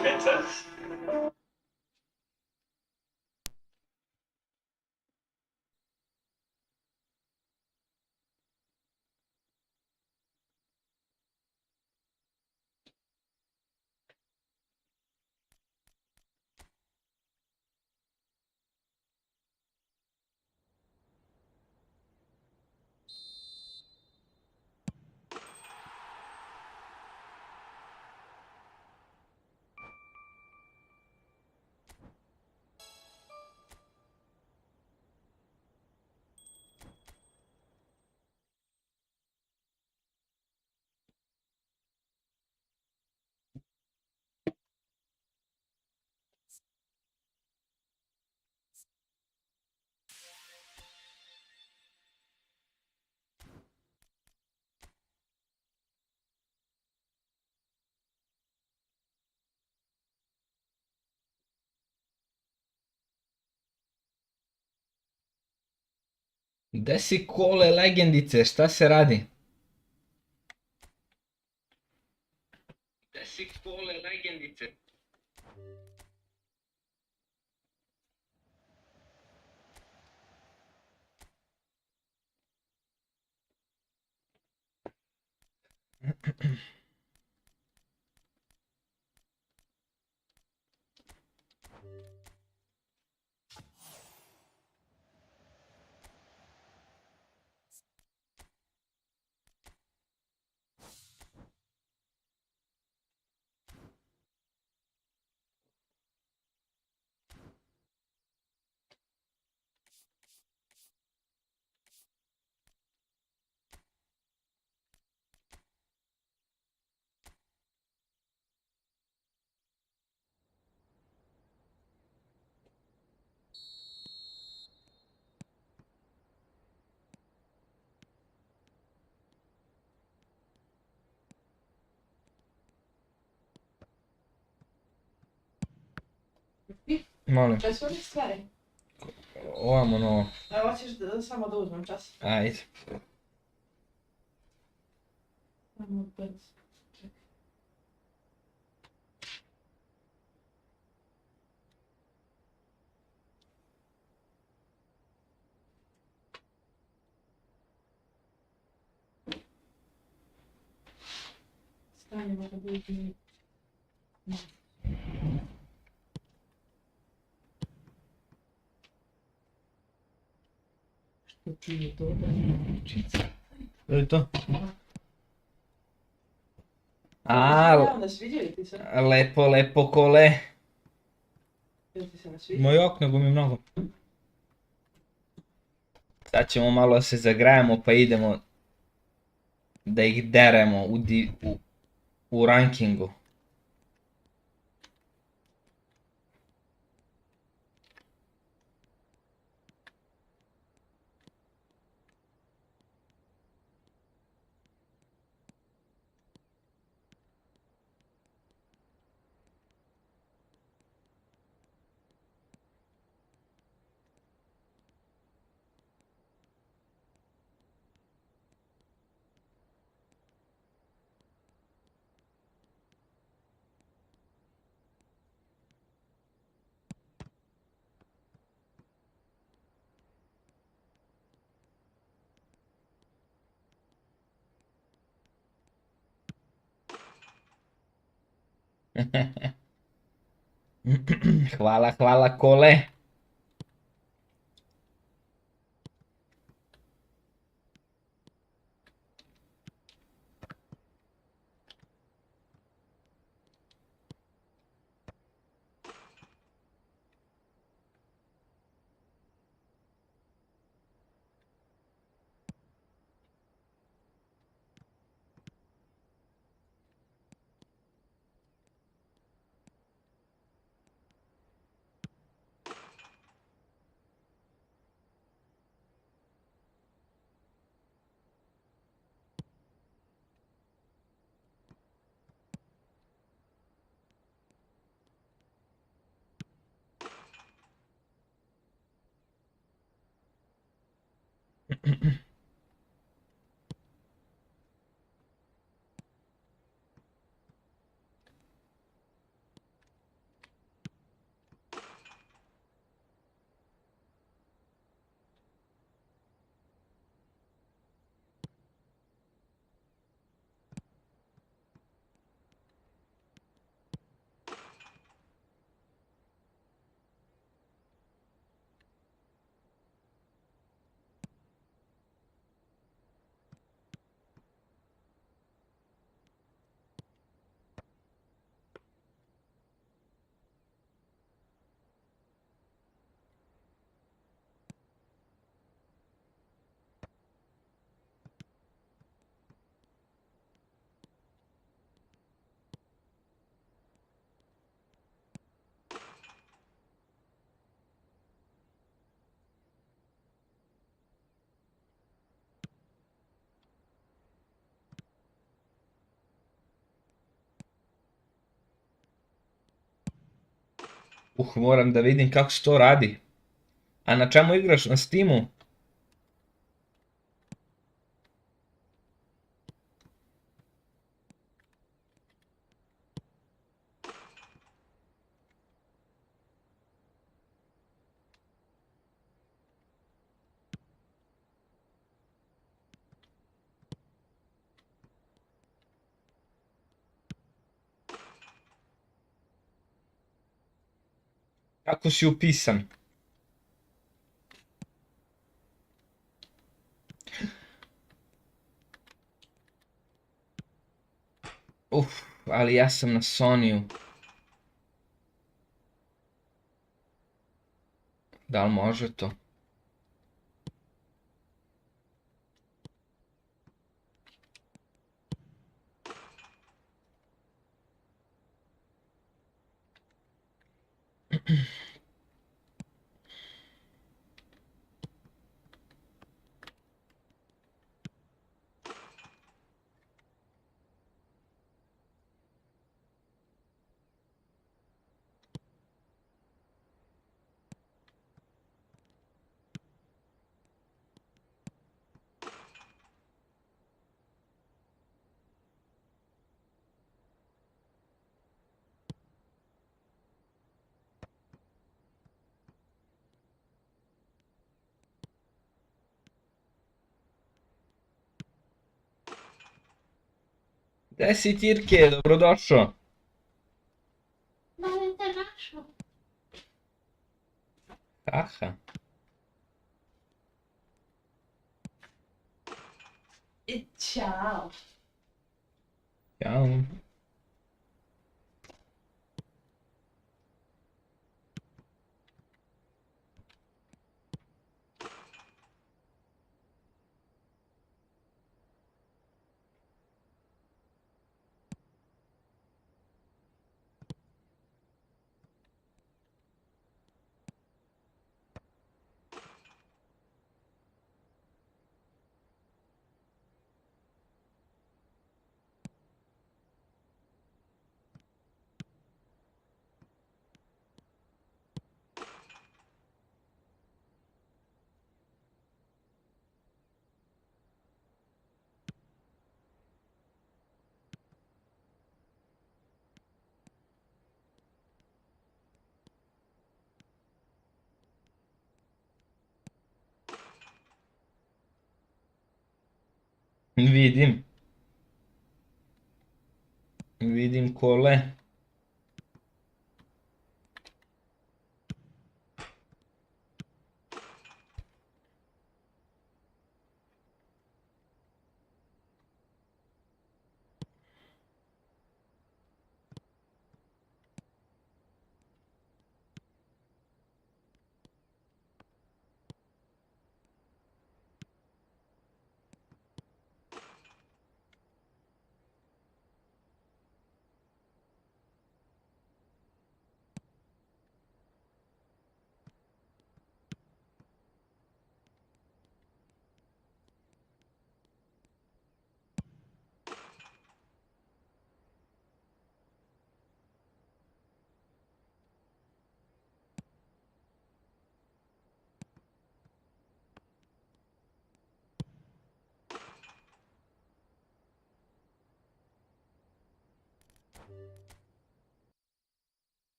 Princess. Gde si kole legendice, šta se radi? Gde si kole legendice? Molim. Čas oni stvari? Ovamo novo. A hoćeš samo da uzmem čas? Ajde. Samo brzo. Čekaj. Stanje mora biti... Što ti je to da Je li to? Ja, ne sviđa li ti se? Lepo, lepo kole. Jel ti se ne sviđa? Moj ok, nego mi mnogo. Sad ćemo malo se zagrajemo pa idemo da ih deremo u rankingu. Hvala, hvala kole. Moram da vidim kako se to radi. A na čemu igraš? Na Steamu? Kako si upisan? Ali ja sam na Sonyu. Da li može to? Gde si Tirke? Dobrodošao. Da li te našao? Aha. I čao. Ćao. Vidim. Vidim kole.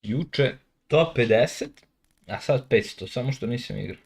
Juče top 50, a sad 500, samo što nisam igrao.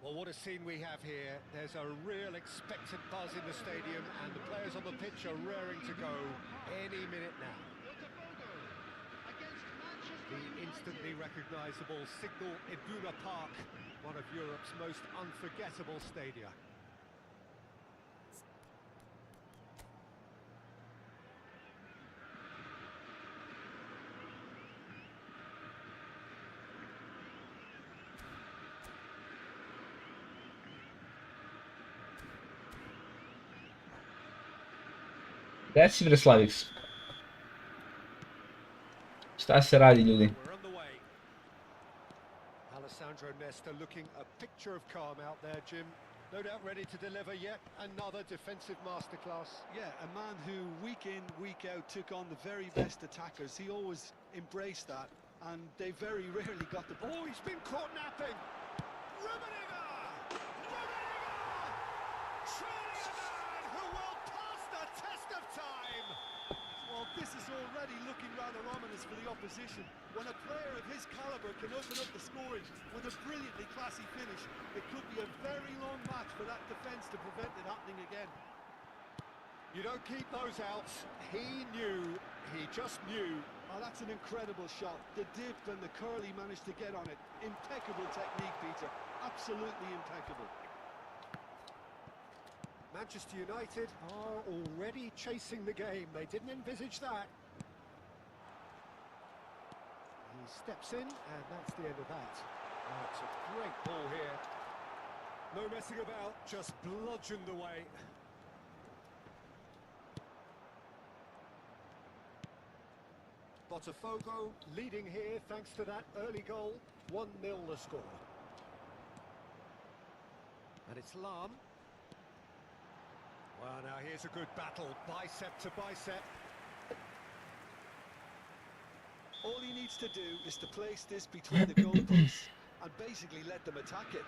Well, what a scene we have here. There's a real expectant buzz in the stadium, and the players on the pitch are raring to go any minute now. The instantly recognisable Signal Iduna Park, one of Europe's most unforgettable stadia. Reci bre Slavix. Šta se radi, ljudi? We're on the way. Alessandro Nesta looking a picture of calm out there, Jim. No doubt ready to deliver yet another defensive masterclass. Yeah, a man who week in, week out took on the very best attackers. He always embraced that, and they very rarely got the ball. Oh, he's been caught napping. Rummenigge! Rummenigge! Truly a man who will pass the test of time. Well, this is already looking rather ominous for the opposition. When a player of his calibre can open up the scoring with a brilliantly classy finish, it could be a very long match for that defence to prevent it happening again. You don't keep those outs. He knew, he just knew. Oh, that's an incredible shot. The dip and the curl he managed to get on it. Impeccable technique, Peter. Absolutely impeccable. Manchester United are already chasing the game. They didn't envisage that. He steps in, and that's the end of that. Oh, it's a great ball here. No messing about, just bludgeoned away. Botafogo leading here thanks to that early goal. 1-0 the score. And it's Lam. Well, now here's a good battle, bicep to bicep. All he needs to do is to place this between the goalposts and basically let them attack it.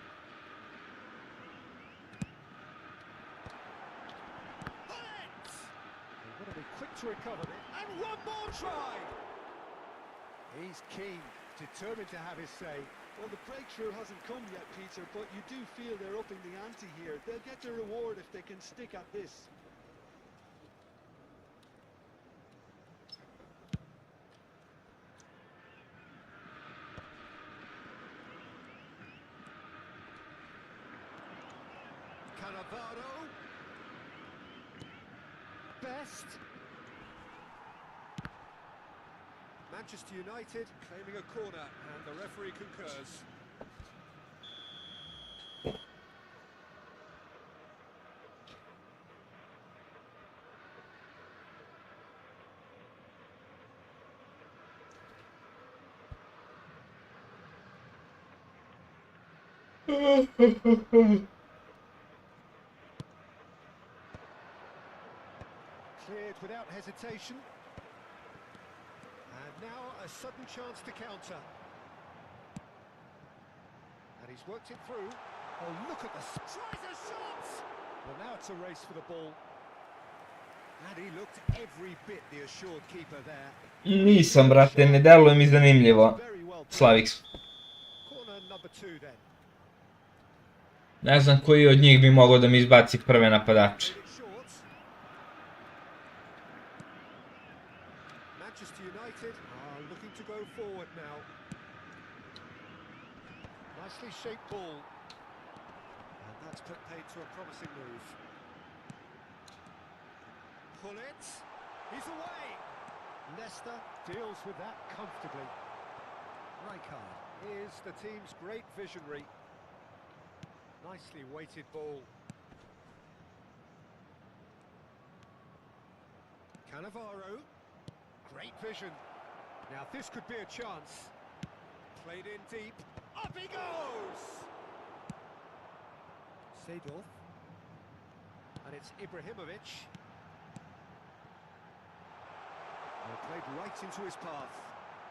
They've got to be quick quick to recover it. And one more try. He's keen, determined to have his say. Well, the breakthrough hasn't come yet, Peter, but you do feel they're upping the ante here. They'll get their reward if they can stick at this. Cannavaro. Best. Manchester United Claiming a corner, and the referee concurs. cleared without hesitation. And now a sudden chance to counter. And he's worked it through. Oh, look at the... Tries a shot! Well, now it's a race for the ball. And he looked every bit the assured keeper there. Nisam, brate, ne deluje mi zanimljivo. Slaviks. Corner number 2 then. Ne znam koji od njih bi mogao da mi izbaci prve napadače. Made it short. Manchester United are looking to go forward now. Nicely shaped ball. And that's put paid to a promising move. Pull it. He's away. Leicester deals with that comfortably. Rijkaard is the team's great visionary. Nicely weighted ball. Cannavaro. Great vision. Now this could be a chance. Played in deep. Up he goes! Seedorf. And it's Ibrahimovic. Well, played right into his path.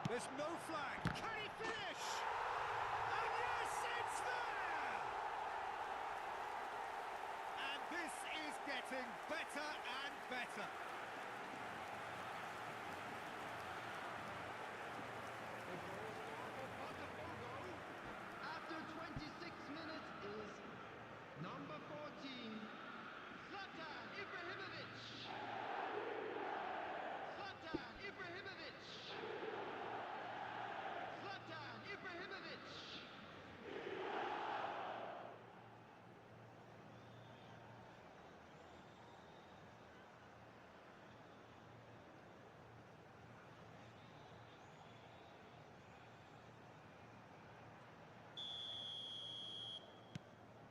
There's no flag. Can he finish? And yes, it's there! And this is getting better and better. After 26 minutes is number 14, Zlatan Ibrahimovic. Zlatan Ibrahimovic. Zlatan Ibrahimovic.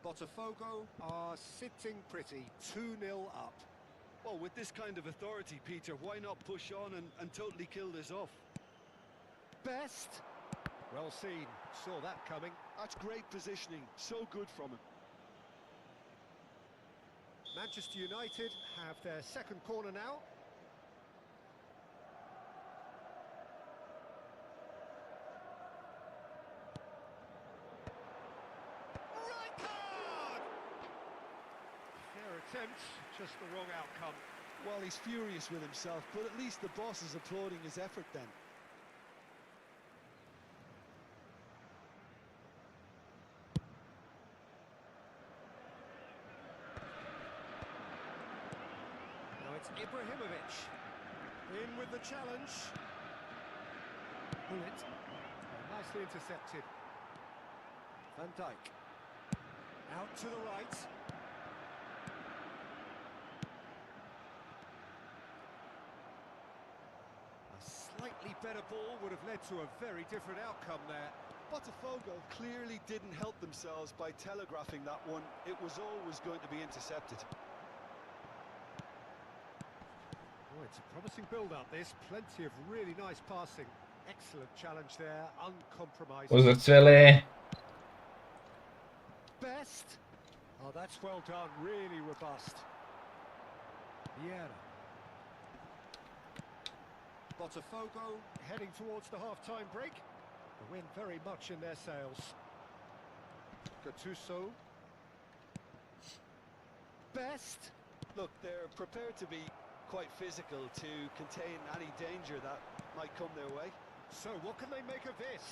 Botafogo are sitting pretty, 2-0 up. Well, with this kind of authority, Peter, why not push on and totally kill this off? Best. Well seen, saw that coming. That's great positioning, so good from him. Manchester United have their second corner now. Rijkaard! Fair attempt, just the wrong outcome. Well, he's furious with himself, but at least the boss is applauding his effort then. Now it's Ibrahimovic. In with the challenge. Pull it. Nicely intercepted. Van Dijk. Out to the right. A slightly better ball would have led to a very different outcome there. Botafogo clearly didn't help themselves by telegraphing that one. It was always going to be intercepted. Oh, it's a promising build-up, this. Plenty of really nice passing. Excellent challenge there, uncompromising. Pozercvele. Best. Oh, that's well done, really robust. Vieira. Botafogo heading towards the half-time break. The wind very much in their sails. Gattuso. Best. Look, they're prepared to be quite physical to contain any danger that might come their way. So what can they make of this?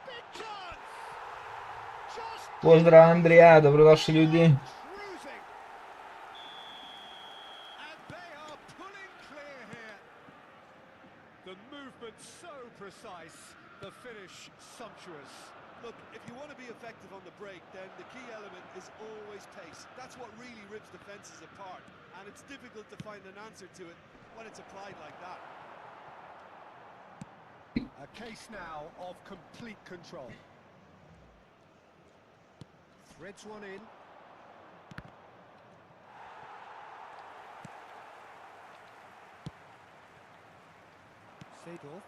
Big chance! Just Pozdrav Andrija, dobrodošli ljudi. cruising. And they are pulling clear here. The movement so precise, the finish sumptuous. Look, if you want to be effective on the break, then the key element is always pace. That's what really rips defences apart, and it's difficult to find an answer to it when it's applied like that. A case now of complete control. Threads one in. Seedorf.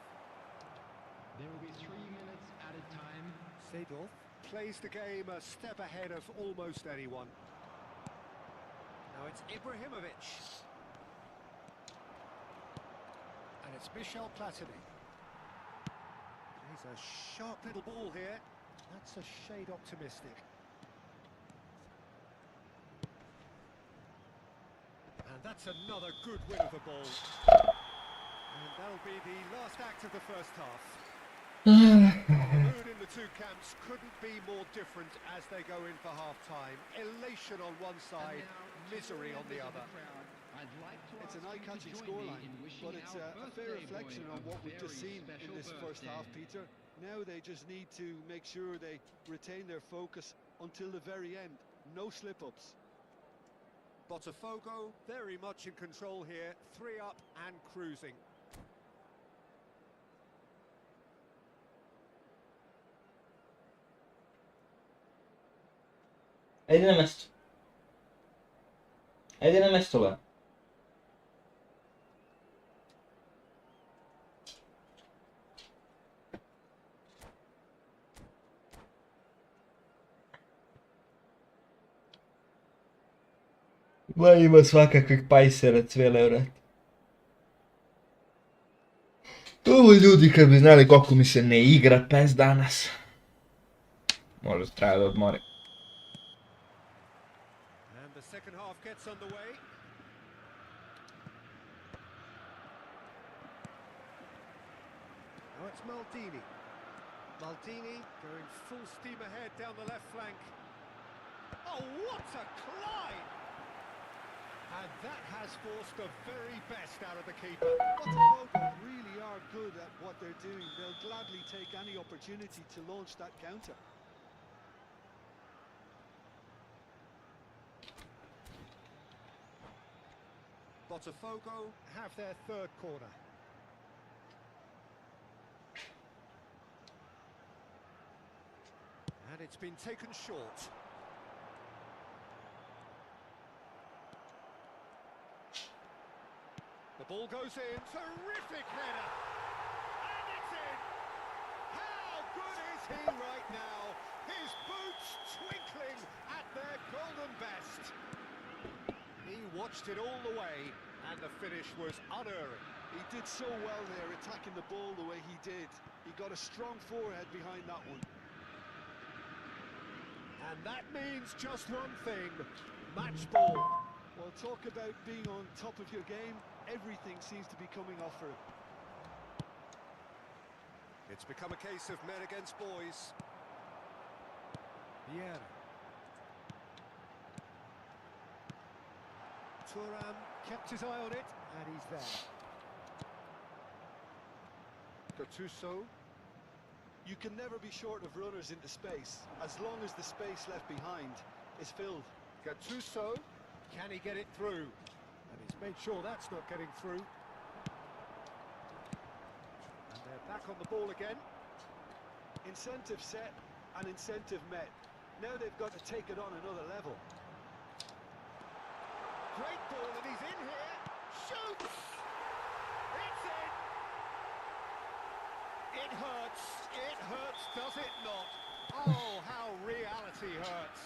There will be 3 minutes at a time. Seedorf plays the game a step ahead of almost anyone. Now it's Ibrahimovic. And it's Michel Platini. He's a sharp little ball here. That's a shade optimistic. And that's another good win of the ball. And that'll be the last act of the first half. The mood in the two camps couldn't be more different as they go in for half-time. Elation on one side, misery on the other. It's an eye-catching scoreline, but it's a fair reflection on what we've just seen in this first half, Peter. Now they just need to make sure they retain their focus until the very end. No slip-ups. Botafogo very much in control here, 3 up and cruising. Ajde na mesto le. Ma ima svakakvih pajsera cvele, vrat. Ovo ljudi kad bi znali koliko mi se ne igra PES danas. Možda treba da odmorim. And the second half gets underway. Now it's Maldini. Maldini going full steam ahead down the left flank. Oh, what a climb! And that has forced the very best out of the keeper. Botafogo really are good at what they're doing. They'll gladly take any opportunity to launch that counter. Botafogo have their third corner. And it's been taken short. The ball goes in. Terrific header. And it's in. How good is he right now? His boots twinkling at their golden best. He watched it all the way, and the finish was unerring. He did so well there, attacking the ball the way he did. He got a strong forehead behind that one. And that means just one thing, match ball. Well, talk about being on top of your game. Everything seems to be coming off for him. It's become a case of men against boys. Vieira. Thuram kept his eye on it, and he's there. Gattuso. You can never be short of runners into space, as long as the space left behind is filled. Gattuso, can he get it through? And he's made sure that's not getting through. And they're back on the ball again. Incentive set and incentive met. Now they've got to take it on another level. Great ball, and he's in here. Shoots! It's in! It hurts. It hurts, does it not? Oh, how reality hurts.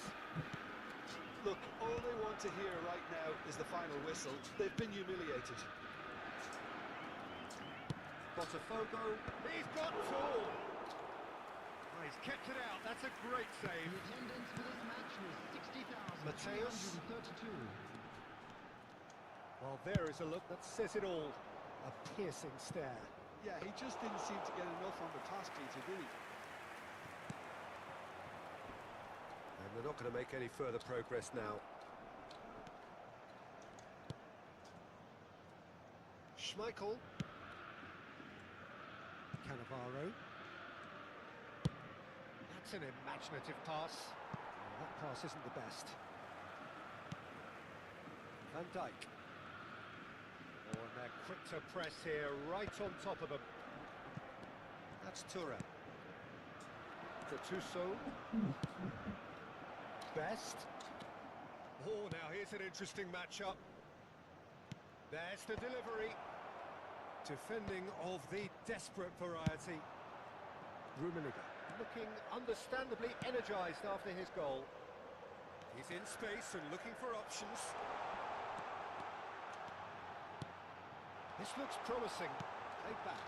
Look, all they want to hear right now is the final whistle. They've been humiliated. Botafogo, he's got two. Oh, he's kept it out. That's a great save. The attendance for this match was 60,232. Well, there is a look that says it all. A piercing stare. Yeah, he just didn't seem to get enough on the pass, Peter, did he? And they're not going to make any further progress now. Schmeichel. Cannavaro. That's an imaginative pass. Well, that pass isn't the best. Van Dijk. Oh, and they're quick to press here, right on top of them. That's Touré. Gattuso. Best. Oh, now here's an interesting matchup. There's the delivery. Defending of the desperate variety. Rummenigge looking understandably energised after his goal. He's in space and looking for options. This looks promising. Take back.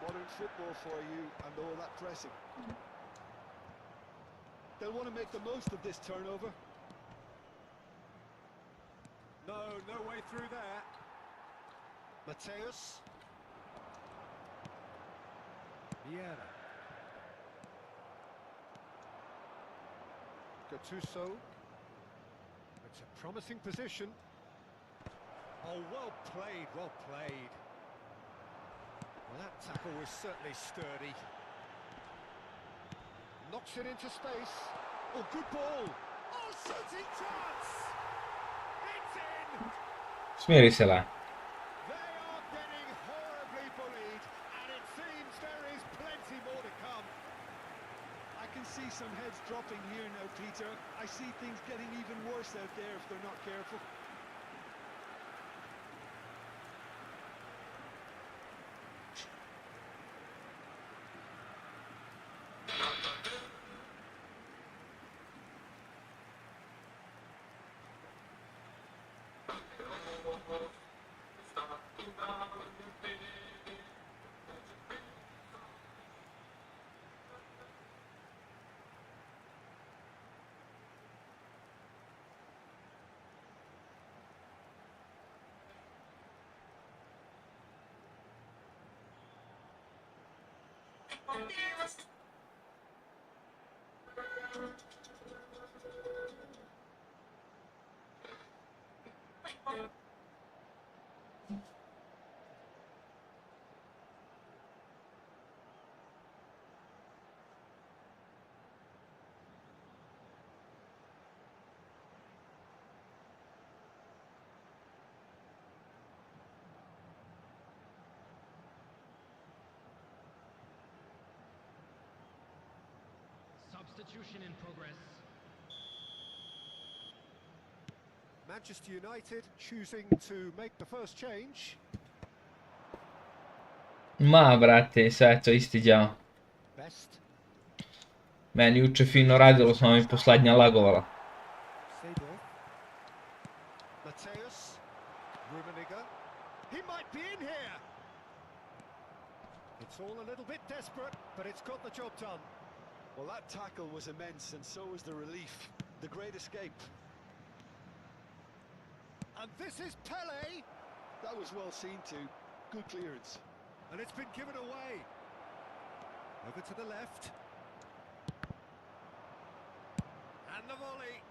Modern football for you and all that pressing. They'll want to make the most of this turnover. No way through there. Mateus. Vieira. Gattuso. It's a promising position. Oh, well played, well played. Well, that tackle was certainly sturdy. Knocks it into space. Oh, good ball. Oh, shooting chance! It's in! Smiri se lá. They are getting horribly bullied, and it seems there is plenty more to come. I can see some heads dropping here now, Peter. I see things getting even worse out there if they're not careful. Substitution in progress. Manchester United choosing to make the first change. Ma, brate, sve to isti đavo. Best. Meni juče fino radilo, samo mi poslednja lagovala. Seedorf. Mateus. Rummenigge. He might be in here. It's all a little bit desperate, but it's got the job done. Well, that tackle was immense, and so was the relief. The great escape. And this is Pele. That was well seen too. Good clearance. And it's been given away. Over to the left. And the volley.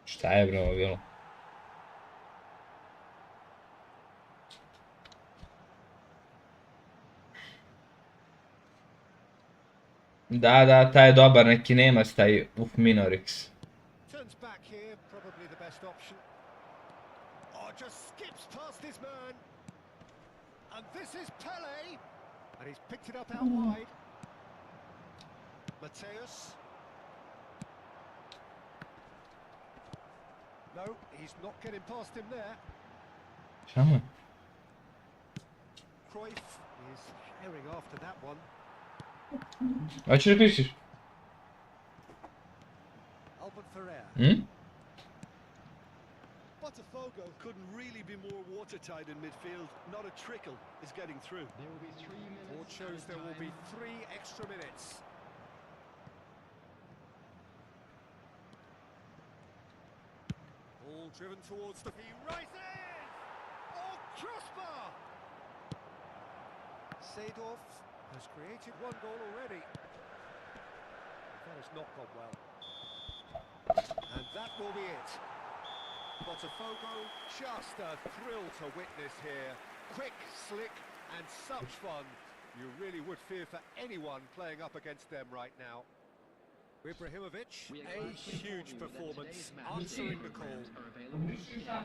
Šta je bre ovo bilo? Da, taj je dobar, neki Nemac, taj Minorix. Turns back here, probably the best option. Oh, just skips past his man. And this is Pele. And he's picked it up out wide. Mateus. No, he's not getting past him there. Šta mu je? Cruyff is herring after that one. Hoćeš da pišiš? Albert Ferrer. Botafogo couldn't really be more watertight in midfield. Not a trickle is getting through. There will be 3 minutes. Board shows there will be 3 extra minutes. Ball Ball driven towards the... He rises! Oh, crossbar! Seedorf has created one goal already. That has not gone well. And that will be it. Botafogo, just a thrill to witness here. Quick, slick, and such fun. You really would fear for anyone playing up against them right now. Ibrahimovic, a huge performance, answering the call. How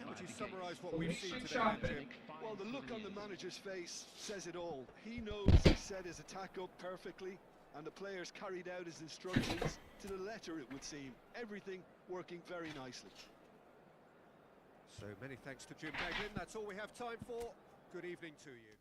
would you summarise what we've seen today, Jim? Well, the look on the manager's face says it all. He knows he set his attack up perfectly, and the players carried out his instructions to the letter, it would seem. Everything working very nicely. So many thanks to Jim Beglin. That's all we have time for. Good evening to you.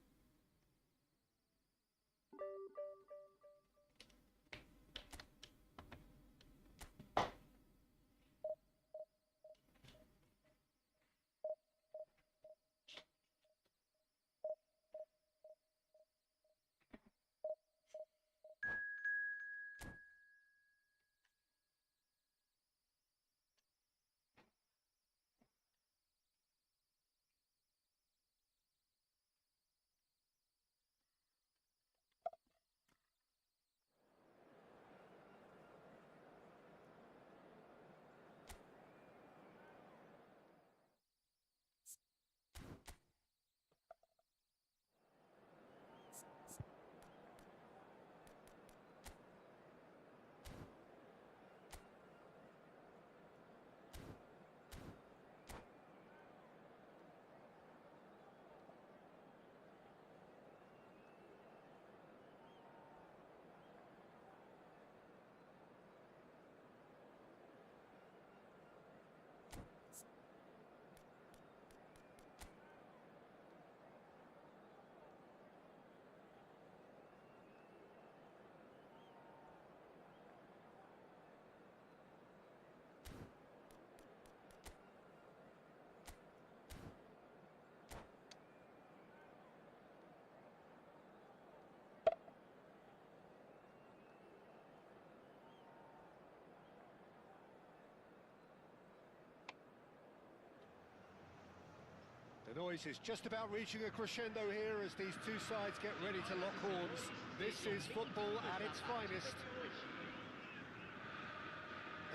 The noise is just about reaching a crescendo here as these two sides get ready to lock horns. This is football at its finest.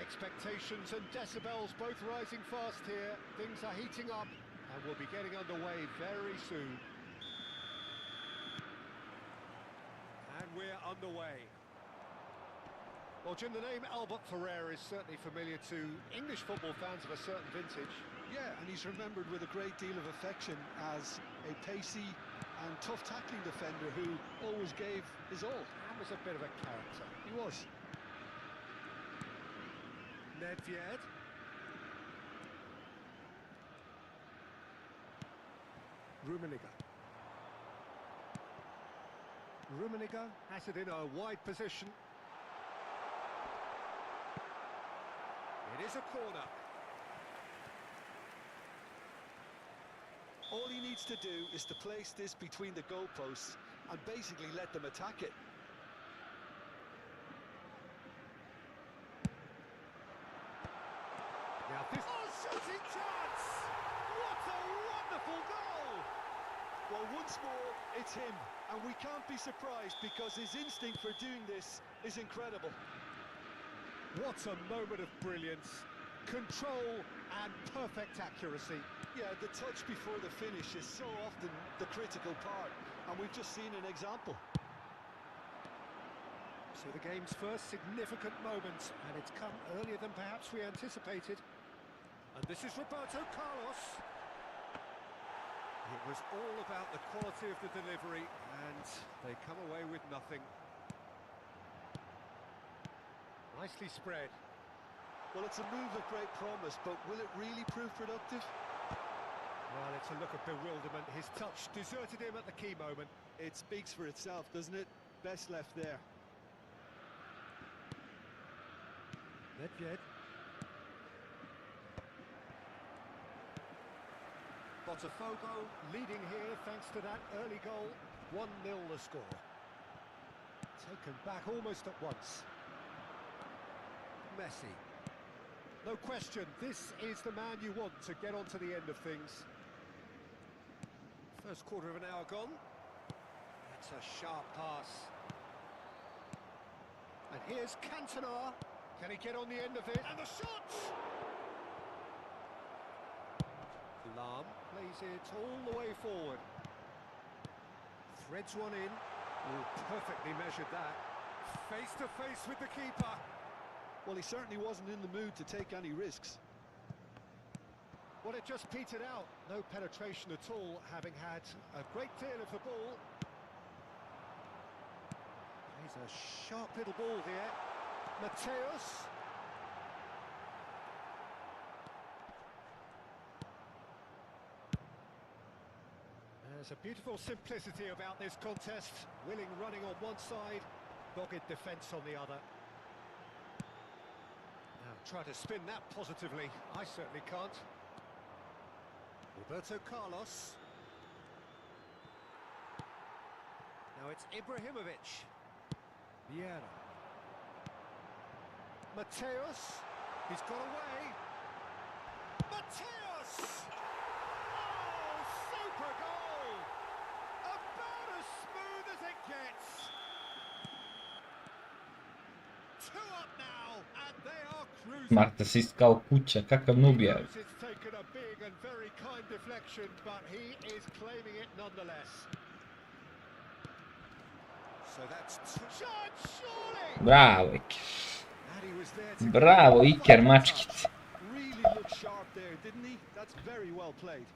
Expectations and decibels both rising fast here. Things are heating up and we'll be getting underway very soon. And we're underway. Well, Jim, the name Albert Ferrer is certainly familiar to English football fans of a certain vintage. Yeah, and he's remembered with a great deal of affection as a pacey and tough tackling defender who always gave his all. And was a bit of a character. He was. Nedved. Rummenigge has it in a wide position. It is a corner. All he needs to do is to place this between the goalposts and basically let them attack it. Now this... Oh, shooting chance! What a wonderful goal! Well, once more, it's him, and we can't be surprised because his instinct for doing this is incredible. What a moment of brilliance, control and perfect accuracy. Yeah, the touch before the finish is so often the critical part, and we've just seen an example. So the game's first significant moment, and it's come earlier than perhaps we anticipated. And this is Roberto Carlos. It was all about the quality of the delivery, and they come away with nothing. Nicely spread. Well, it's a move of great promise, but will it really prove productive? Well, it's a look of bewilderment. His touch deserted him at the key moment. It speaks for itself, doesn't it? Best left there. Nedved. Botafogo leading here thanks to that early goal. 1-0 the score. Taken back almost at once. Messi. No question, this is the man you want to get onto the end of things. First quarter of an hour gone. That's a sharp pass. And here's Cantona. Can he get on the end of it? And the shot! Lam plays it all the way forward. Threads one in. Oh, perfectly measured that. Face to face with the keeper. Well, he certainly wasn't in the mood to take any risks. Well, it just petered out. No penetration at all, having had a great deal of the ball. He's a sharp little ball here. Mateus. There's a beautiful simplicity about this contest. Willing running on one side, dogged defence on the other. Now try to spin that positively. I certainly can't. Roberto Carlos. Now it's Ibrahimovic. Vieira. Mateus. He's got away. Mateus! Oh, super goal! About as smooth as it gets. 2 up now, and they are cruising. Smart assist kao kuća, kakav noob je. It's taken a big and very kind deflection, but he is claiming it nonetheless. So that's shot, surely. Bravo, Iker. And he was there to Bravo, Iker, mačkice. Really looked sharp there, didn't he? That's very well played.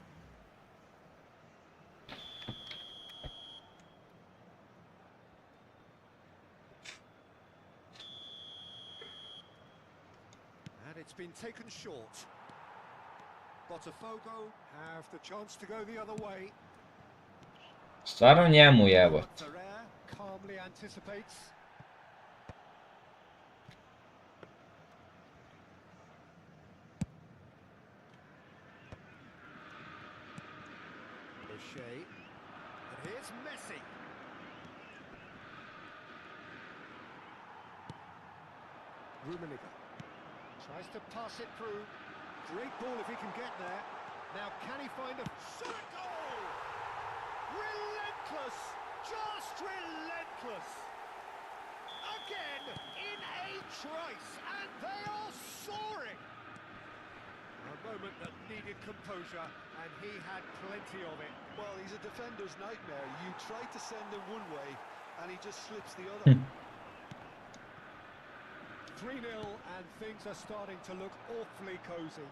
And it's been taken short. Botafogo have the chance to go the other way. Stvarno njemu jevo. Ferrer calmly anticipates. O'Shea. And here's Messi. Rummenigge tries to pass it through. Great ball if he can get there. Now can he find a shot goal? Relentless, just relentless. Again in a trice, and they are soaring. A moment that needed composure, and he had plenty of it. Well, he's a defender's nightmare. You try to send him one way, and he just slips the other. 3-0, and things are starting to look awfully cosy.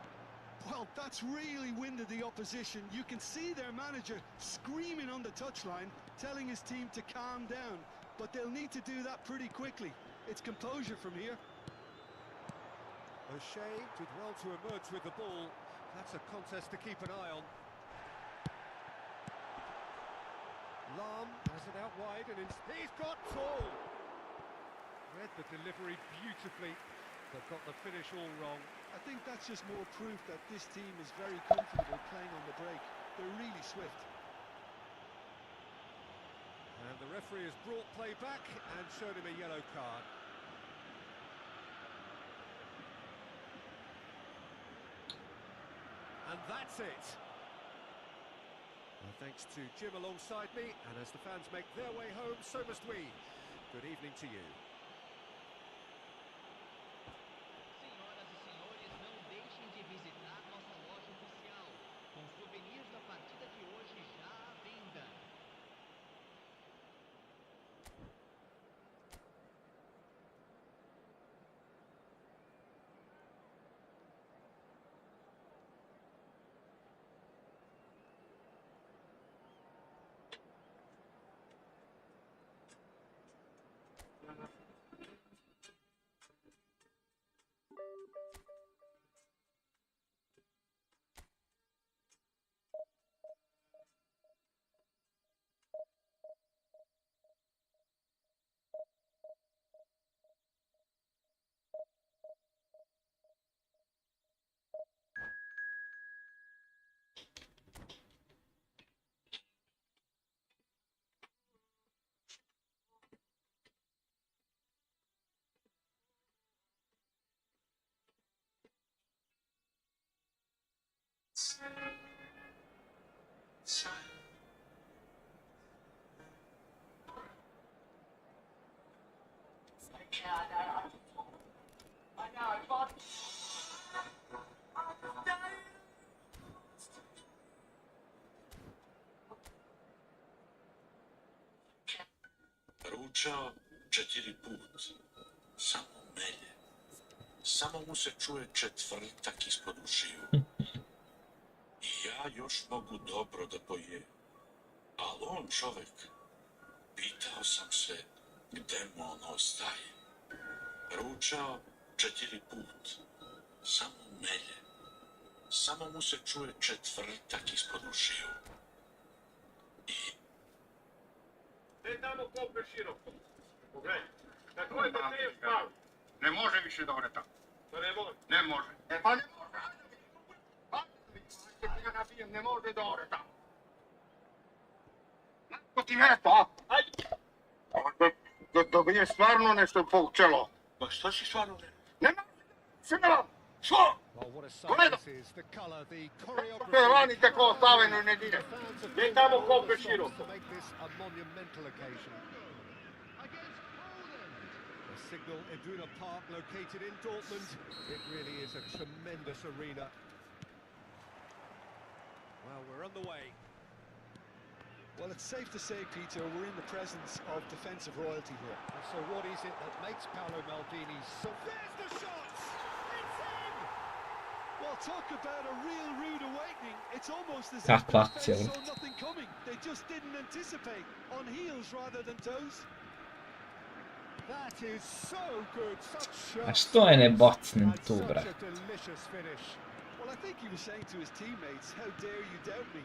Well, that's really winded the opposition. You can see their manager screaming on the touchline, telling his team to calm down. But they'll need to do that pretty quickly. It's composure from here. O'Shea did well to emerge with the ball. That's a contest to keep an eye on. Lam has it out wide, and he's got tall. Read the delivery beautifully, but got the finish all wrong. I think that's just more proof that this team is very comfortable playing on the break. They're really swift. And the referee has brought play back and shown him a yellow card. And that's it. Well, thanks to Jim alongside me, and as the fans make their way home, so must we. Good evening to you. Senhoras e senhores, não deixem de visitar nossa loja oficial, com souvenirs da partida de hoje já à venda. Ručao 4 put, samo melje. Samo mu se čuje četvrtak ispod ušiju. I ja još mogu dobro da pojem. Ali on čovek, pitao sam se gde mu on ostaje. Ručao 4 put, samo melje. Samo mu se čuje četvrtak ispod ušiju. Ne tamo kope široko. Pogledaj. Na koje te te stavu? Ne može više da ode tamo. To ne može? Ne može. E pa ne može, ajde mi. Ajde mi, ajde ja nabijem, ne može da ode tamo. Ko ti mjesto, a? Ajde. Da bi je stvarno nešto poučelo. Pa što si stvarno ne? Ne može, se ne vam. Što? Well, what a sight this is. The colour, the choreography. To je vani tako ostaveno i ne dire. Ne tamo kope široko. To make this a monumental occasion. The Signal Iduna Park, located in Dortmund. It really is a tremendous arena. Well, we're on the way. Well, it's safe to say, Peter, we're in the presence of defensive royalty here. And so what is it that makes Paolo Maldini so... There's the shots! It's in! Well, talk about a real rude awakening. It's almost as if Kakva the akcija. defense saw nothing coming. They just didn't anticipate. On heels rather than toes. That is so good, such A što je ne bacnem tu, such brat? a delicious finish. Well, I think he was saying to his teammates, how dare you doubt me?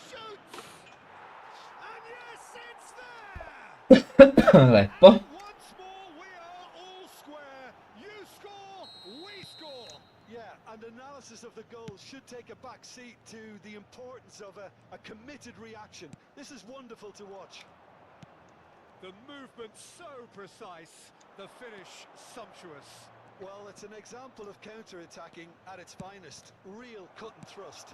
Shoots! And yes, it's there! Lepo. Once more, we are all square. You score, we score. Yeah, and analysis of the goal should take a back seat to the importance of a committed reaction. This is wonderful to watch. The movement so precise, the finish sumptuous. Well, it's an example of counter-attacking at its finest. Real cut and thrust.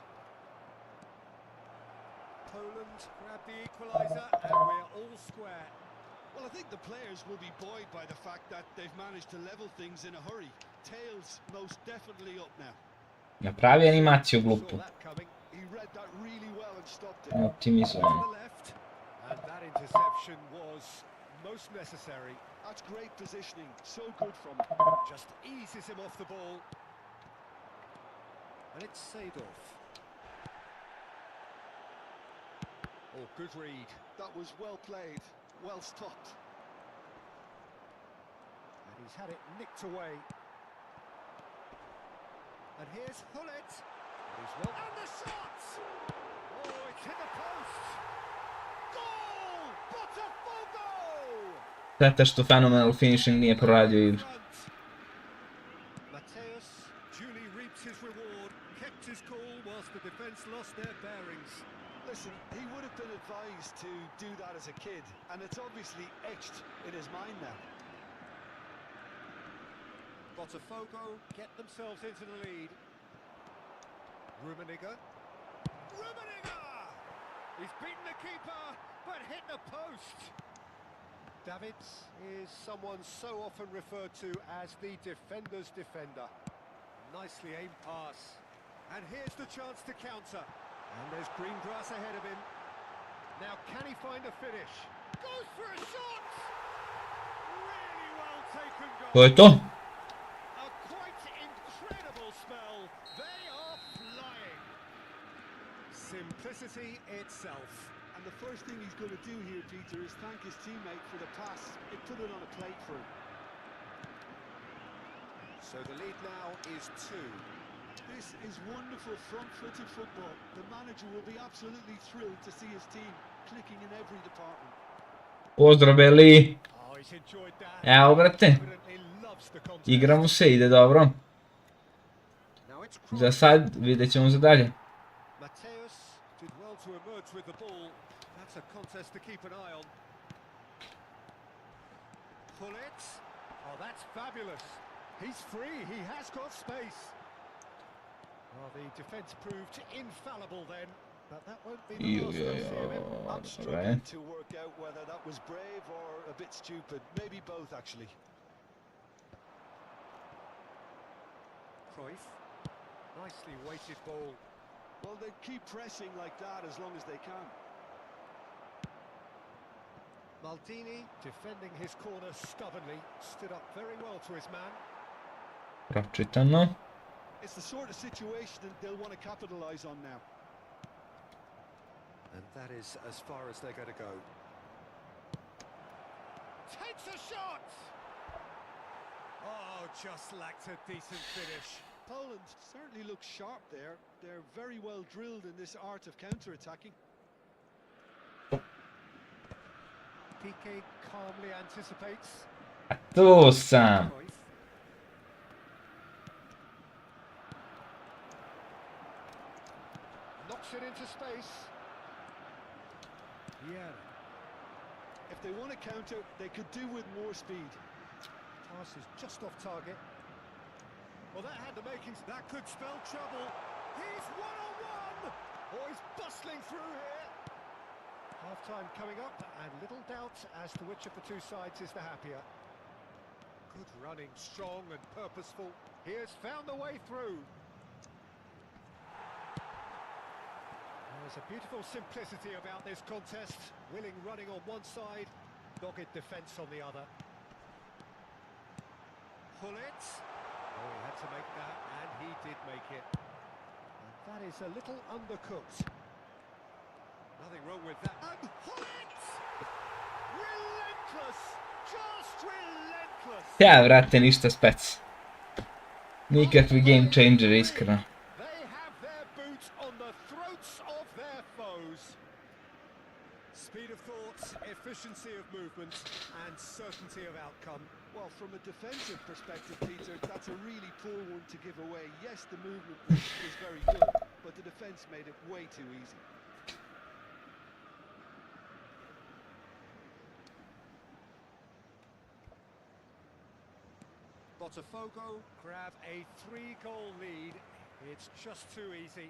Poland grab the equaliser and we're all square. Well, I think the players will be buoyed by the fact that they've managed to level things in a hurry. Tails most definitely up now. Napravi animaciju Saw glupu. that coming. He read that really well and stopped it. Optimizovan. To the left, and that interception was most necessary. That's great positioning. So good from him. Just eases him off the ball. And it's Seedorf. Oh, good read. That was well played. Well stopped. And he's had it nicked away. And here's Hullet. And he's well. And the shot! Oh, it's hit the post. Goal! Botafogo! Šteta što Phenomenal Finishing nije proradio igru. Mateus duly reaps his reward, kept his cool whilst the defence lost their bearings. Listen, he would have been advised to do that as a kid, and it's obviously etched in his mind now. Botafogo get themselves into the lead. Rummenigge. He's beaten the keeper, but hit the post. Davids is someone so often referred to as the defender's defender. Nicely aimed pass. And here's the chance to counter. And there's green grass ahead of him. Now can he find a finish? Goes for a shot! Really well taken goal. To je to. A quite incredible spell. They are flying. Simplicity itself. And the first thing he's going to do here, Peter, is thank his teammate for the pass. It put it on a plate for him. So the lead now is 2. This is wonderful front-footed football. The manager will be absolutely thrilled to see his team clicking in every department. Pozdrav Beli. Oh, he's enjoyed that. Evo brate. Evidently loves the contest. Igramo se, ide dobro. Now it's Za sad vidjet ćemo za dalje. Mateus did well to emerge with the ball. That's a contest to keep an eye on. Hullet. Oh, that's fabulous. He's free. He has got space. Well, the defence proved infallible then, but that won't be the last we'll see of him. I'm struggling to work out whether that Was brave or a bit stupid? Maybe both, actually. Cruyff. Nicely weighted ball. Well, they keep pressing like that as long as they can. Maldini defending his corner stubbornly. Stood up very well to his man. Pročitano. It's the sort of situation that they'll want to capitalise on now. And that is as far as they're going to go. Takes a shot! Oh, just lacked a decent finish. Poland certainly looks sharp there. They're very well drilled in this art of counter-attacking. PK calmly anticipates. Tu sam. Cruyff. Knocks it into space. Yeah. If they want to counter, they could do with more speed. Pass is just off target. Well, that had the makings. That could spell trouble. He's one-on-one! Oh, he's bustling through here. Half-time coming up, and little doubt as to which of the two sides is the happier. Good running, strong and purposeful. He has found the way through. There's a beautiful simplicity about this contest. Willing running on one side, dogged defence on the other. Pull it. Oh, he had to make that, and he did make it. And that is a little undercooked. Nothing wrong with that. And pull it! Relentless! Just relentless! Ja, vrate, ništa spec. Nikakvi game changer, iskreno. They have their boots on the throats of their foes. Speed of thought, efficiency of movement, and certainty of outcome. Well, from a defensive perspective, Peter, that's a really poor one to give away. Yes, the movement was very good, but the defence made it way too easy. Botafogo grab a 3-goal lead. It's just too easy.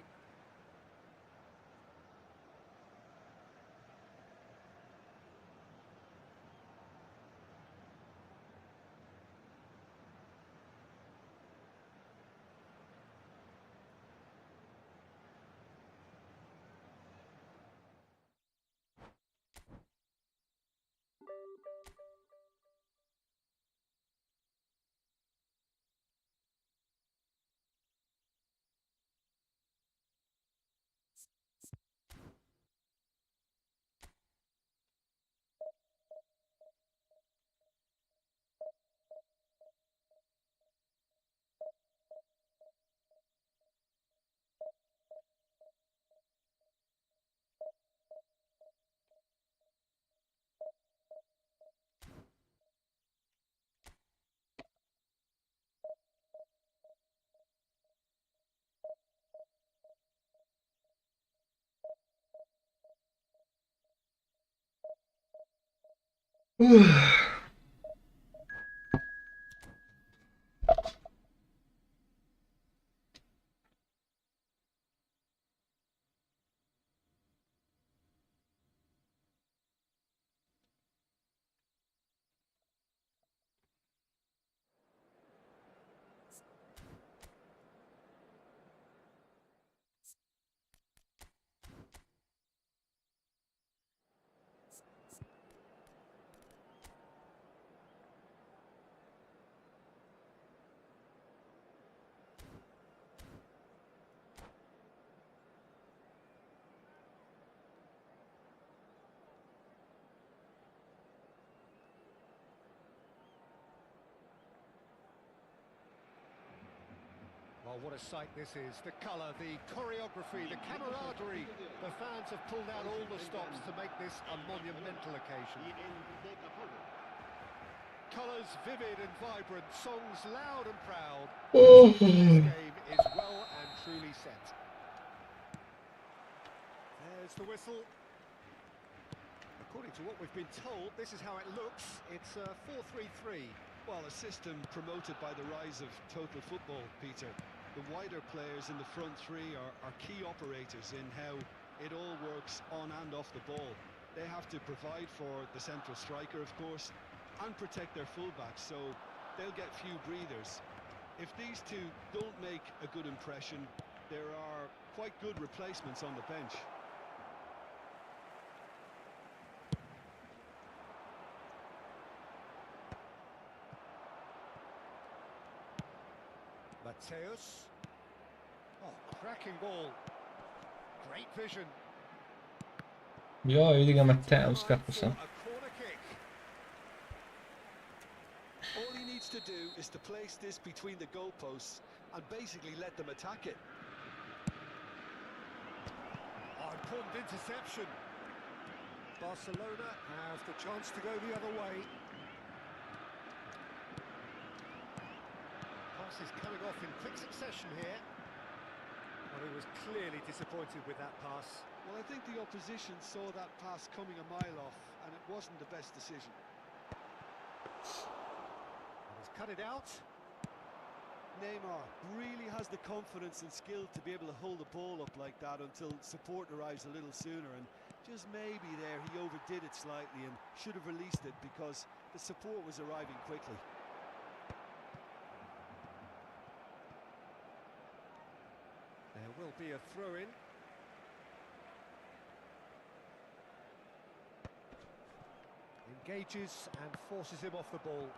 Oh, what a sight this is. The colour, the choreography, the camaraderie. The fans have pulled out all the stops to make this a monumental occasion. Colours vivid and vibrant, songs loud and proud. This game is well and truly set. There's the whistle. According to what we've been told, this is how it looks. It's 4-3-3. Well, a system promoted by the rise of total football, Peter. The wider players in the front three are key operators in how it all works on and off the ball. They have to provide for the central striker, of course, and protect their fullbacks, so they'll get few breathers. If these two don't make a good impression, there are quite good replacements on the bench. Mateus. Oh, cracking ball. Great vision. Jo, vidi ga Matteus kako For sam. a corner kick. All he needs to do is to place this between the goalposts and basically let them attack it. Oh, important interception. Barcelona have the chance to go the other way. Pass is coming off in quick succession here. Well, he was clearly disappointed with that pass. Well, I think the opposition saw that pass coming a mile off, and it wasn't the best decision. And he's cut it out. Neymar really has the confidence and skill to be able to hold the ball up like that until support arrives a little sooner, and just maybe there he overdid it slightly and should have released it because the support was arriving quickly. There will be a throw-in. Engages and forces him off the ball.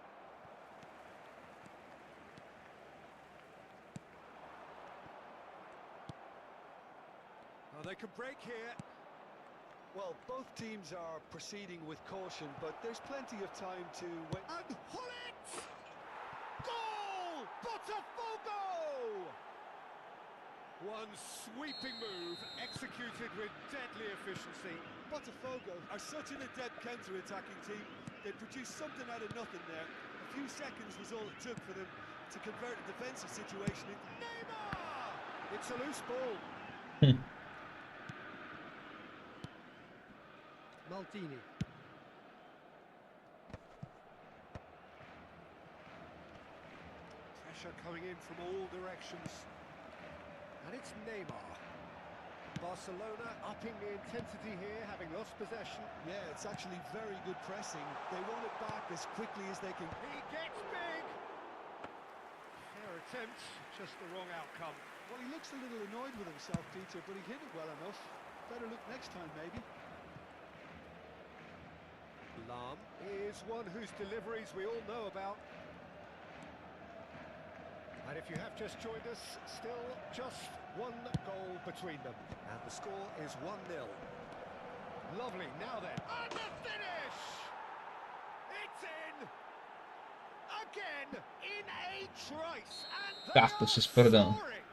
Oh, they can break here. Well, both teams are proceeding with caution, but there's plenty of time to wait. And Hullet! Goal! Botafogo! One sweeping move, executed with deadly efficiency. Botafogo are such an adept counter-attacking team. They produced something out of nothing there. A few seconds was all it took for them to convert a defensive situation into Neymar! It's a loose ball. Maldini. Pressure coming in from all directions. And it's Neymar. Barcelona upping the intensity here, having lost possession. Yeah, it's actually very good pressing. They want it back as quickly as they can. He gets big! Fair attempt, just the wrong outcome. Well, he looks a little annoyed with himself, Peter, but he hit it well enough. Better look next time, maybe. Lam is one whose deliveries we all know about. And if you have just joined us, still just one goal between them. And the score is 1-0. Lovely, now then. And the finish! It's in! Again, in a trice! And they Cactus are is perdão. scoring!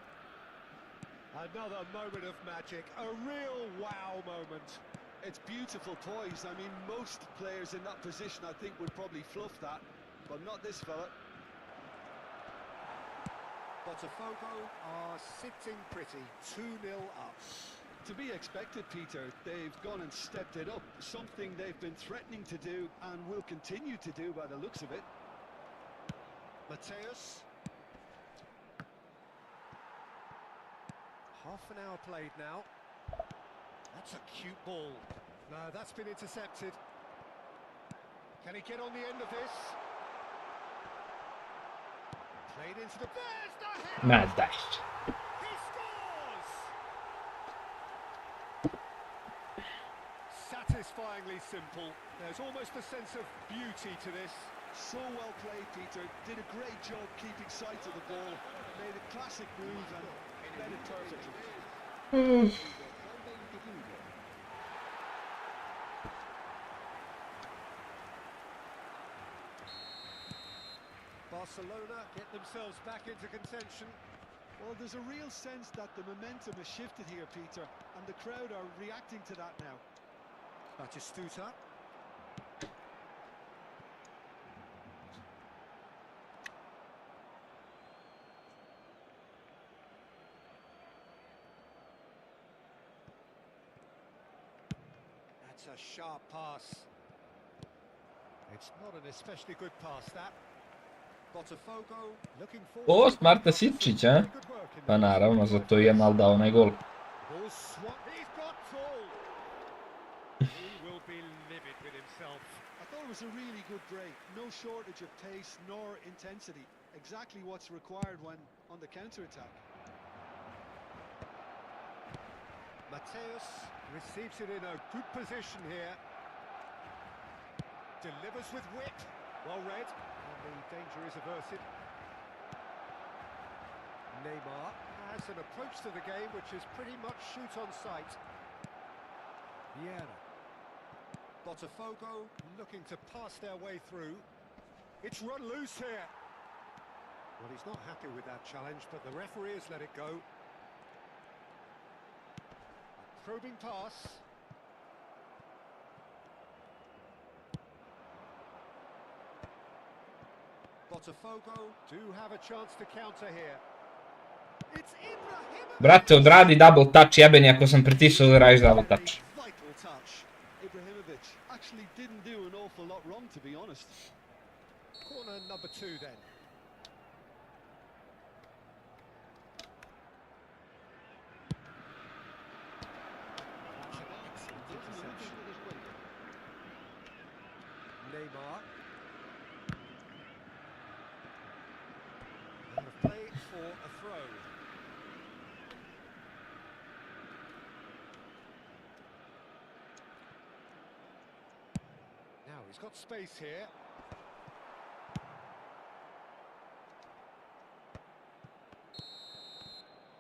Another moment of magic, a real wow moment. It's beautiful poise. I mean, most players in that position, I think, would probably fluff that, but not this fella. Botafogo are sitting pretty, 2-0 up. To be expected, Peter. They've gone and stepped it up, something they've been threatening to do and will continue to do by the looks of it. Mateus. Half an hour played now. That's a cute ball. No, that's been intercepted. Can he get on the end of this? Played into the... There's the hit! Meldast. He scores! Satisfyingly simple. There's almost a sense of beauty to this. So well played, Peter. Did a great job keeping sight of the ball. Made a classic move and led it perfectly. Barcelona get themselves back into contention. Well, there's a real sense that the momentum has shifted here, Peter, and the crowd are reacting to that now. Batistuta. That's a sharp pass. It's not an especially good pass, that. Botafogo looking forward. O, Smarta Sipčić, a? Pa naravno, zato je Mal dao onaj gol. Ball swat. He's got tall. He will be himself. I thought it was a really good break. No shortage of pace nor intensity. Exactly what's required when on the counter-attack. Mateus receives it in a good position here. Delivers with wit. Well read. And the danger is averted. Neymar has an approach to the game which is pretty much shoot on sight. Vieira. Botafogo looking to pass their way through. It's run loose here. Well, he's not happy with that challenge, but the referee has let it go. A probing pass. Botafogo do have a chance to counter here. It's Ibrahimovic. Brate, odradi double touch, jebeni ako sam pritisao da radiš double touch. Vital touch. Ibrahimovic actually didn't do an awful lot wrong, to be honest. Corner number 2 then. That's an excellent interception. Neymar. And the play for a throw. Now he's got space here.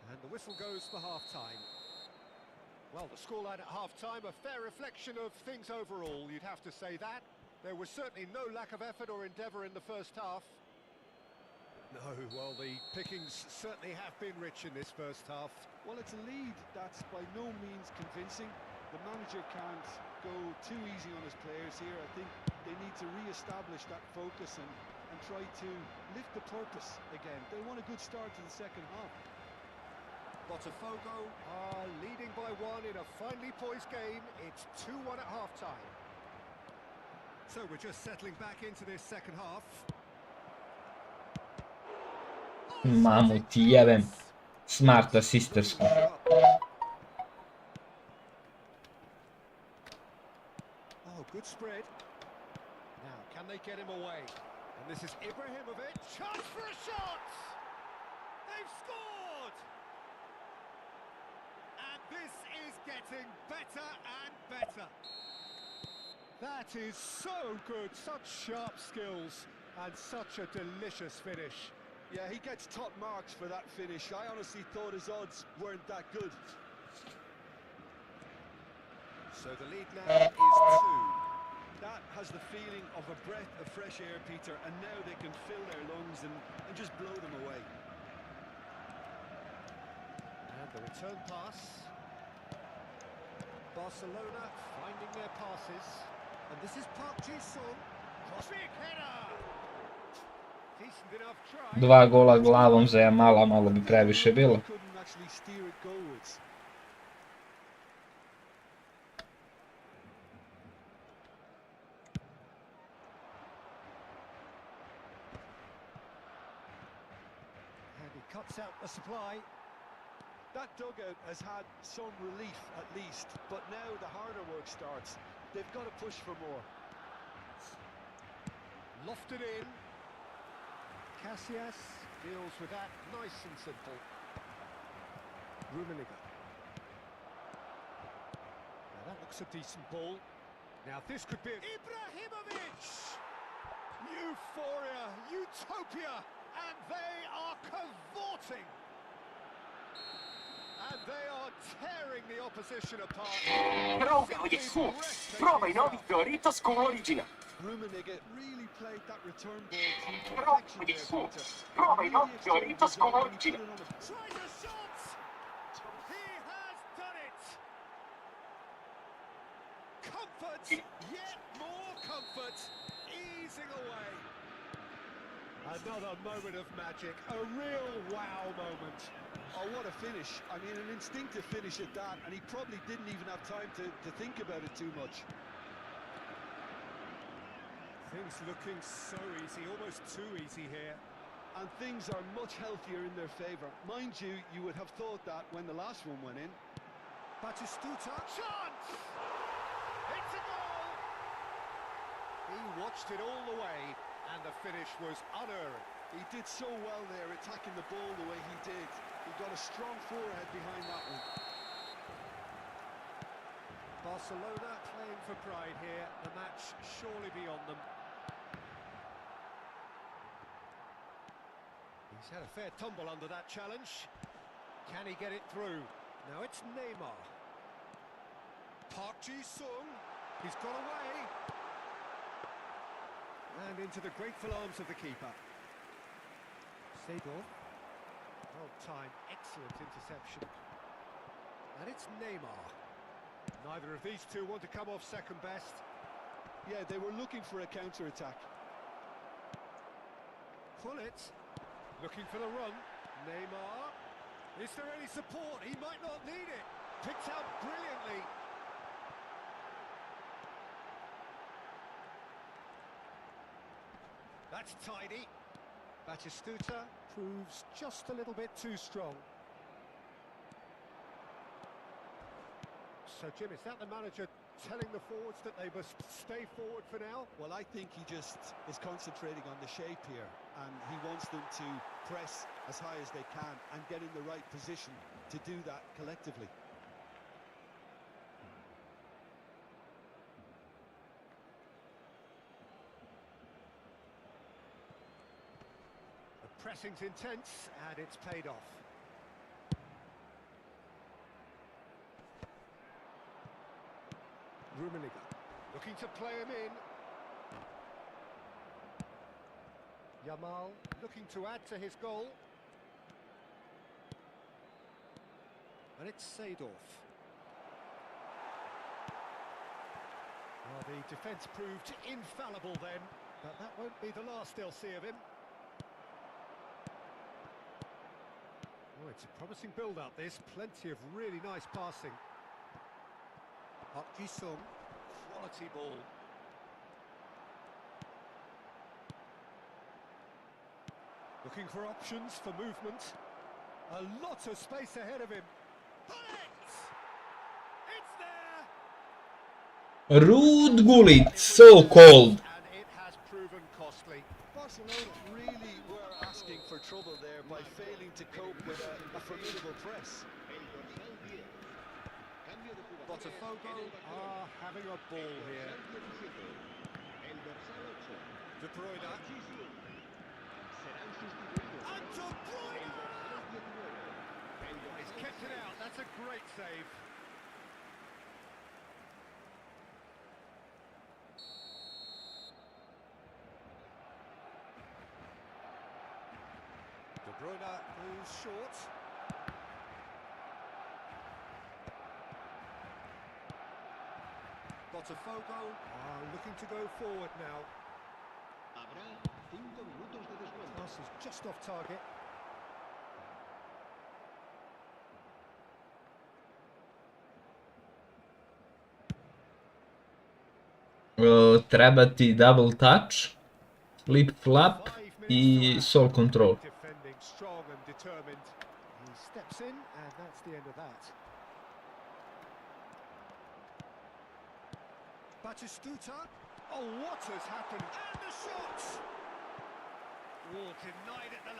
And the whistle goes for half-time. Well, the scoreline at half-time, a fair reflection of things overall, you'd have to say that. There was certainly no lack of effort or endeavour in the first half. No, well, the pickings certainly have been rich in this first half. Well, it's a lead that's by no means convincing. The manager can't go too easy on his players here. I think they need to re-establish that focus and try to lift the purpose again. They want a good start to the second half. Botafogo are leading by 1 in a finely poised game. It's 2-1 at half-time. So we're just settling back into this second half. Mamu ti jebem. Smart assistersko. Oh, good spread. Now, can they get him away? And this is Ibrahimovic. Chance for a shot! They've scored! And this is getting better and better. That is so good. Such sharp skills and such a delicious finish. Yeah, he gets top marks for that finish. I honestly thought his odds weren't that good. So the lead now is 2. That has the feeling of a breath of fresh air, Peter, and now they can fill their lungs and just blow them away. And the return pass. Barcelona finding their passes. And this is Park Ji-sung. Big header! Decent enough try. 2 gola glavom za Jamala, malo bi previše bilo. Couldn't actually steer it goalwards. And he cuts out the supply. That dugout has had some relief at least, but now the harder work starts. They've got to push for more. Lofted in. Casillas deals with that nice and simple. Rummenigge. Now that looks a decent ball. Now this could be Ibrahimovic! Euphoria, utopia, and they are cavorting. And they are tearing the opposition apart. Prova je su. Probaj novi Doritos con origina. Rummenigge really played that return ball to Prova perfection je there, su. Peter. Probaj Really novi extended Doritos the con game when he origina. put it on the- Tries a shot! He has done it! Comfort, yet more comfort, easing away. Another moment of magic, a real wow moment. Oh, what a finish. I mean, an instinctive finish at that, and he probably didn't even have time to think about it too much. Things looking so easy, almost too easy here. And things are much healthier in their favour. Mind you, you would have thought that when the last one went in. Batistuta, chance! It's a goal! watched it all the way, and the finish was unerring. He did so well there, attacking the ball the way he did. He got a strong forehead behind that one. Barcelona playing for pride here. The match surely beyond them. He's had a fair tumble under that challenge. Can he get it through? Now it's Neymar. Park Ji-sung. He's got away. And into the grateful arms of the keeper. Seedorf. Well timed, excellent interception. And it's Neymar. Neither of these two want to come off second best. Yeah, they were looking for a counter-attack. Pull it. Looking for the run. Neymar. Is there any support? He might not need it. Picked out brilliantly. That's tidy. Batistuta proves just a little bit too strong. So, Jim, is that the manager telling the forwards that they must stay forward for now? Well, I think he just is concentrating on the shape here, and he wants them to press as high as they can and get in the right position to do that collectively. The pressing's intense, and it's paid off. Rummenigge looking to play him in. Yamal looking to add to his goal. And it's Seedorf. Well, the defence proved infallible then, but that won't be the last they'll see of him. Oh, it's a promising build-up, this. Plenty of really nice passing. Park Ji-sung, quality ball. Looking for options for movement. A lot of space ahead of him. Pull it! It's there! Rude Gullit, so cold. And it has proven costly. Barcelona really were asking for trouble there by failing to cope with a formidable press. Botafogo are having a ball here. De Bruyne. And De Bruyne! He's kept it out. That's a great save. De Bruyne moves short. Botafogo are looking to go forward now. Pass is just off target. Treba ti double touch, flip flap I soul control. Defending strong and determined. He steps in, and that's the end of that. Batistuta. Oh, what has happened? And the shot! Oh, denied at the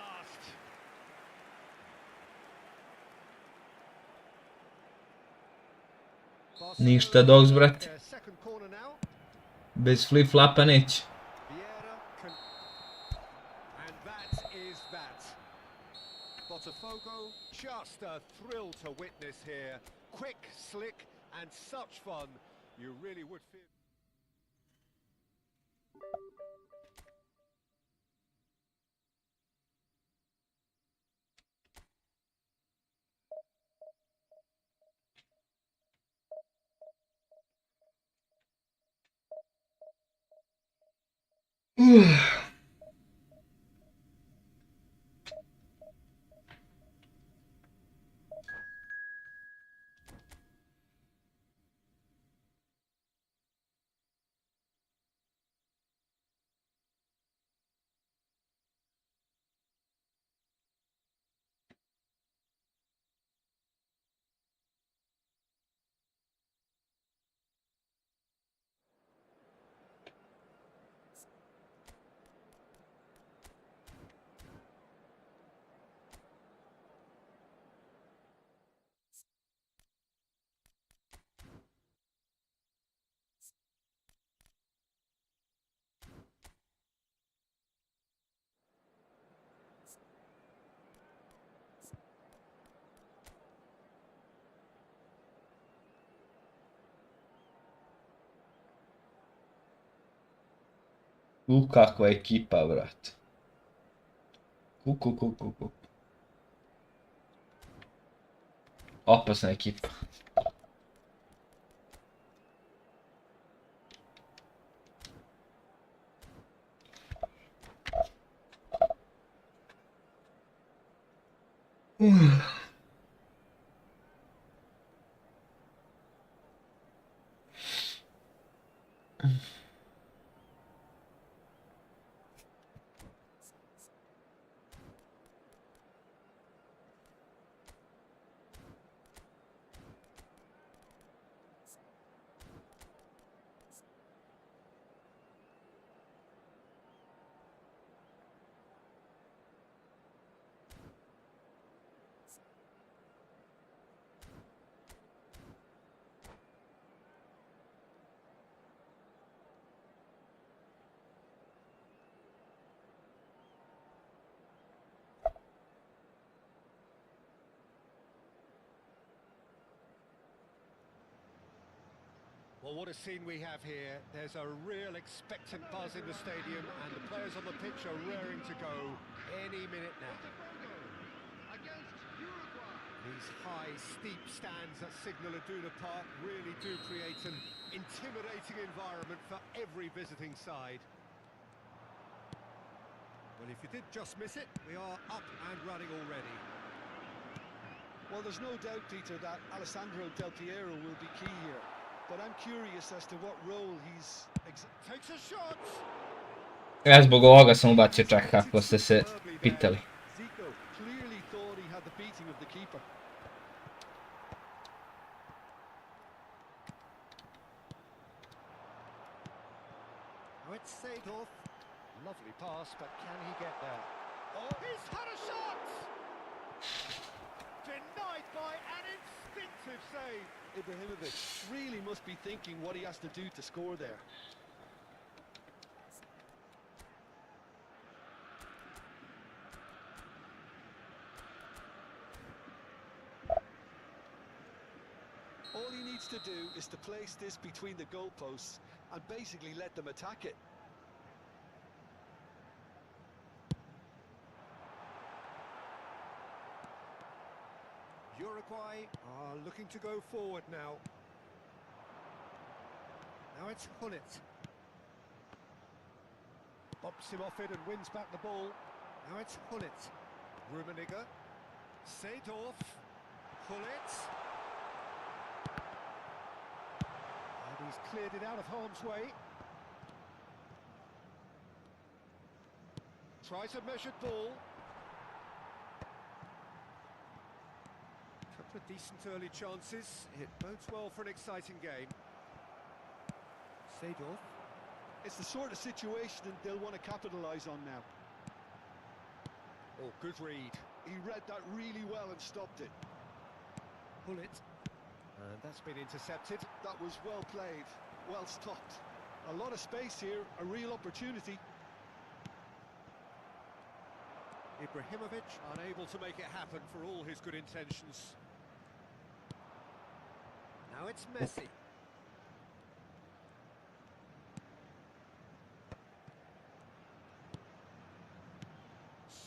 last. Ništa dogs, brate. Their second corner now. Bez flip flapa neće. And that is that. Botafogo, just a thrill to witness here. Quick, slick, and such fun. You really would feel... Kakva ekipa, brat. Ku. Opasna ekipa. Well, what a scene we have here. There's a real expectant buzz in the stadium, and the players on the pitch are raring to go any minute now. Against Uruguay. These high, steep stands at Signal Iduna Park really do create an intimidating environment for every visiting side. Well, if you did just miss it, we are up and running already. Well, there's no doubt, Peter, that Alessandro Del Piero will be key here. But I'm curious as to what role he's... Takes a shot! Zbog ovoga sam ubacio čak ako ste se pitali. Zico clearly thought he had the beating of the keeper. Now it's Seedorf. Lovely pass, but can he get there? Oh, he's had a shot! Denied by an instinctive save. Ibrahimovic really must be thinking what he has to do to score there. All he needs to do is to place this between the goalposts and basically let them attack it. Uruguay are looking to go forward now. Now it's Hullet. Bumps him off it and wins back the ball. Now it's Hullet. Rummenigge. Seedorf. Hullet. And he's cleared it out of harm's way. Tries a measured ball. Couple of decent early chances. It bodes well for an exciting game. Seedorf. It's the sort of situation that they'll want to capitalise on now. Oh, good read. He read that really well and stopped it. Hullet. And that's been intercepted. That was well played, well stopped. A lot of space here, a real opportunity. Ibrahimovic unable to make it happen for all his good intentions. Now it's Messi.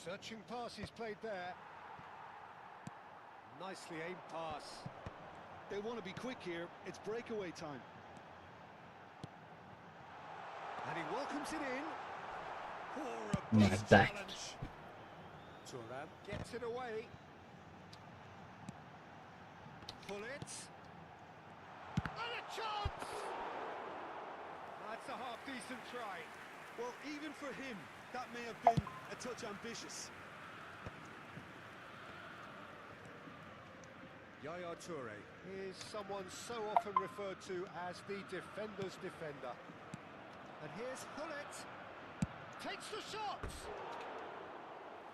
Searching pass he's played there. Nicely aimed pass. They want to be quick here. It's breakaway time. And he welcomes it in. Oh, a Ma bust dai. challenge. Thuram gets it away. Hullet. And a chance! That's a half-decent try. Well, even for him, that may have been a touch ambitious. Yaya Toure is someone so often referred to as the defender's defender. And here's Hullet. Takes the shot.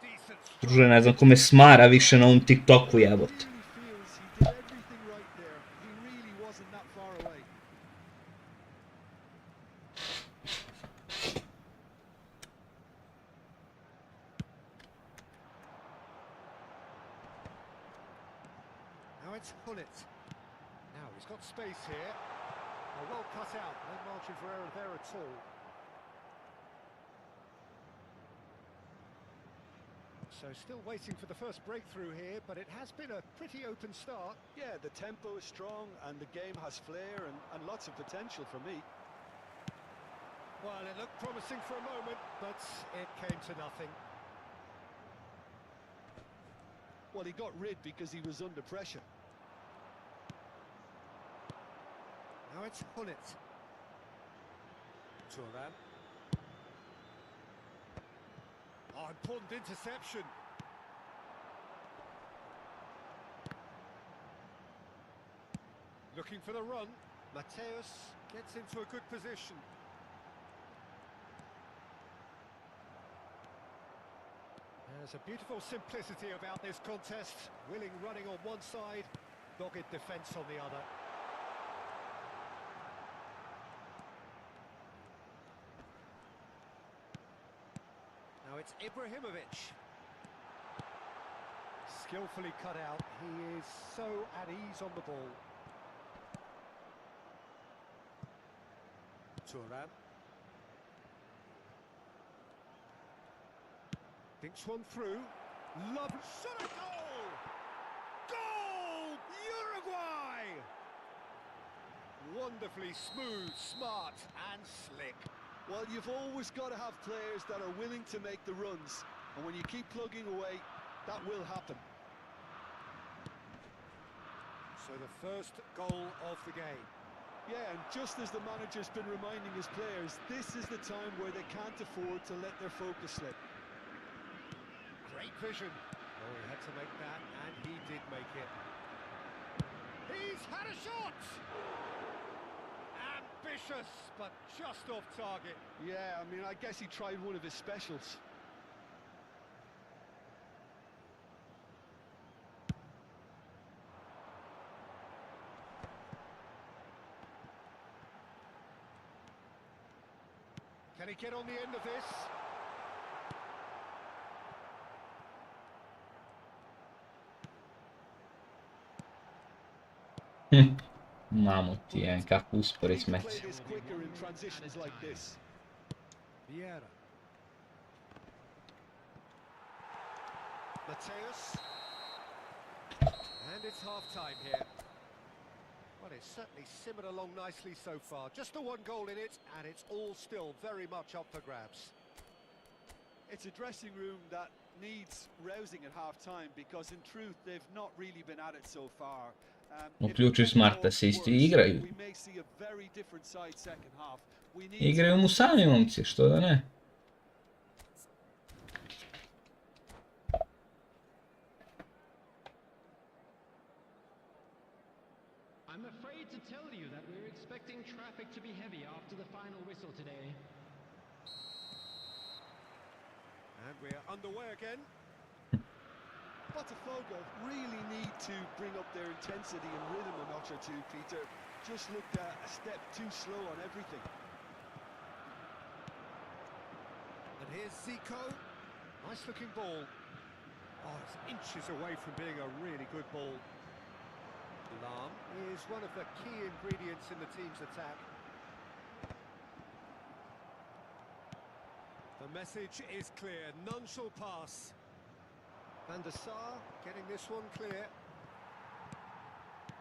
Decent. Druže, ne znam kome smara više na ovom TikToku, jebote. Really feels he did everything right there. He really wasn't that far away. Now it's Hullet. Now he's got space here. Well cut out. No margin for error there at all. So still waiting for the first breakthrough here, but it has been a pretty open start. Yeah, the tempo is strong and the game has flair and lots of potential for me. Well, it looked promising for a moment, but it came to nothing. Well, he got rid because he was under pressure. Now it's Hullet. Thuram. Oh, important interception. Looking for the run. Mateus gets into a good position. There's a beautiful simplicity about this contest. Willing running on one side, dogged defence on the other. Now it's Ibrahimovic. Skillfully cut out. He is so at ease on the ball. Thuram. Thinks one through. Love shot, a goal! Goal! Uruguay! Wonderfully smooth, smart and slick. Well, you've always got to have players that are willing to make the runs. And when you keep plugging away, that will happen. So the first goal of the game. Yeah, and just as the manager's been reminding his players, this is the time where they can't afford to let their focus slip. Great vision. Oh, he had to make that, and he did make it. He's had a shot! Ambitious, but just off target. Yeah, I mean, I guess he tried one of his specials. Can he get on the end of this? Mamo ti, kako uspori Need to play smeći. this quicker in transitions like this. Vieira. Mateus. And it's half-time here. Well, it's certainly simmered along nicely so far. Just the one goal in it, and it's all still very much up for grabs. It's a dressing room that needs rousing at half-time because in truth they've not really been at it so far. Uključuj Smarta se isto igraju. We may see a very different side second half. We need Igraju mu sami momci, što da ne? I'm afraid to tell you that we're expecting traffic to be heavy after the final whistle today. And we're underway again. Botafogo really need to bring up their intensity and rhythm a notch or two, Peter. Just looked a step too slow on everything. And here's Zico. Nice looking ball. Oh, it's inches away from being a really good ball. Lam is one of the key ingredients in the team's attack. The message is clear, none shall pass. Van der Sar getting this one clear.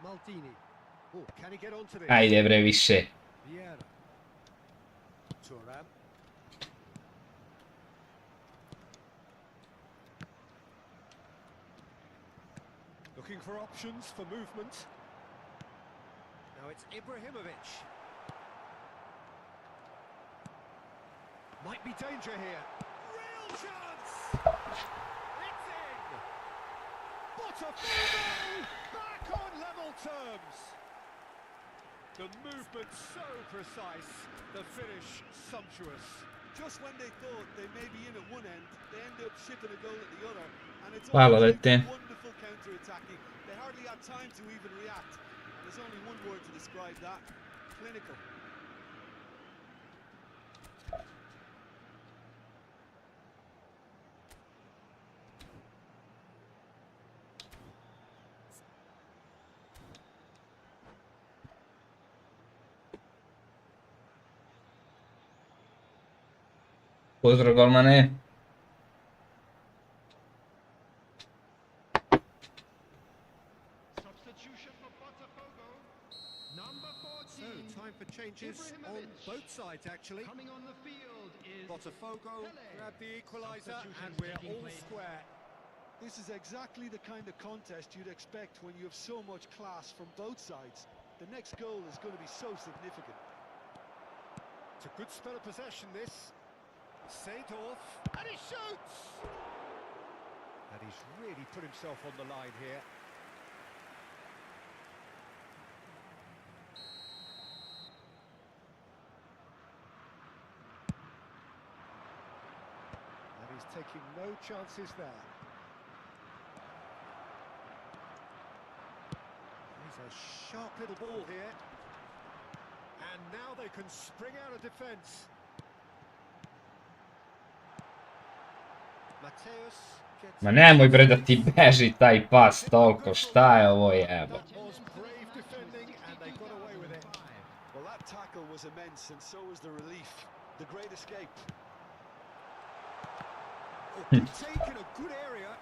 Maldini. Oh, can he get onto this? Ajde bre, više. Vieira. Thuram. Looking for options for movement. Now it's Ibrahimovic. Might be danger here. Real chance! It's in! Botafogo back on level terms! The movement so precise, the finish sumptuous. Just when they thought they may be in at one end, they end up shipping a goal at the other. And it's Hvala, always Lete. wonderful counter-attacking. They hardly had time to even react. And there's only one word to describe that. Clinical. Pozdrav golmane. sides, actually. Coming on the field is Botafogo grabbed the equaliser, and we're all square. This is exactly the kind of contest you'd expect when you have so much class from both sides. The next goal is going to be so significant. It's a good spell of possession, this. Seedorf, and he shoots! And he's really put himself on the line here. And he's taking no chances there. He's a sharp little ball here. And now they can spring out of defence. Mateus gets... Ma nemoj bre da ti beži taj pas toliko, šta je ovo jebo? That was brave defending and they got away with it. Well, that tackle was immense, and so was the relief. The great escape. Oh, good take in a good area.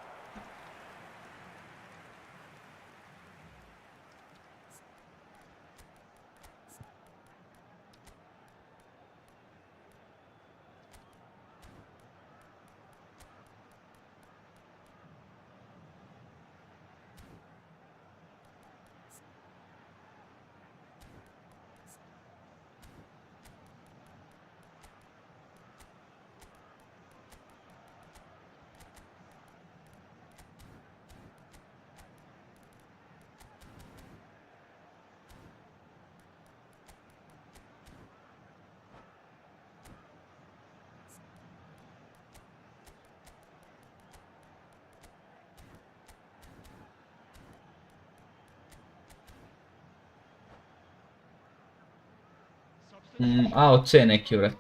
A, od C neki vrat.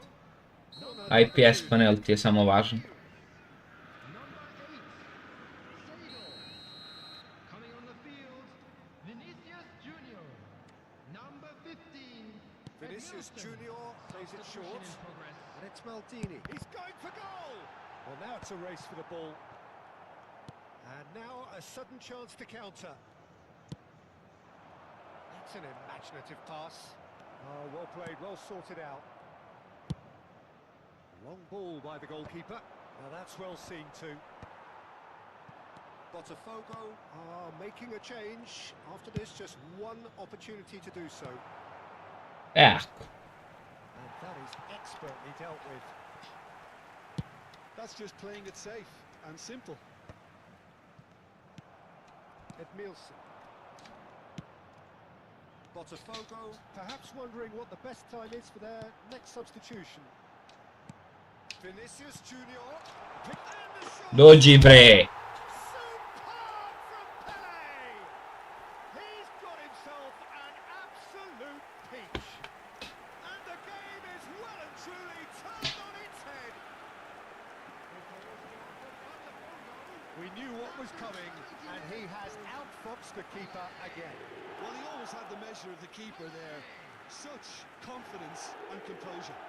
IPS panel ti je samo važan. coming on the field, Vinicius Junior. Number 15. Vinicius Junior plays it short. In progress. And it's Maldini. He's going for goal! Well, now it's a race for the ball. And now a sudden chance to counter. That's an imaginative pass. Oh, well played, well sorted out. Long ball by the goalkeeper. Now that's well seen too. Botafogo are making a change. After this, just one opportunity to do so. And that is expertly dealt with. That's just playing it safe and simple. Edmilson. Botafogo perhaps wondering what the best time is for their next substitution. Vinicius Junior. Dođi bre! Superb from Pele! He's got himself an absolute peach. And the game is well and truly turned on its head. We knew what was coming, and he has outfoxed the keeper again. Well, he always had the measure of the keeper there. Such confidence and composure.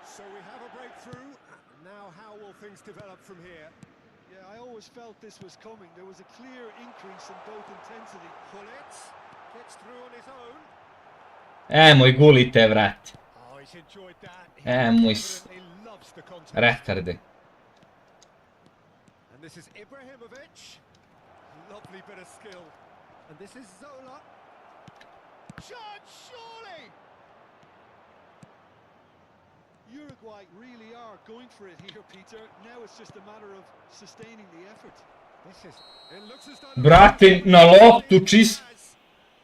So we have a breakthrough. Now how will things develop from here? Yeah, I always felt this was coming. There was a clear increase in both intensity. Pullet gets through on his own. Moj gulite vrat. Oh, he's enjoyed that. He Moj evidently loves the contest. retarde. And this is Ibrahimovic. Lovely bit of skill. And this is Zola. Shot, surely! Uruguay really are going for it here, Peter. Now it's just a matter of sustaining the effort. This is... It looks as though... Brate, na loptu čist...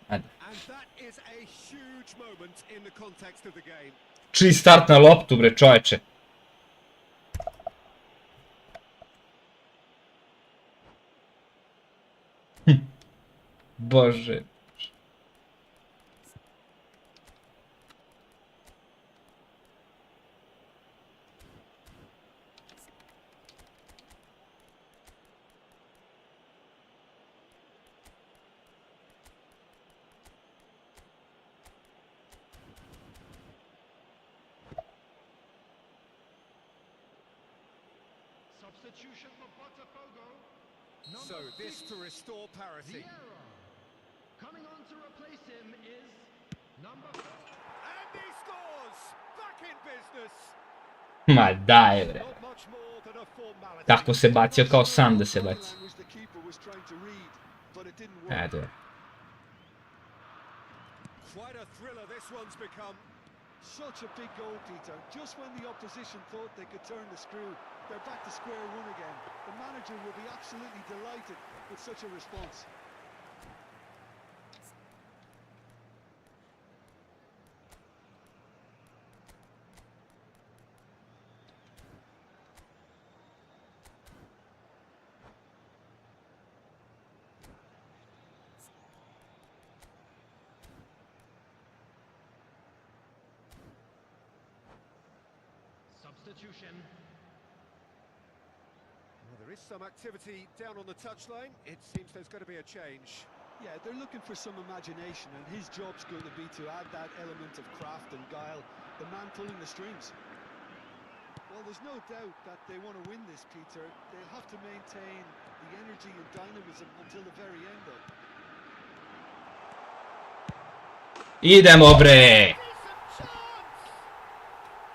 And that is a huge moment in the context of the game. Čist start na loptu bre čoveče. Bože. Substitution for Botafogo. So this to restore parity. Coming on to replace him is Number 4. And he scores! Back in business! Ma dai, bre. Not much more than a formality. Tako se bacio kao sam da se Body baci. language the keeper was trying to read, but it didn't work. Eto je. Quite a thriller this one's become. Such a big goal, Peter. Just when the opposition thought they could turn the screw, they're back to square one again. The manager will be absolutely delighted with such a response. Substitution. Well, there is some activity down on the touchline. It seems there's going to be a change. Yeah, they're looking for some imagination, and his job's going to be to add that element of craft and guile, the man pulling the strings. Well, there's no doubt that they want to win this, Peter. They'll have to maintain the energy and dynamism until the very end, though. Idemo bre! Decent chance!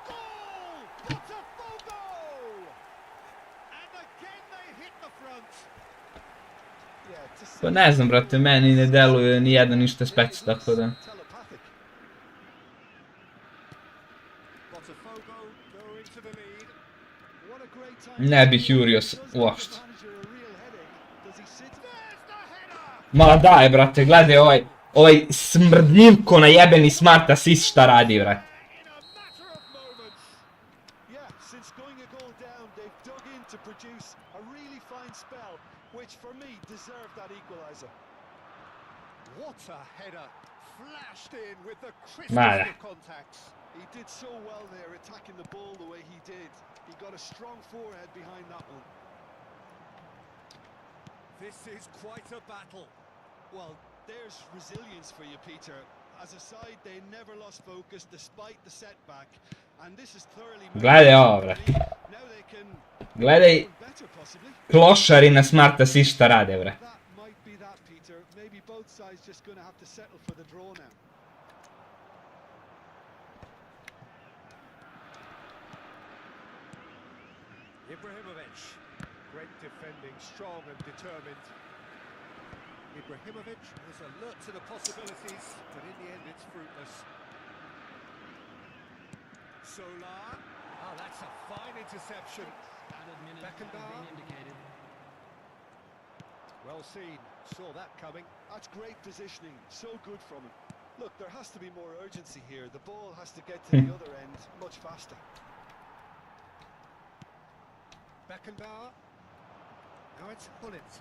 Goal! Botafogo! And again they hit the front. Yeah, to see Pa ne znam, brate, meni ne deluje ni jedan ništa spec, tako da. telepathic. Botafogo go into the lead. What a great time. Ne bih jurio uopšte. Does he sit? There's the header! Ma daj, brate, gledaj ovaj smrdljivko na jebeni smart assist šta radi, brate. In a matter of moments. Yeah, since going a goal down, they've dug in to produce a really fine spell, which for me deserved that equaliser. What a header! Flashed in with the Vale. crispest of contacts. He did so well there, attacking the ball the way he did. He got a strong forehead behind that one. This is quite a battle. Well, there's resilience for you, Peter. As a side, they never lost focus despite the setback, and this is thoroughly. Gledaj ovo, brate. Now they can Gledaj do better, possibly. klošari na smart assist šta rade, bre. That might be that, Peter. Maybe both sides just going to have to settle for the draw now. Ibrahimovic. Great defending, strong and determined. Ibrahimovic was alert to the possibilities, but in the end it's fruitless. Solar. Oh, that's a fine interception. Added minutes have Beckenbauer. been indicated. Well seen. Saw that coming. That's great positioning. So good from him. Look, there has to be more urgency here. The ball has to get to the other end much faster. Beckenbauer. Now it's Hullet.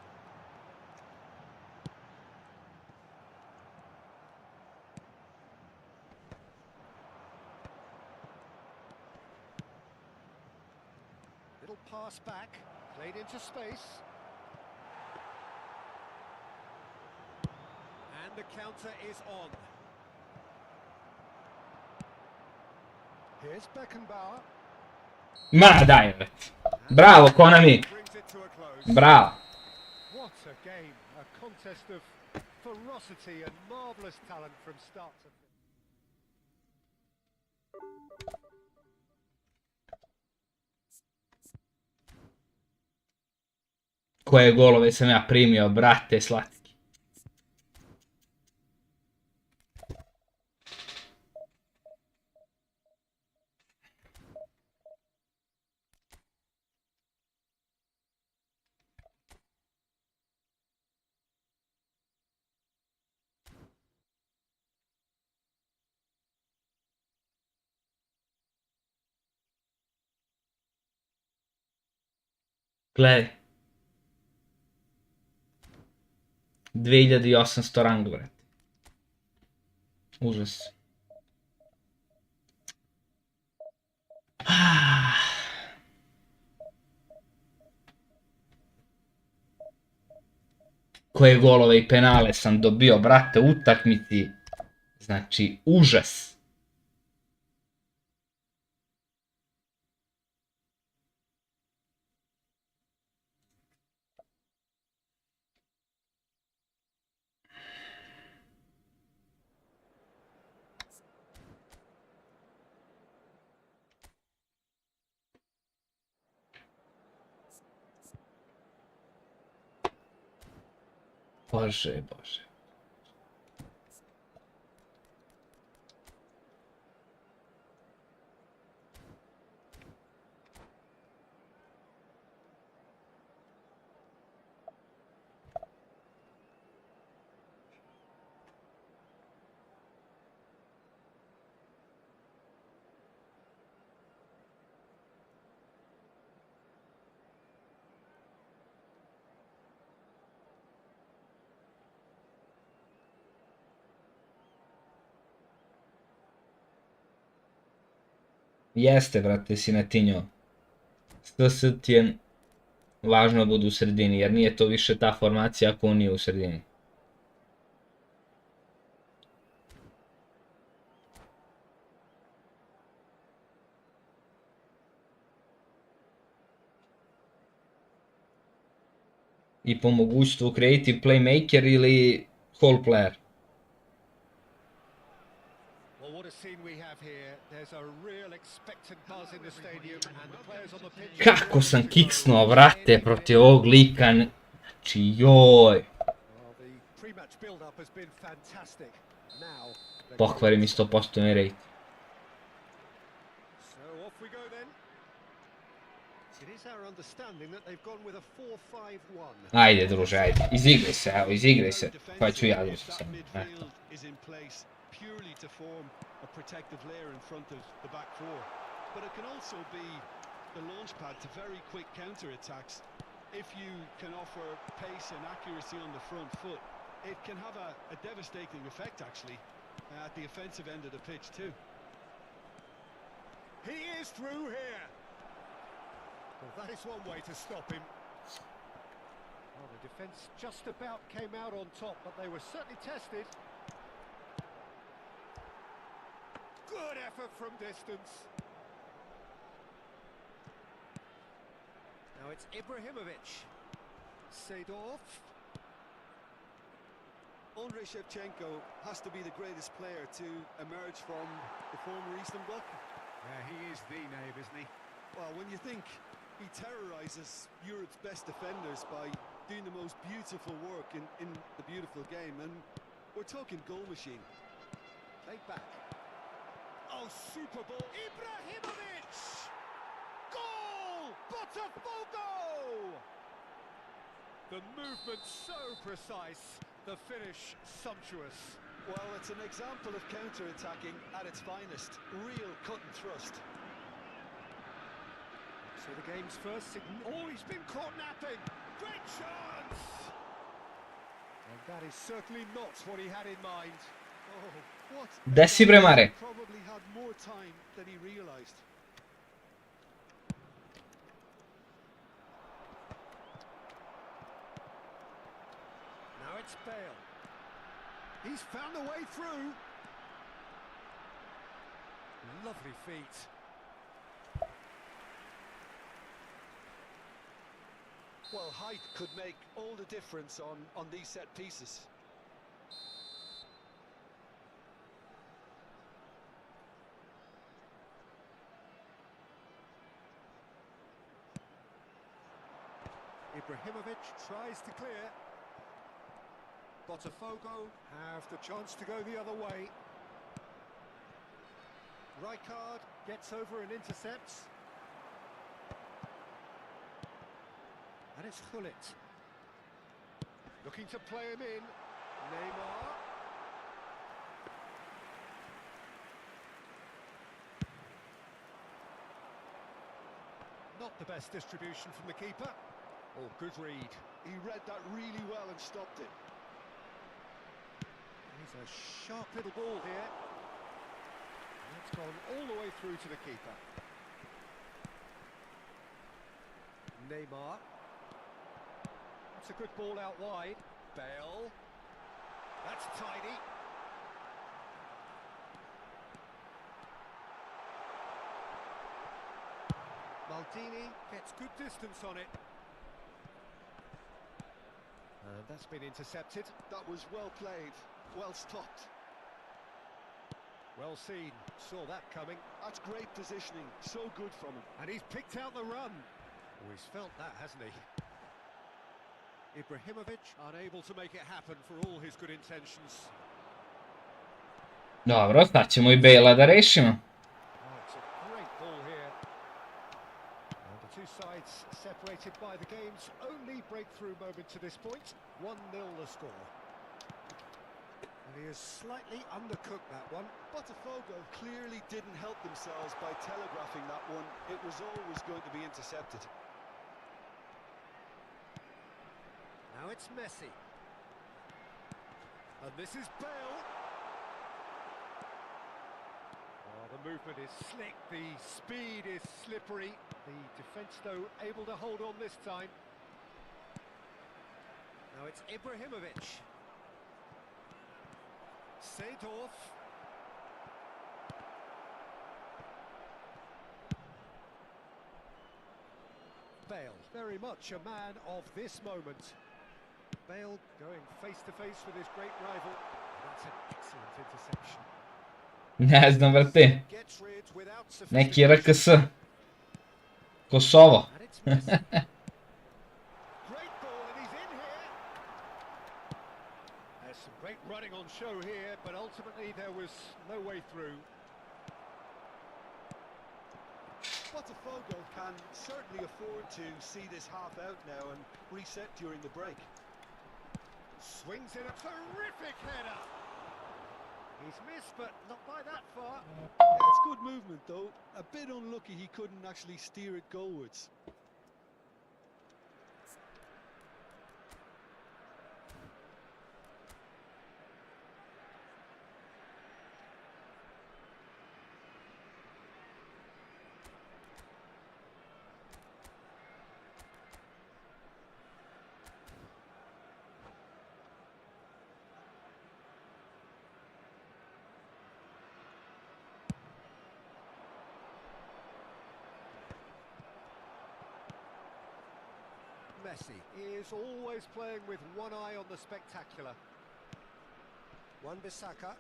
Little pass back, played into space. And the counter is on. Here's Beckenbauer. Ma daj, brate. Bravo, Konami. Brings it to a close. Bravo. What a game, a contest of ferocity and marvellous talent from start to finish. Koje golove sam ja primio, brate, slatki. Gledaj. 2800 rang, brate. Užas. Koje golove i penale sam dobio, brate, u utakmici. Znači, užas. Bože, bože. Jeste, brate, Sinetinjo. SS ti je važno da bude u sredini, jer nije to više ta formacija ako on nije u sredini. I po mogućstvu creative playmaker ili whole player. Well, what a scene we have here. There's a real expectant buzz in the stadium and the players on the pitch. Kako sam kiksnuo, vrate, protiv ovog lika. Znači, joj. Well, the pre-match build-up has been fantastic. Now, Pokvari mi 100% mi rate. so off we go then. It is our understanding that they've gone with a 4-5-1. Ajde, druže, ajde. Izigraj se, evo, izigraj se. Pa ću ja druže sam. Eto. Is in place purely to form a protective layer in front of the back four, but it can also be the launch pad to very quick counter attacks. If you can offer pace and accuracy on the front foot, it can have a devastating effect actually at the offensive end of the pitch too. He is through here. Well, that is one way to stop him. Well, the defence just about came out on top, but they were certainly tested. Good effort from distance. Now it's Ibrahimovic. Seedorf. Andrei Shevchenko has to be the greatest player to emerge from the former Eastern Bloc. Yeah, he is the name, isn't he? Well, when you think he terrorises Europe's best defenders by doing the most beautiful work in the beautiful game, and we're talking goal machine. Played back. Oh, super ball. Ibrahimovic! Goal! Botafogo! The movement so precise, the finish sumptuous. Well, it's an example of counter-attacking at its finest. Real cut and thrust. So the game's first signal. Oh, he's been caught napping. Great chance! And that is certainly not what he had in mind. Oh, what? Gde si bre, Mare? Probably had more time than he realised. Now it's Bale. He's found a way through. Lovely feet. Well, height could make all the difference on these set pieces. Ibrahimovic tries to clear. Botafogo have the chance to go the other way. Rijkaard gets over and intercepts. And it's Gullit. Looking to play him in. Neymar. Not the best distribution from the keeper. Oh, good read. He read that really well and stopped it. He's a sharp little ball here. And that's gone all the way through to the keeper. Neymar. That's a good ball out wide. Bale. That's tidy. Maldini gets good distance on it. And that's been intercepted. That was well played, well stopped. Well seen, saw that coming. That's great positioning, so good from him. And he's picked out the run. Oh, he's felt that, hasn't he? Ibrahimovic unable to make it happen for all his good intentions. Dobro, sad ćemo i Bale-a da rešimo. Oh, it's a great ball here. And the two sides separated by the game's only breakthrough moment to this point. 1-0 the score. And he has slightly undercooked that one. Botafogo clearly didn't help themselves by telegraphing that one. It was always going to be intercepted. Now it's Messi. And this is Bale. Oh, the movement is slick, the speed is slippery. The defence, though, able to hold on this time. Now it's Ibrahimovic. Seedorf. Bale, very much a man of this moment. Bale going face to face with his great rival. That's an excellent interception. Ne znam, vrti. Gets rid without Neki sophistication. RKS. Kosovo. And it's Messi. Great ball, and he's in here. There's some great running on show here, but ultimately there was no way through. Botafogo can certainly afford to see this half out now and reset during the break. Swings in a terrific header. He's missed, but not by that far. Yeah, it's good movement though. A bit unlucky he couldn't actually steer it goalwards. Messi is always playing with one eye on the spectacular. Wan-Bissaka.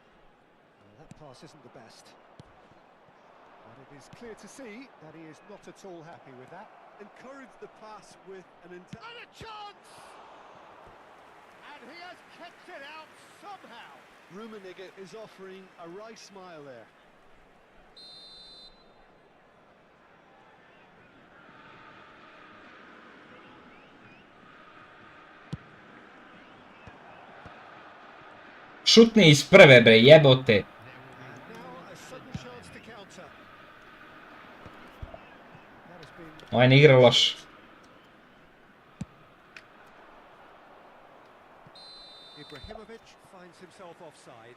Well, that pass isn't the best. But it is clear to see that he is not at all happy with that. Encouraged the pass with an And a chance! And he has kept it out somehow. Rummenigge is offering a wry smile there. Šutni iz prve, bre, jebote. And now a sudden chance to counter. That has been... Ovaj ne igra loš. Ibrahimovic finds himself offside.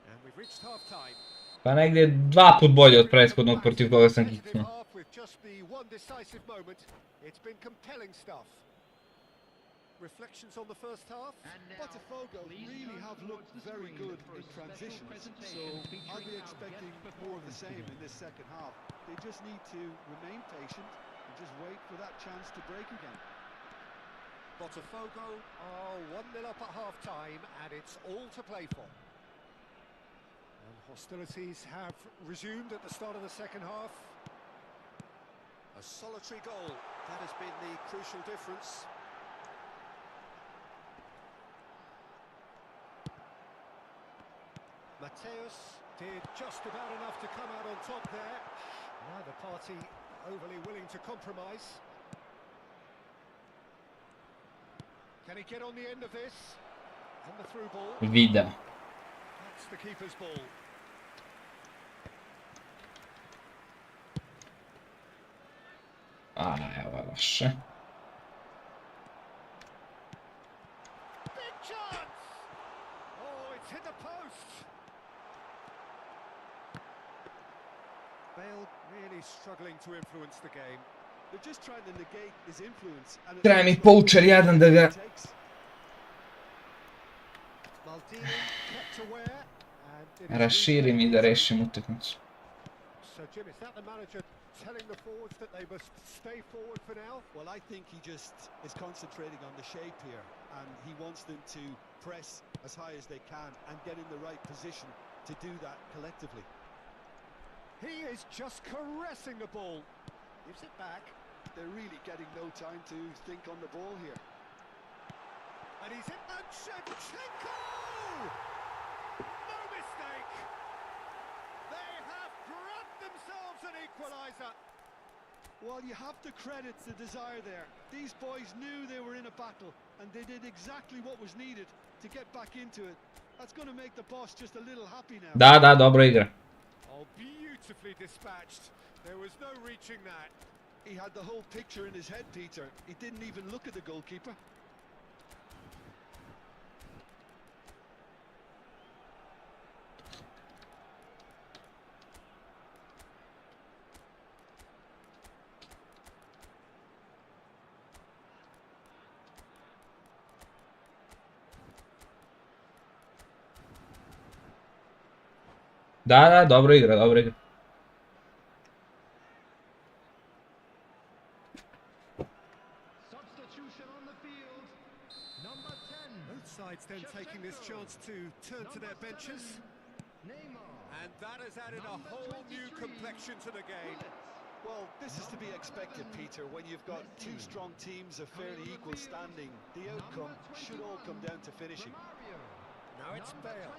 And we've reached half time. Pa negdje 2 put bolje od prethodnog protiv koga sam kiknuo. With just the one decisive moment, it's been compelling stuff. Reflections on the first half. Botafogo really have looked very good in transitions, so I'll be expecting more of the same in this second half. They just need to remain patient and just wait for that chance to break again. Botafogo are 1-0 up at half-time, and it's all to play for. And hostilities have resumed at the start of the second half. A solitary goal, that has been the crucial difference. Mateus did just about enough to come out on top there. Neither party overly willing to compromise. Can he get on the end of this? And the through ball. Vida. That's the keeper's ball. A, evo je loše. Big chance! Oh, it's hit the post. Bale really struggling to influence the game. They're just trying to negate his influence. And Treba mi poučer jadan da ga... Maldini kept aware and raširim I da rešim utakmicu. So Jim, is that the manager telling the forwards that they must stay forward for now? Well, I think he just is concentrating on the shape here, and he wants them to press as high as they can and get in the right position to do that collectively. He is just caressing the ball. Gives it back. They're really getting no time to think on the ball here. And he's in. And Shevchenko! No mistake. They have grabbed themselves an equaliser. Well, you have to credit the desire there. These boys knew they were in a battle, and they did exactly what was needed to get back into it. That's going to make the boss just a little happy now. Da, dobro igra. Oh, beautifully dispatched. There was no reaching that. He had the whole picture in his head, Peter. He didn't even look at the goalkeeper. Da, dobro igra, dobro igra. Substitution on the field. Number 10. Both sides then taking this chance to turn to their benches. Neymar. And that has added a whole new complexion to the game. Well, this is to be expected, Peter. When you've got two strong teams of fairly equal standing, the outcome should all come down to finishing. Now it's Bale.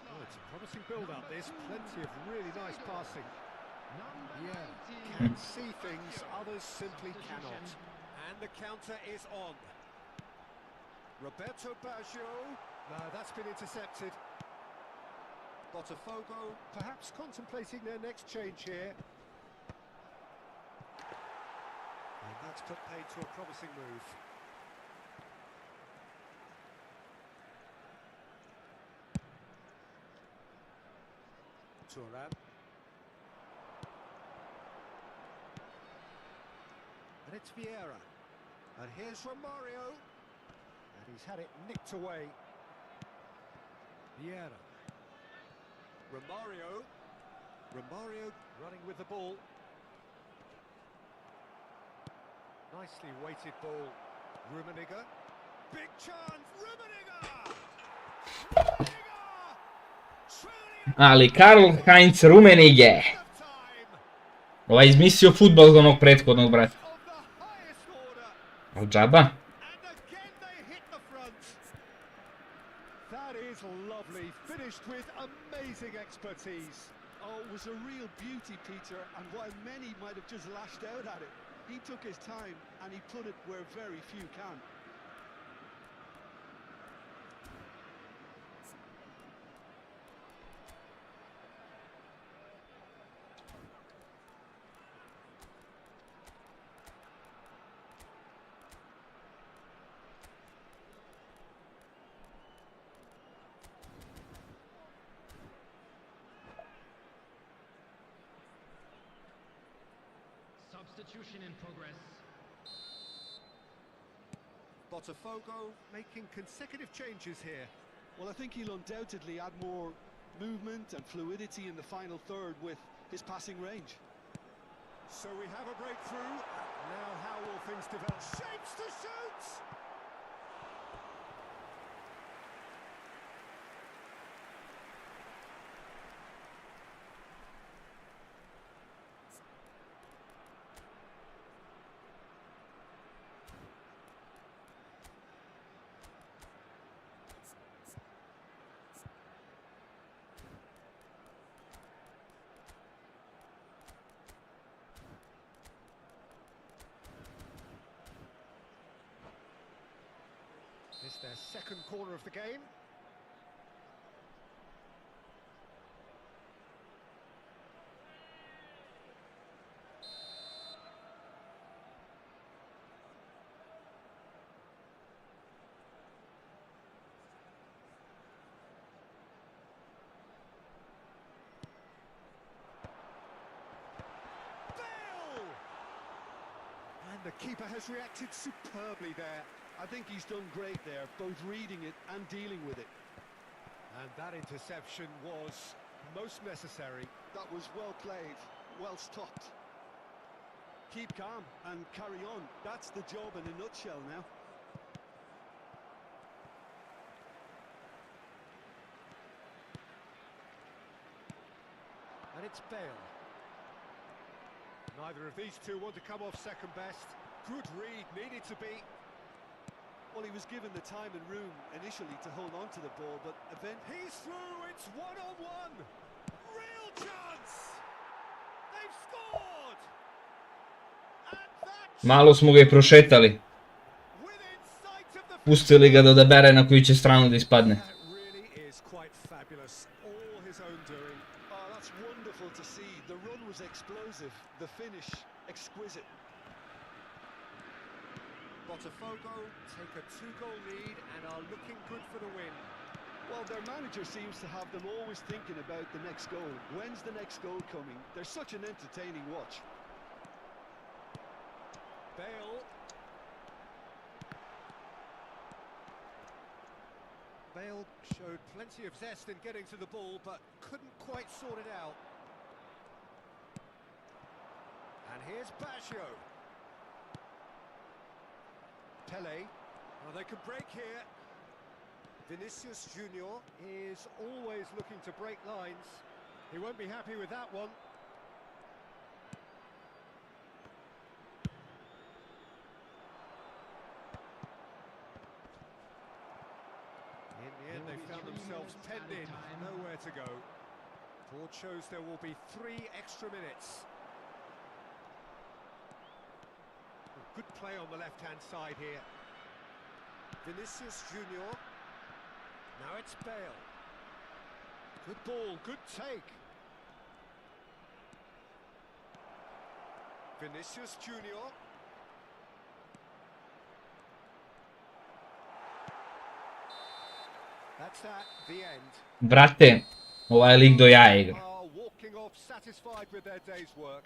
Oh, it's a promising build-up, this. Plenty of really nice passing. Yeah, can see things others simply cannot. And the counter is on. Roberto Baggio. No, that's been intercepted. Botafogo perhaps contemplating their next change here. And that's put paid to a promising move. Turan. And it's Vieira. And here's Romario. And he's had it nicked away. Vieira. Romario running with the ball. Nicely weighted ball. Rummenigge. Big chance. Rummenigge! Ali Karl-Heinz Rummenigge. Ovaj izmislio fudbal od onog prethodnog, brata. Al džaba. That is lovely, finished with amazing expertise. Oh, it was a real beauty, Peter, and while many might have just lashed out at it, he took his time and he put it where very few can. Substitution in progress. Botafogo making consecutive changes here. Well, I think he'll undoubtedly add more movement and fluidity in the final third with his passing range. So we have a breakthrough. Now how will things develop? Shapes to shoot! It's their second corner of the game. Bale! And the keeper has reacted superbly there. I think he's done great there, both reading it and dealing with it. And that interception was most necessary. That was well played. Well stopped. Keep calm and carry on. That's the job in a nutshell now. And it's Bale. Neither of these two want to come off second best. Good read, needed to be. Well, he was given the time and room initially to hold on to the ball, but He's through, it's one-on-one. Real chance. They've scored. And that Malo smo ga i prošetali. within sight of the Pustili ga da odabere na koju će stranu da ispadne. That really is quite fabulous. All his own doing. oh, that's wonderful to see. The run was explosive, the finish exquisite. Botafogo take a 2-goal lead and are looking good for the win. Well, their manager seems to have them always thinking about the next goal. When's the next goal coming? They're such an entertaining watch. Bale. Bale showed plenty of zest in getting to the ball, but couldn't quite sort it out. And here's Baggio. Pele. Well, they can break here. Vinicius Junior is always looking to break lines. He won't be happy with that one. In the end, they found themselves penned in, nowhere to go. Board shows there will be 3 extra minutes. Good play on the left-hand side here. Vinicius Junior. Now it's Bale. Good ball, good take. Vinicius Junior. That's that, the end. Brate, ovaj lik do jaja igra. Are walking off satisfied with their day's work.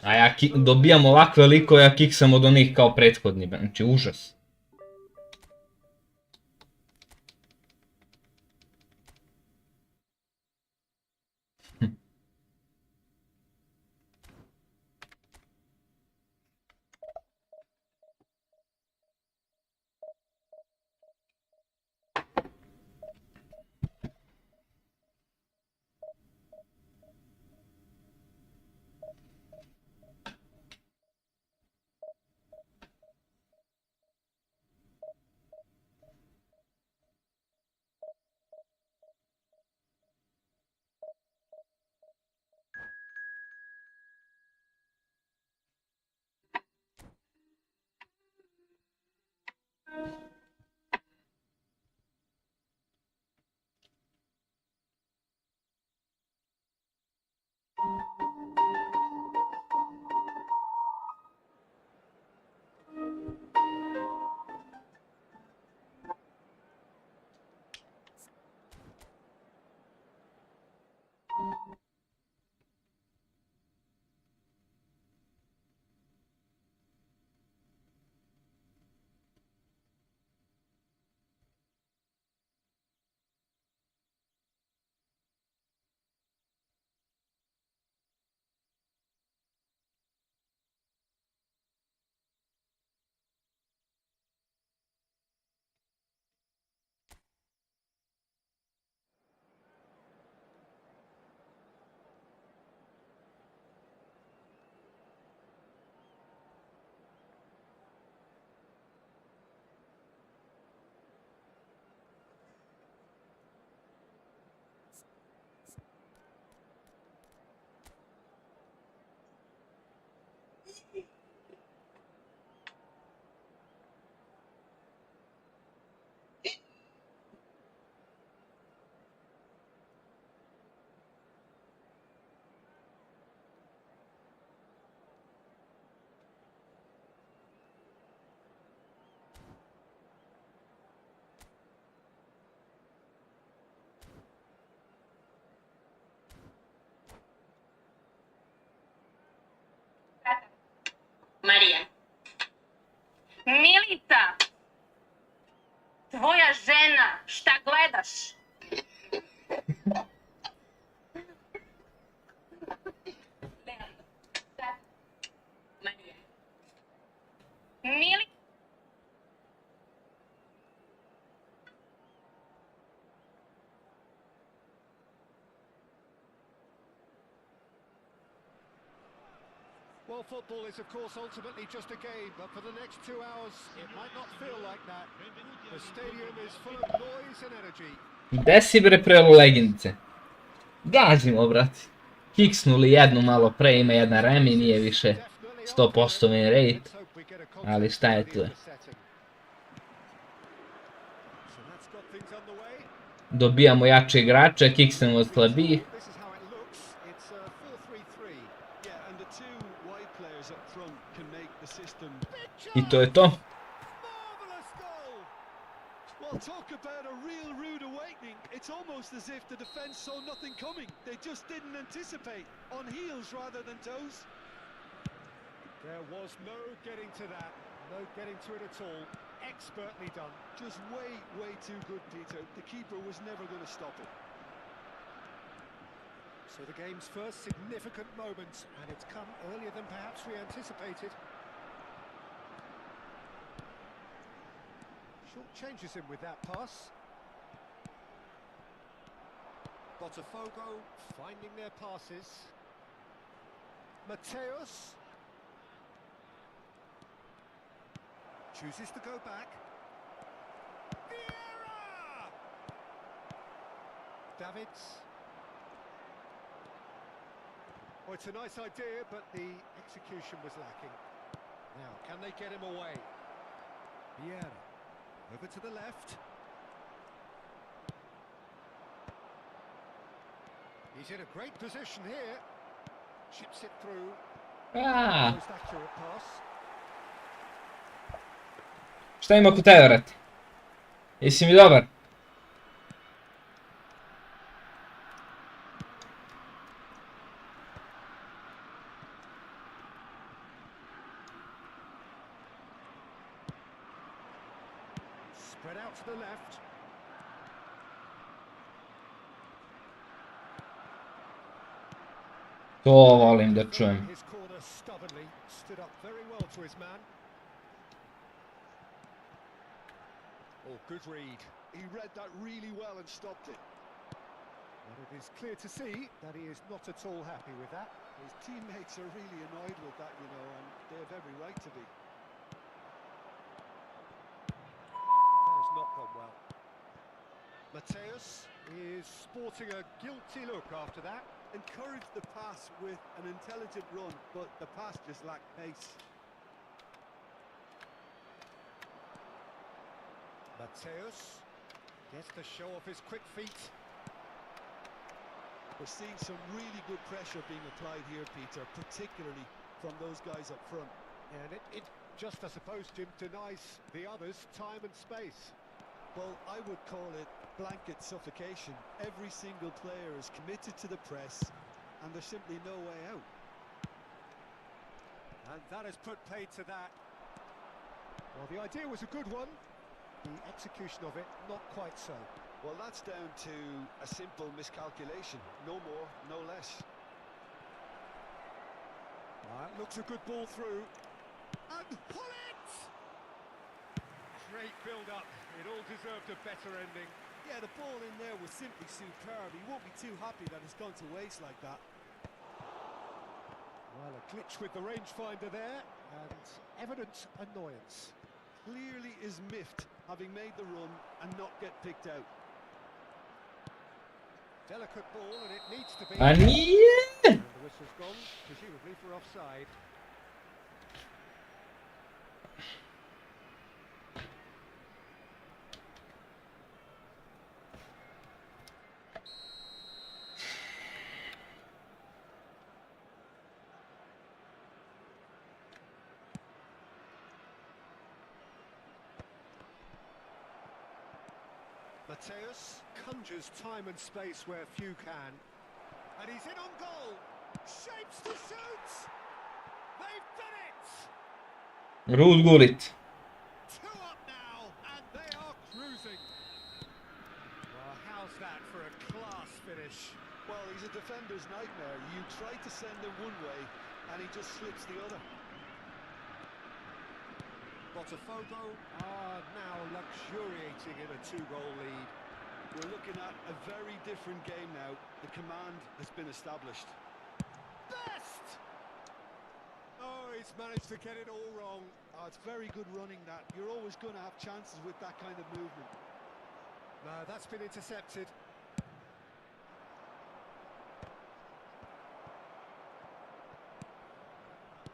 A ja dobijam ovakve likove, ja kiksam od onih kao prethodni, znači užas. Marija. Milica! Tvoja žena, šta gledaš? Leandro. Well, football is, of course, ultimately just a game, but for the next 2 hours, it might not feel like that. The stadium is full of noise and energy. Gde si bre prelo legindice? Gazimo, brati. Kiksnuli jednu malo pre, ima jedna remi, nije više 100% win rate. Ali šta je tu je? Dobijamo jače igrače, kiksnemo slabiji. I to je to. Well, talk about a real rude awakening. It's almost as if the defence saw nothing coming. They just didn't anticipate. On heels rather than toes. There was no getting to that. No getting to it at all. Expertly done. Just way too good, Peter. The keeper was never going to stop it. So the game's first significant moment, and it's come earlier than perhaps we anticipated. Short changes him with that pass. Botafogo finding their passes. Mateus chooses to go back. Vieira! Davids. Oh, it's a nice idea, but the execution was lacking. Now, can they get him away? Vieira. Over to the left. He's in a great position here. Chips it through. Most accurate pass. Šta ima kod tebe, brate? Jesi mi dobar? Spread out to the left. To volim da čujem. His corner stubbornly stood up very well to his man. Oh, good read. He read that really well and stopped it. But it is clear to see that he is not at all happy with that. His teammates are really annoyed with that, you know, and they have every right to be. That has not gone well. Mateus is sporting a guilty look after that. Encouraged the pass with an intelligent run, but the pass just lacked pace. Mateus gets to show off his quick feet. We're seeing some really good pressure being applied here, Peter, particularly from those guys up front. And it just, I suppose, Jim, denies the others time and space. Well, I would call it blanket suffocation. Every single player is committed to the press, and there's simply no way out. And that has put paid to that. Well, the idea was a good one. The execution of it, not quite so. Well, that's down to a simple miscalculation. No more, no less. That looks a good ball through. And pull it! Great build-up. It all deserved a better ending. Yeah, the ball in there was simply superb. He won't be too happy that it's gone to waste like that. Well, a glitch with the rangefinder there, and evident annoyance. Clearly is miffed, having made the run and not get picked out. Delicate ball, and it needs to be. A nije! And the whistle's gone, presumably for offside. Mateus conjures time and space where few can. And he's in on goal. Shapes to shoot. They've done it. Rud Gullit. 2 up now, and they are cruising. Well, how's that for a class finish? Well, he's a defender's nightmare. You try to send him one way, and he just slips the other. Botafogo are now luxuriating in a 2-goal lead. We're looking at a very different game now. The command has been established. Best! Oh, It's managed to get it all wrong. Oh, it's very good running that. You're always going to have chances with that kind of movement. No, that's been intercepted.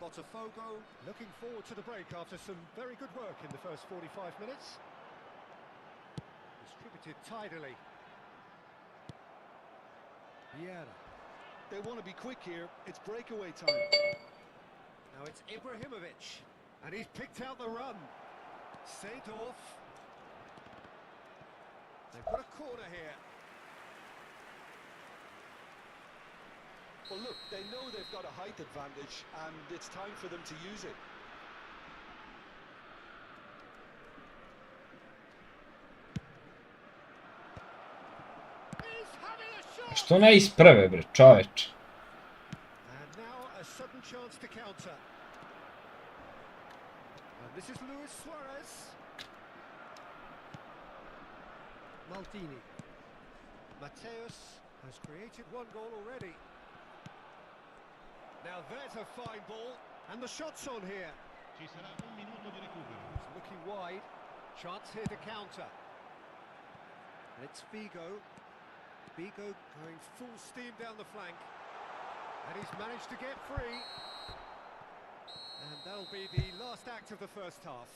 Botafogo looking forward to the break after some very good work in the first 45 minutes. Distributed tidily. Vieira. They want to be quick here. It's breakaway time. Now it's Ibrahimovic. And he's picked out the run. Seedorf. They've got a corner here. Well, look, they know they've got a height advantage, and it's time for them to use it. He's having a shot. Što ne iz prve, bre, čoveč? And now a sudden chance to counter. And this is Luis Suarez. Maldini. Mateus has created one goal already. Now there's a fine ball, and the shot's on here. Ci sarà un minuto di recupero. It's looking wide. Chance here to counter. It's Figo. Figo going full steam down the flank. And he's managed to get free. And that'll be the last act of the first half.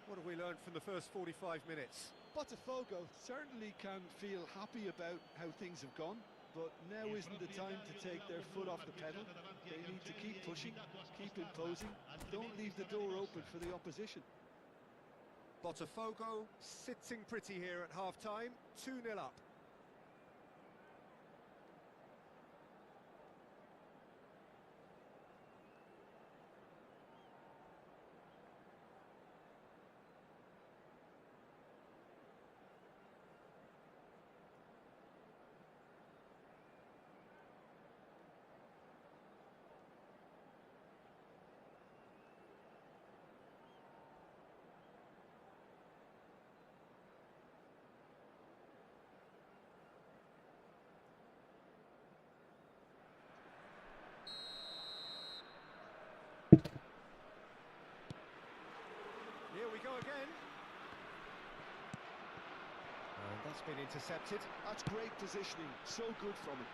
What have we learned from the first 45 minutes? Botafogo certainly can feel happy about how things have gone, but now isn't the time to take their foot off the pedal. They need to keep pushing, keep imposing, don't leave the door open for the opposition. Botafogo sitting pretty here at half-time, 2-0 up. Here we go again. And that's been intercepted. That's great positioning. So good from him.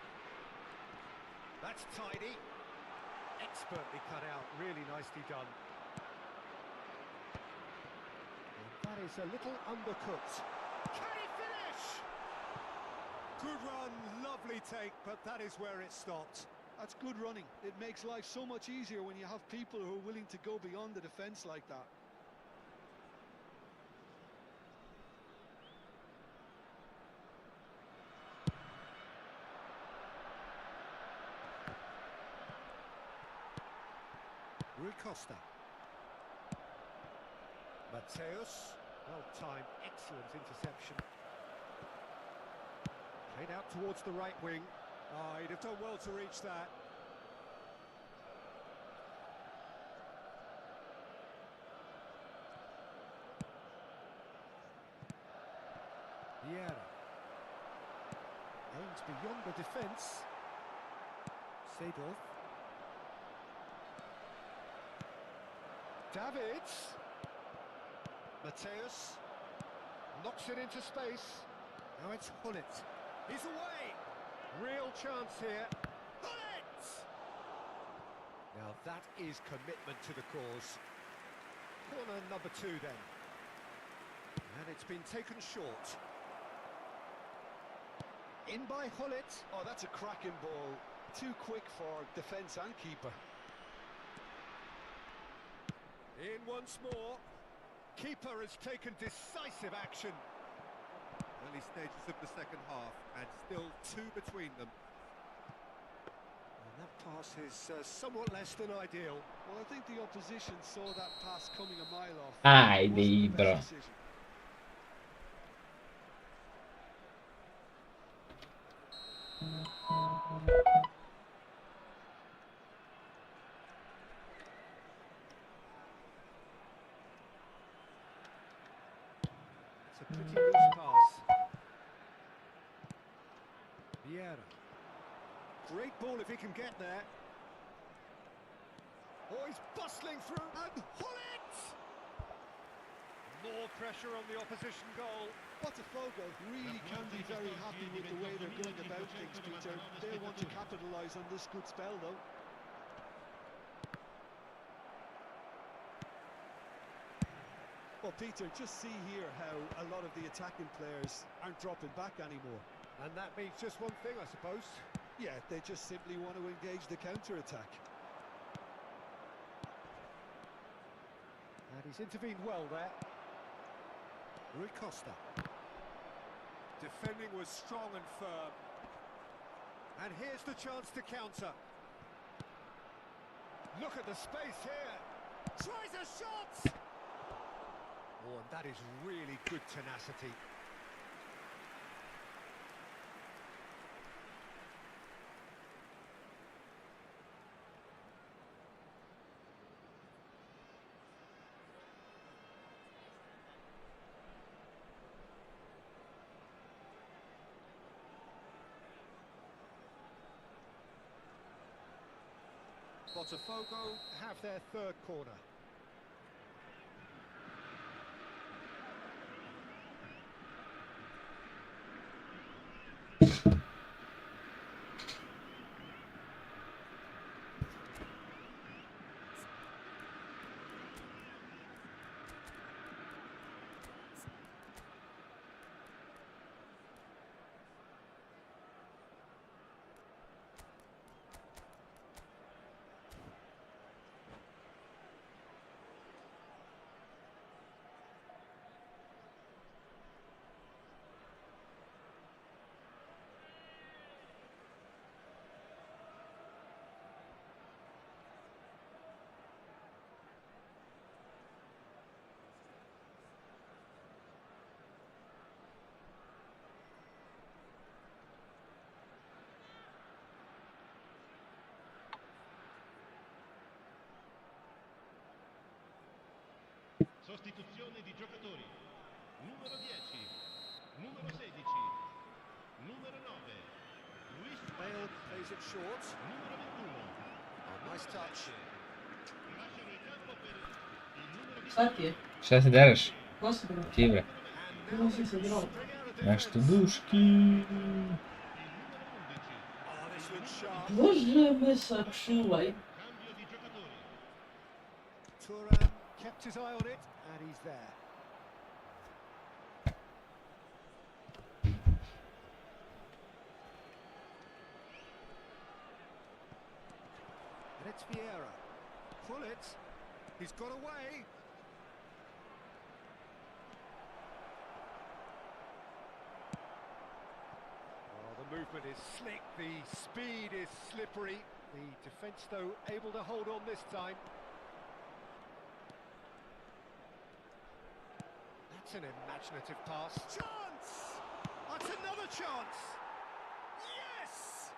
That's tidy. Expertly cut out. Really nicely done. And that is a little undercooked. Can he finish? Good run. Lovely take, but that is where it stopped. That's good running. It makes life so much easier when you have people who are willing to go beyond the defence like that. Rui Costa. Mateus. Well-timed, excellent interception. Played out towards the right wing. Oh, he'd have done well to reach that. Vieira. Aims beyond the defence. Seedorf. Davids. Mateus knocks it into space. Now it's Hullet. He's away. Real chance here. Hullet! Now that is commitment to the cause. Corner number 2 then. And it's been taken short. In by Hullet. Oh, that's a cracking ball. Too quick for defence and keeper. In once more. Keeper has taken decisive action. Early stages of the second half, and still 2 between them. And that pass is somewhat less than ideal. Well, I think the opposition saw that pass coming a mile off. Ajde, Ibro. It's a pretty loose pass. Vieira. Great ball if he can get there. Oh, he's bustling through and Hullet! More pressure on the opposition goal. Botafogo really can be very happy with the way they're going about things, Peter. They'll want to capitalise on this good spell, though. Well, Peter, just see here how a lot of the attacking players aren't dropping back anymore. And that means just one thing, I suppose. Yeah, they just simply want to engage the counter-attack. And he's intervened well there. Rui Costa. Defending was strong and firm. And here's the chance to counter. Look at the space here. Tries a shot! Oh, and that is really good tenacity. Botafogo have their third corner. Sostituzione di giocatori. Numero 10, numero 16, numero 9. Luis Bale plays it short. numero 21. Oh, nice touch. Lasciano il campo per il numero 10. Sad je. Šta se deraš? Ko se bro? Ti bre. And now Nosim se they drog. spring out of Nešto defence. duški. Oh, this looks sharp. Bože me sačuvaj. Cambio di giocatori. Thuram kept his eye on it, and he's there. And it's Vieira. Pull it. He's got away. Oh, the movement is slick. The speed is slippery. The defence, though, able to hold on this time. That's an imaginative pass. Chance! That's another chance! Yes!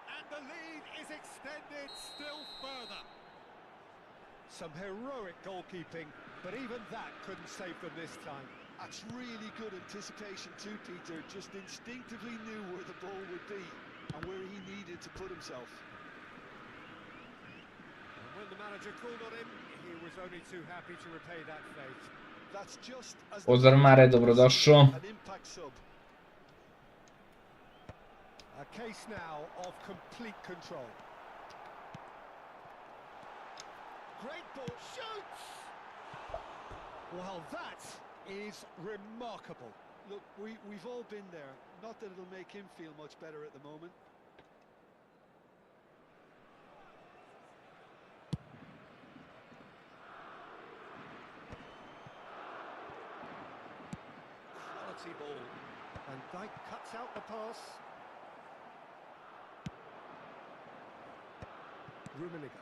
And the lead is extended still further. Some heroic goalkeeping, but even that couldn't save them this time. That's really good anticipation too, Peter. Just instinctively knew where the ball would be and where he needed to put himself. And when the manager called on him, he was only too happy to repay that fate. That's just as Pozdrav Mare, dobrodošao. an impact sub. A case now of complete control. Great ball, shoots! Well, that is remarkable. Look, we've all been there. Not that it'll make him feel much better at the moment. Quality ball. And Dijk cuts out the pass. Rummenigge.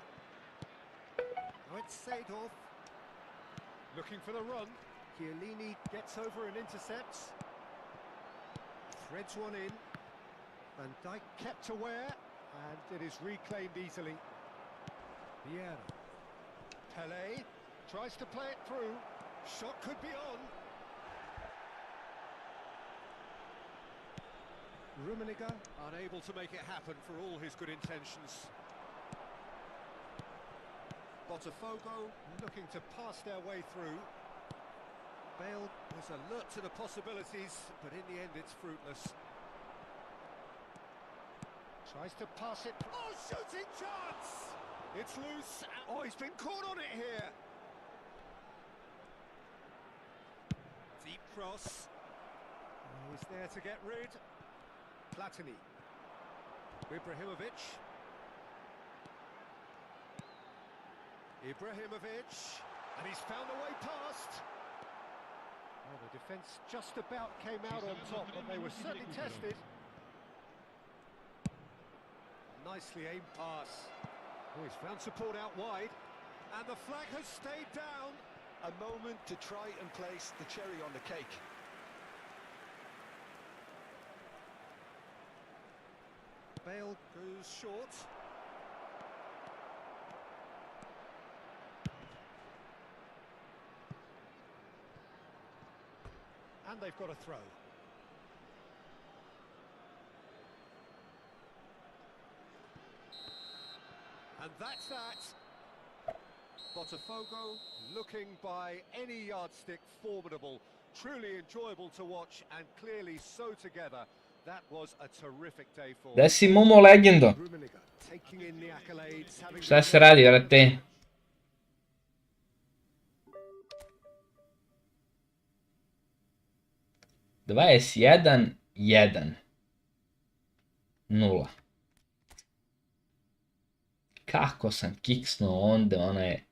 Oh, it's Seedorf. Looking for the run. Chiellini gets over and intercepts. Threads one in. Van Dijk kept aware, and it is reclaimed easily. Vieira. Pelé tries to play it through. Shot could be on. Rummenigge unable to make it happen for all his good intentions. Botafogo looking to pass their way through. Bale was alert to the possibilities, but in the end it's fruitless. Tries to pass it. Oh, shooting chance! It's loose. Oh, he's been caught on it here. Deep cross. Oh, he's there to get rid. Platini. Ibrahimovic. And he's found a way past. Well, the defence just about came out on top, but they were certainly tested. Nicely aimed pass. Oh, he's found support out wide. And the flag has stayed down. A moment to try and place the cherry on the cake. Bale goes short. And they've got a throw. And that's that. Botafogo looking by any yardstick formidable. Truly enjoyable to watch and clearly so together. That was a terrific day for Gde si Momo legendo? taking in the accolades, having Šta se radi, brate? Dvadeset jedan, 0. Kako sam kiksnuo onda, ono je...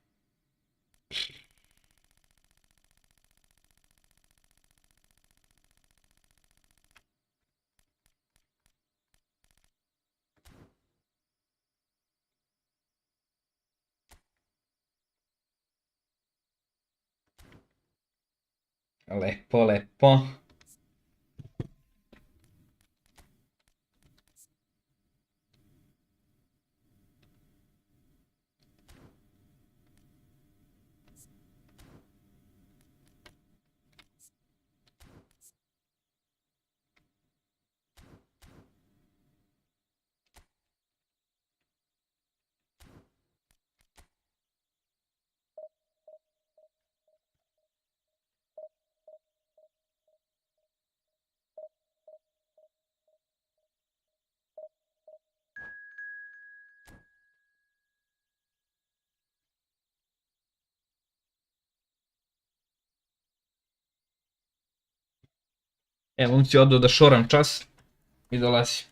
Lepo, lepo. Evo, on si odo da šoram čas i dolazi.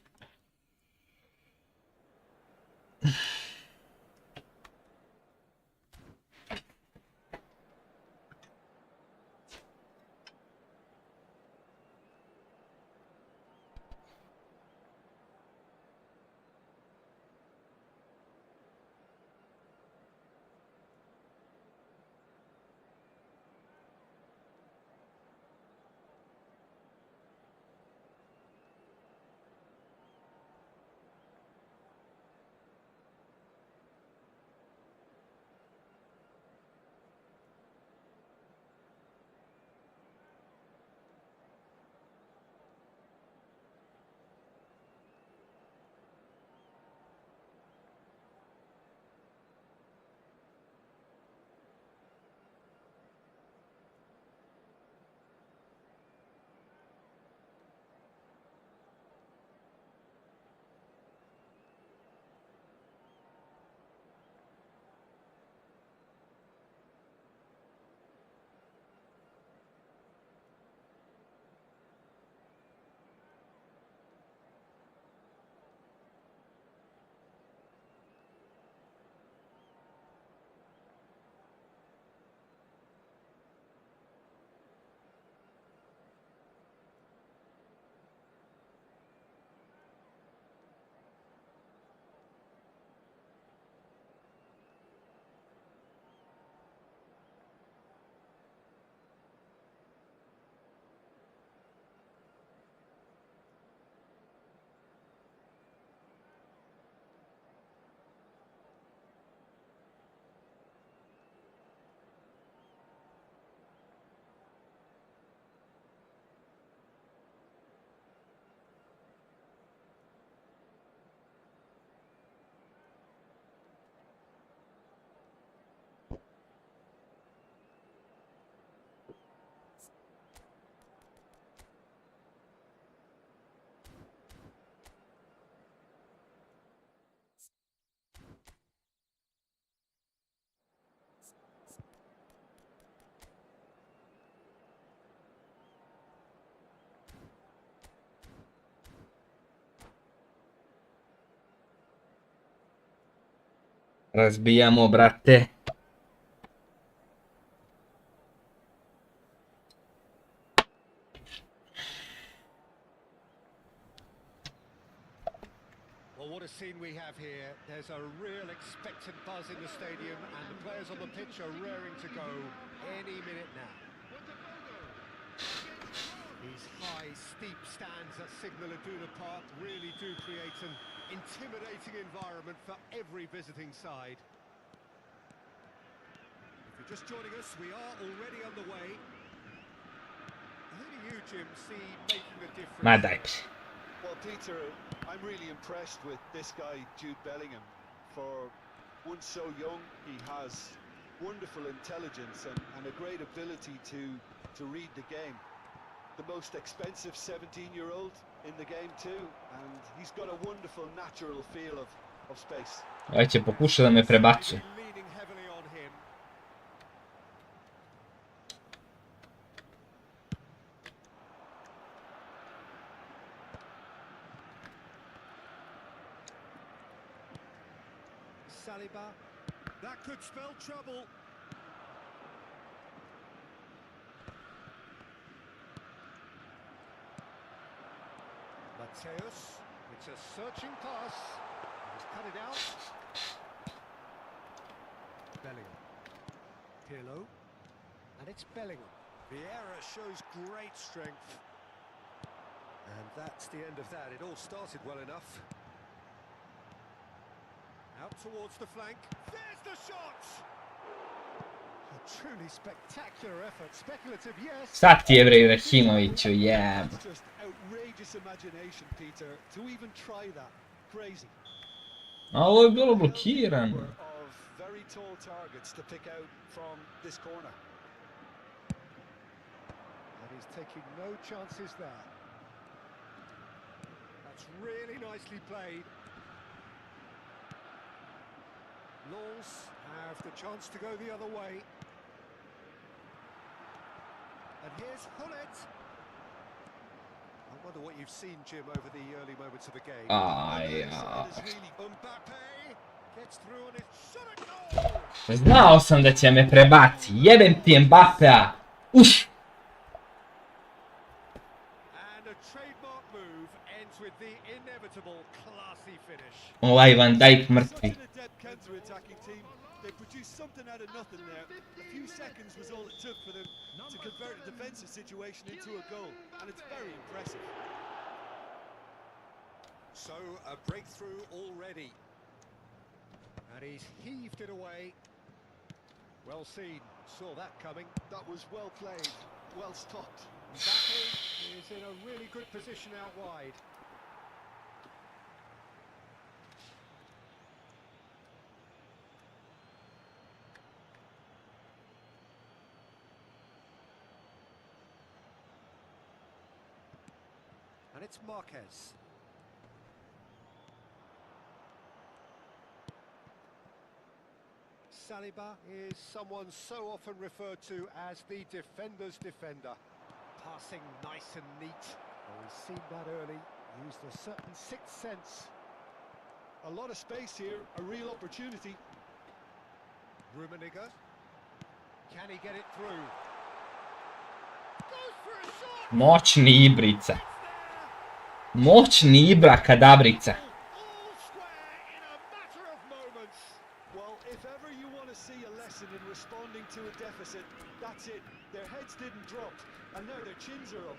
Razbijamo, brate. Well, what a scene we have here. There's a real expectant buzz in the stadium, and the players on the pitch are raring to go any minute now. These high, steep stands that signal Aduna Park really do create an intimidating environment for every visiting side. If you're just joining us, we are already on the way. Who do you, Jim, see making a difference? Ma dai. Well, Peter, I'm really impressed with this guy, Jude Bellingham. For one so young, he has wonderful intelligence and a great ability to read the game. The most expensive 17-year-old in the game too, and he's got a wonderful natural feel of space. Ajde, pokuša da me prebacuje. Leaning heavily on him. Saliba, that could spell trouble. Mateus, it's a searching pass. He's cut it out. Bellingham. Pirlo. And it's Bellingham. Vieira shows great strength. And that's the end of that. It all started well enough. Out towards the flank. There's the shot! A truly spectacular effort. Speculative, yes. Sad ti je bre Ibrahimoviću, jeb. That's just outrageous imagination, Peter. To even try that, crazy. A ovo je bilo blokirano. Of very tall targets to pick out from this corner. And he's taking no chances there. That's really nicely played. Lens have the chance to go the other way. And here's Hullet. I wonder what you've seen, Jim, over the early moments of the game. Mbappe gets through and it's shot at goal. Znao sam da će me prebaci. Jebem ti Mbappea. Uff. And a trademark move ends with the inevitable classy finish. Ovaj Van Dijk mrtvi. Counter-attacking team. They produced something out of nothing there. A few seconds was all it took for them to convert a defensive situation into a goal, and it's very impressive. So a breakthrough already. And he's heaved it away. Well seen, saw that coming. That was well played, well stopped. Mbappe is in a really good position out wide. And it's Marquez. Saliba is someone so often referred to as the defender's defender. Passing nice and neat. Well, we've seen that early. Used a certain sixth sense. A lot of space here, a real opportunity. Rummenigge. Can he get it through? Goes for a shot! Moćni Ibrica. Moćni Ibra Kadabrica. All square in a matter of moments. Well, if ever you want to see a lesson in responding to a deficit, that's it. Their heads didn't drop, and now their chins are up.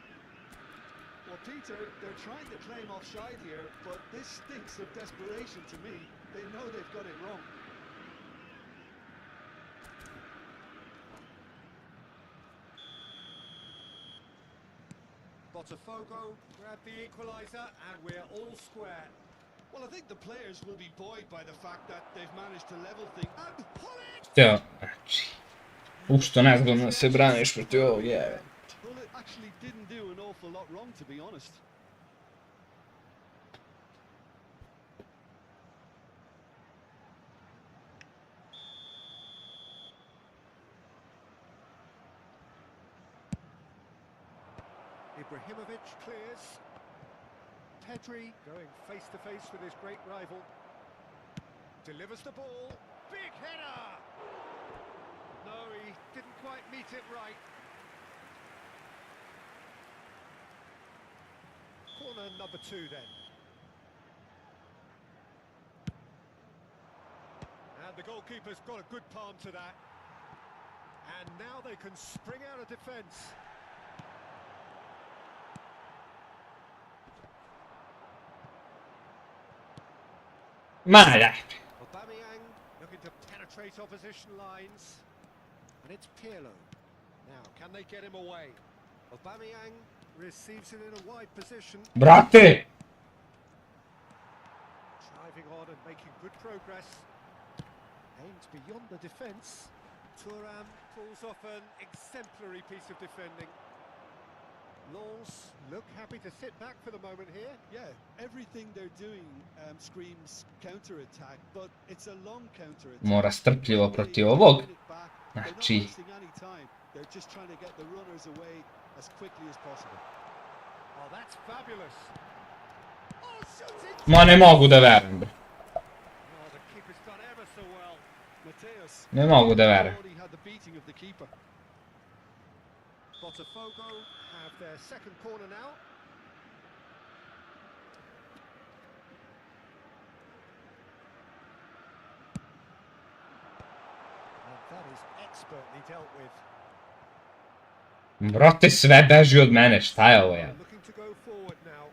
Well, Peter, they're trying to claim offside here, but this stinks of desperation to me. They know they've got it wrong. Botafogo grab the equaliser, and we're all square. Well, I think the players will be buoyed by the fact that they've managed to level things. And pull it! Teo, znači. Ušto nezgodno se braniš protiv ovog jebe. Bullet actually didn't do an awful lot wrong, to be honest. Ibrahimovic clears. Pedri going face to face with his great rival. Delivers the ball. big header! No, he didn't quite meet it right. Corner number 2 then. And the goalkeeper's got a good palm to that. And now they can spring out of defence. Ma dai. Aubameyang looking to penetrate opposition lines. And it's Pirlo. Now, can they get him away? Aubameyang receives it in a wide position. Brate! Driving on and making good progress. Aims beyond the defence. Thuram pulls off an exemplary piece of defending. Lens look happy to sit back for the moment here. Yeah, everything they're doing screams counter-attack, but it's a long counter-attack. Mora strpljivo protiv ovog. Znači, They're just trying to get the runners away as quickly as possible. Oh, that's fabulous. Oh, shooting! ma ne mogu da verujem. Oh, the keeper's done ever so well. Mateus Ne mogu da verujem. already had the beating of the keeper. Botafogo have their second corner now. And that is expertly dealt with. Brate, sve beži od mene, šta je ovo ja? Looking to go forward now.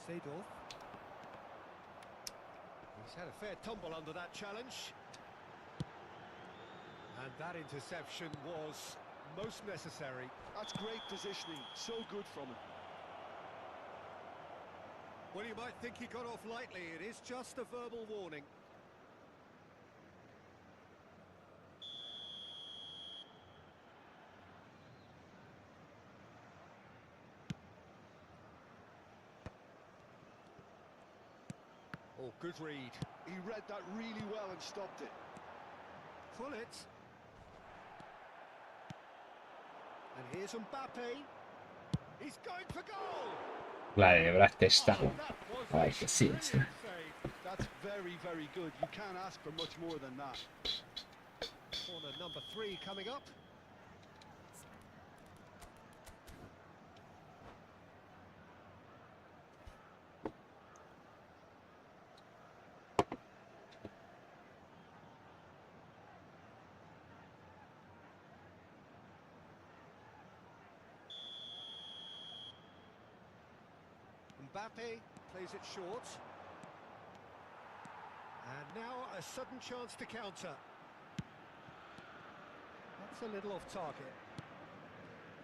Seedorf. He's had a fair tumble under that challenge. And that interception was most necessary. That's great positioning, so good from him. Well, you might think he got off lightly. It is just a verbal warning. Oh, good read. He read that really well and stopped it. Pull it. And here's Mbappe. He's going for goal. Gledaj, brate, šta? Oh, that was a Aj, che sinistra. brilliant save. That's very, very good. You can't ask for much more than that. Corner number 3 coming up. Mbappe plays it short. And now a sudden chance to counter. That's a little off target.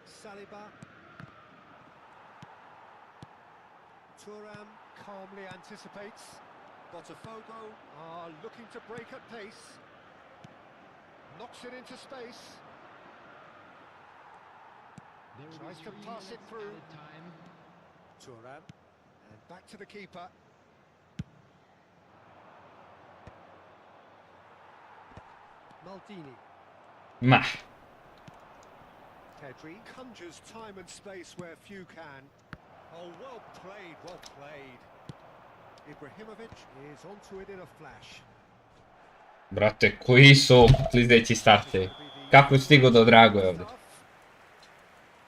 Saliba. Thuram calmly anticipates. Botafogo are looking to break at pace. Knocks it into space. Tries to pass it through. Thuram. And back to the keeper. Maldini. Ma, Pedri conjures time and space where few can. Oh, well played, well played. Ibrahimovic is onto it in a flash. brate, koji su klizeći startevi? Kako je stigo do Dragoje ovdje?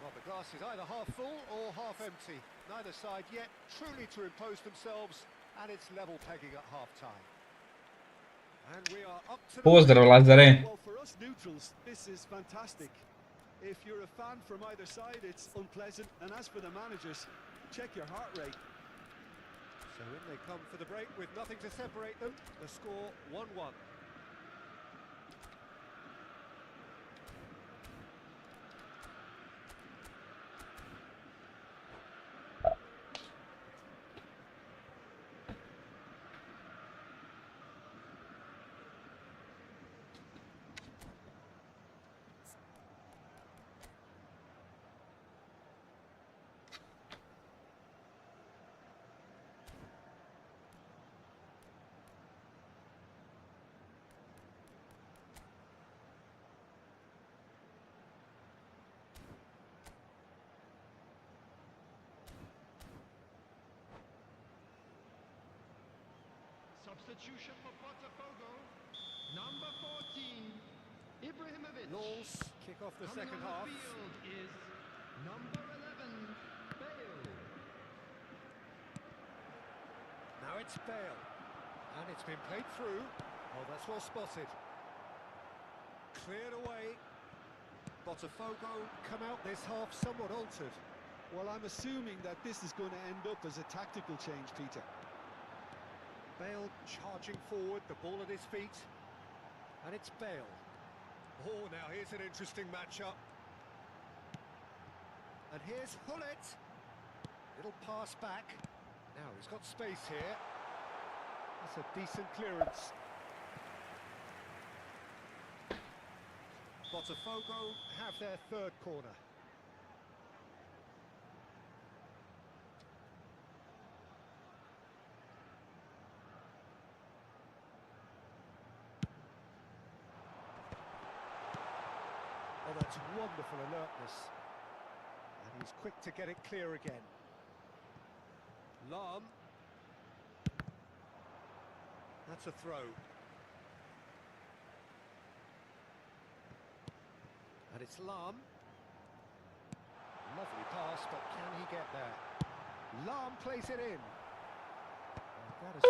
Well, the glass is either half full or half empty. Neither side yet truly to impose themselves, and it's level pegging at half-time. And we are up to the... Pozdrav, Lazare. Well, for us neutrals, this is fantastic. If you're a fan from either side, it's unpleasant. And as for the managers, check your heart rate. So in they come for the break with nothing to separate them. The score 1-1. Substitution for Botafogo. Number 14, Ibrahimovic. Laws kick off the Coming second on half. the field is number 11, Bale. Now it's Bale. And it's been played through. Oh, that's well spotted. Cleared away. Botafogo come out this half somewhat altered. Well, I'm assuming that this is going to end up as a tactical change, Peter. Bale charging forward, the ball at his feet. And it's Bale. Oh, now here's an interesting matchup. And here's Hullet. Little pass back. Now he's got space here. That's a decent clearance. Botafogo have their third corner. Oh, that's wonderful alertness. And he's quick to get it clear again. Lam. That's a throw. And it's Lam. Lovely pass, but can he get there? Lam plays it in. And that is a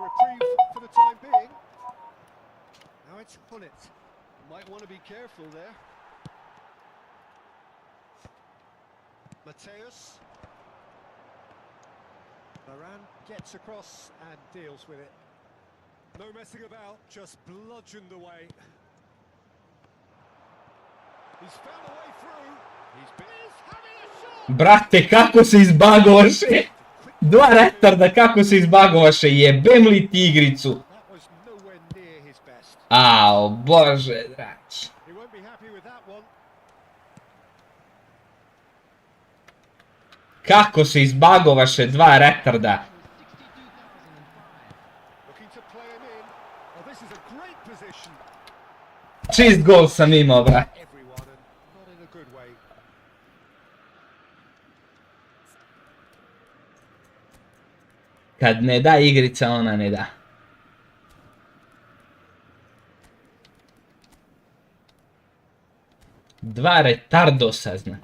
reprieve for the time being. Now it's Hullet. Might want to be careful there. Mateus. Varane gets across and deals with it. No messing about, just bludgeoned away. He's found a way through. He's having a shot. Brate, kako se izbagovaše? Dva retarda, kako se izbagovaše? Jebem li ti igricu? That was nowhere near his best. Ao, bože, dragi. He won't be happy with that one. Kako se izbagovaše dva retarda? Looking to play him in. Oh, this is a great position. Čist gol sam imao, brate. Everyone, and not in a good way. Kad ne da igrica, ona ne da. Dva retardosa, znači.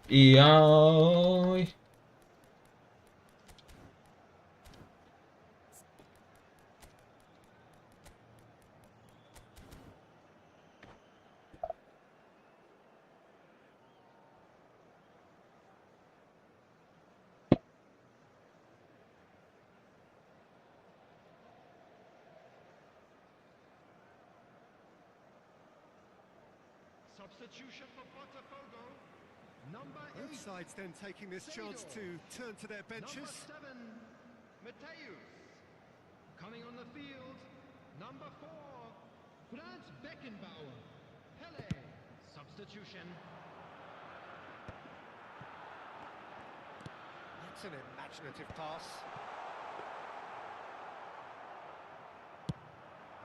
Jaj. Substitution for Botafogo. Number 8. Both sides then taking this chance to turn to their benches. Number 7, Mateus. Coming on the field, number 4, Franz Beckenbauer. Pele. Substitution. That's an imaginative pass.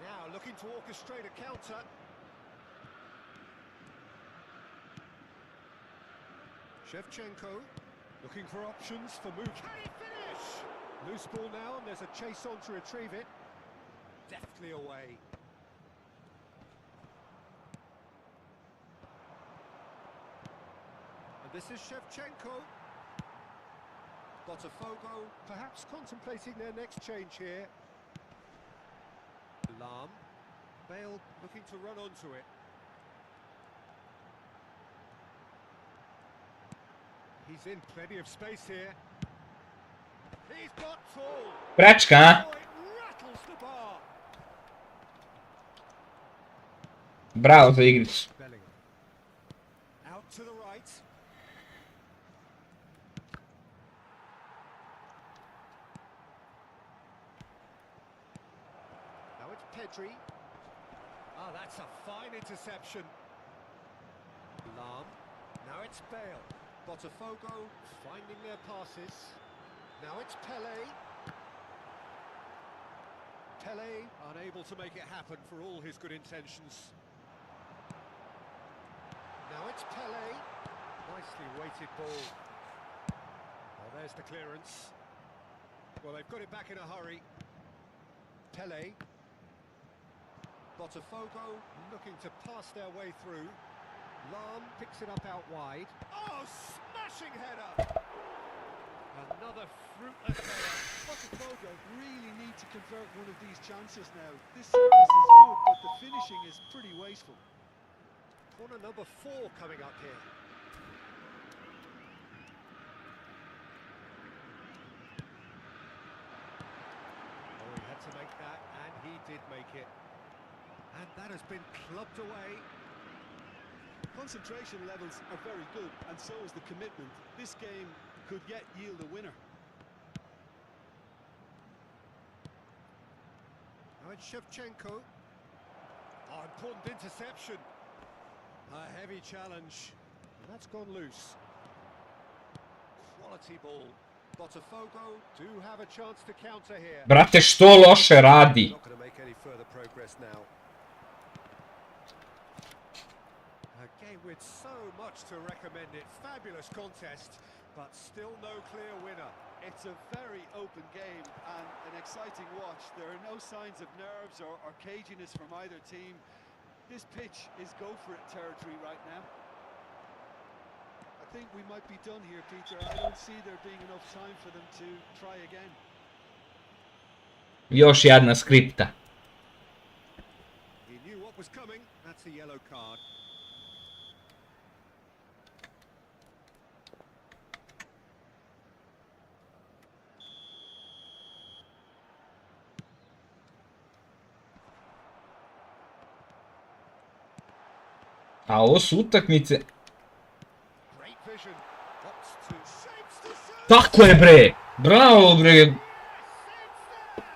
Now looking to orchestrate a counter. Shevchenko looking for options for move. Can he finish? Loose ball now, and there's a chase on to retrieve it. Deftly away. And this is Shevchenko. Botafogo perhaps contemplating their next change here. Lam. Bale looking to run onto it. He's in plenty of space here. He's got full. Prečka, a? Oh, it rattles the bar. Bravo za igricu. Bellingham. Out to the right. Now it's Pedri. Ah, that's a fine interception. Lam. Now it's Bale. Botafogo finding their passes. Now it's Pele. Pele unable to make it happen for all his good intentions. Now it's Pele. Nicely weighted ball. Well, there's the clearance. Well, they've got it back in a hurry. Pele. Botafogo looking to pass their way through. Lam picks it up out wide. Oh, smashing header! Another fruitless header. Botafogo really need to convert one of these chances now. This service is good, but the finishing is pretty wasteful. Corner number 4 coming up here. Oh, he had to make that, and he did make it. And that has been clubbed away. Concentration levels are very good, and so is the commitment. This game could yet yield a winner. Now it's Shevchenko. Oh, important interception. A heavy challenge. And that's gone loose. Quality ball. Botafogo do have a chance to counter here. Brate, što loše radi? Not going to make any further progress now. A game with so much to recommend it. Fabulous contest, but still no clear winner. It's a very open game and an exciting watch. There are no signs of nerves or caginess from either team. This pitch is go-for-it territory right now. I think we might be done here, Peter. I don't see there being enough time for them to try again. Još jedna skripta. He knew what was coming. That's a yellow card. A ovo su utakmice. Great vision. Opts to shapes to shoot. Tako je bre! Bravo bre! Yes, it's there.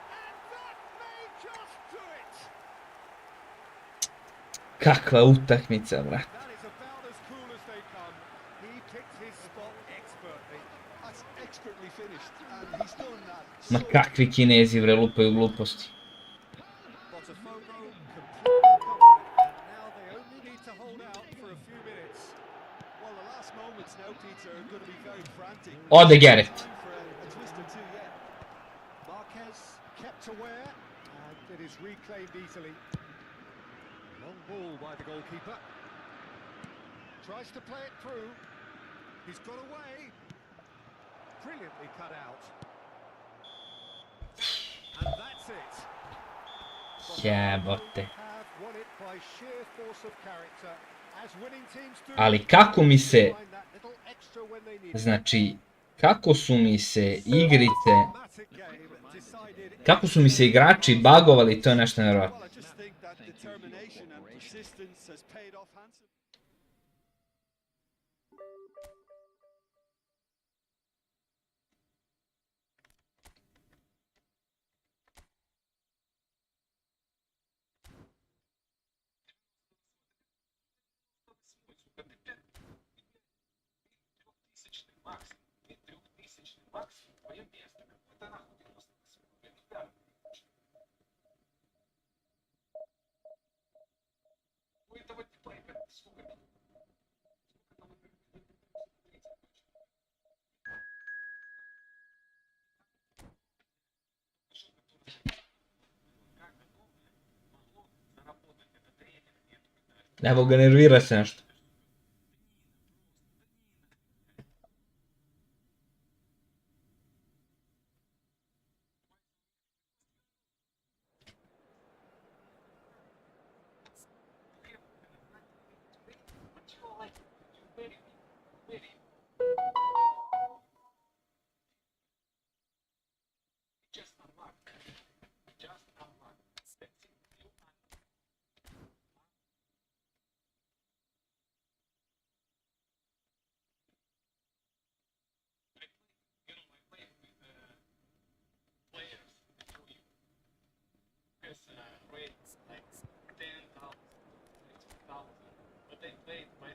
And that may just do it. Kakva utakmica, brate. That is about as cool as they come. He picked his spot expertly. That's expertly finished, and he's done that. Ma kakvi Kinezi bre lupaju gluposti. Botafogo completely confident, and now they only need to hold out for a few minutes. Well, the last moments now, Peter, are going to be very frantic. Ode Gerrit. Time for a twist or two yet. Marquez kept aware, and it is reclaimed easily. Long ball by the goalkeeper. Tries to play it through. He's got away. Brilliantly cut out. And that's it. Jebote. Have won it by sheer force of character, as winning teams do. Ali kako mi se, Find that little extra when they need it. znači, kako su mi se igrice, Dramatic game decided kako su mi se igrači bagovali, to je nešto nevjerojatno. Well, I just think that determination and persistence has paid off handsomely. Evo ga, nervira se nešto. Rates like 10,000, 50,000, but they played by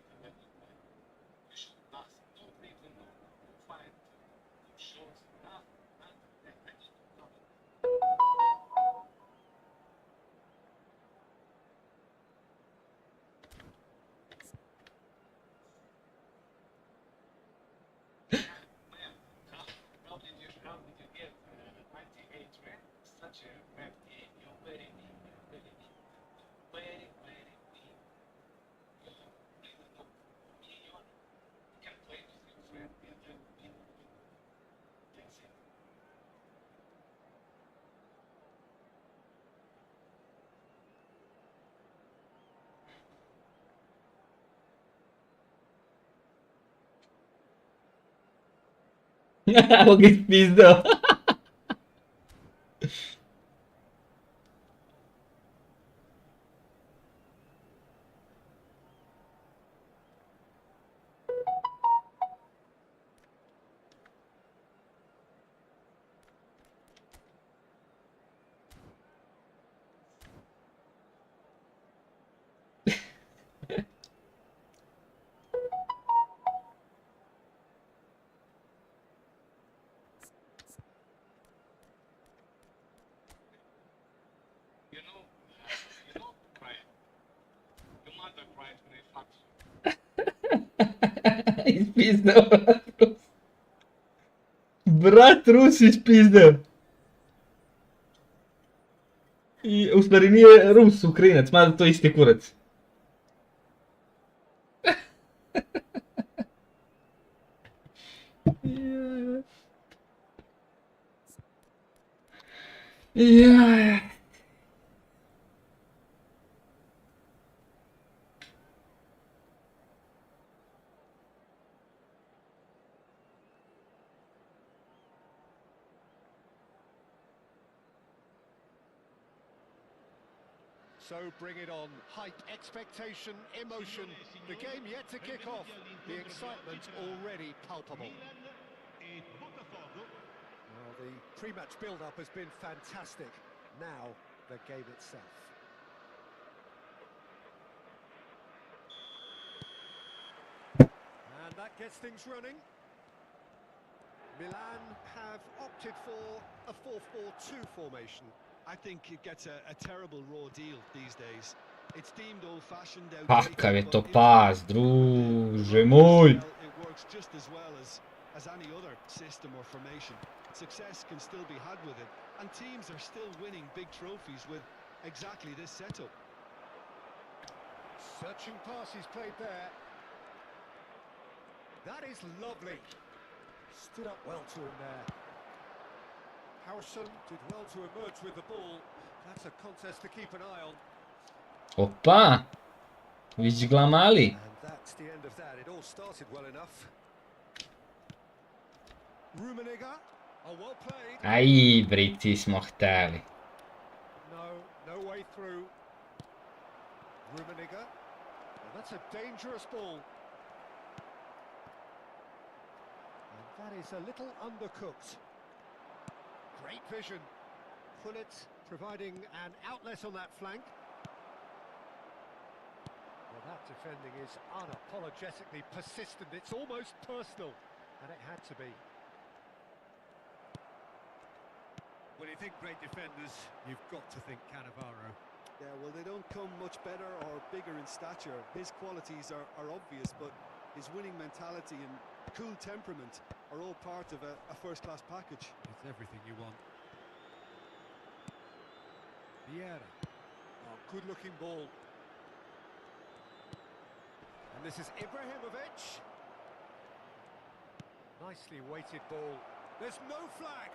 Evo ga ispizdao. Ispizdao. Brat Rus ispizdao. I, u stvari nije Rus, Ukrajinac, mada to isti kurac. Jaj. So bring it on. Hype, expectation, emotion. The game yet to kick off. The excitement already palpable. Well, the pre-match build-up has been fantastic. Now, the game itself. And that gets things running. Milan have opted for a 4-4-2 formation. I think it gets a terrible raw deal these days. It's deemed old-fashioned, Kakav je outdated, to but pas, druže moj. it works just as well as any other system or formation. Success can still be had with it, and teams are still winning big trophies with exactly this setup. Searching pass he's played there. That is lovely. Stood up well to him there. Harrison did well to emerge with the ball. That's a contest to keep an eye on. Opa! Vidiš glamali. And that's the end of that. It all started well enough. Rummenigge. Oh, well played. Aj, Briti smo hteli. No way through. Rummenigge. Well, that's a dangerous ball. And that is a little undercooked. Great vision. Pullet providing an outlet on that flank. Well, that defending is unapologetically persistent. It's almost personal, and it had to be. When you think great defenders, you've got to think Cannavaro. Yeah, well, they don't come much better or bigger in stature. His qualities are obvious, but his winning mentality and cool temperament are all part of a first-class package. It's everything you want. Vieira. Oh, good-looking ball. And this is Ibrahimovic. Nicely weighted ball. There's no flag.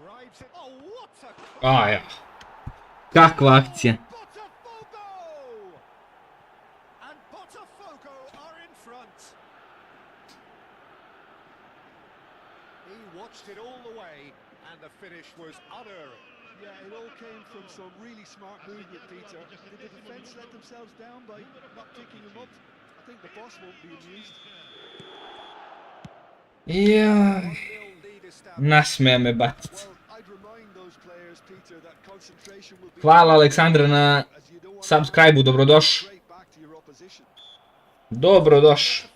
Drives it. Oh, what a... A ja. Kakva akcija. Botafogo! And Botafogo are in front. He watched it all the way, and the finish was unerring. Yeah, it all came from some really smart movement, Peter. Did the defence let themselves down by not picking him up? I think the boss won't be amused. Jaj. Nasmeja me bacit. Well, I'd remind those players, Peter, that concentration will be... Hvala Aleksandre na subscribe-u, dobrodošli. Straight back to your opposition. Dobrodošli.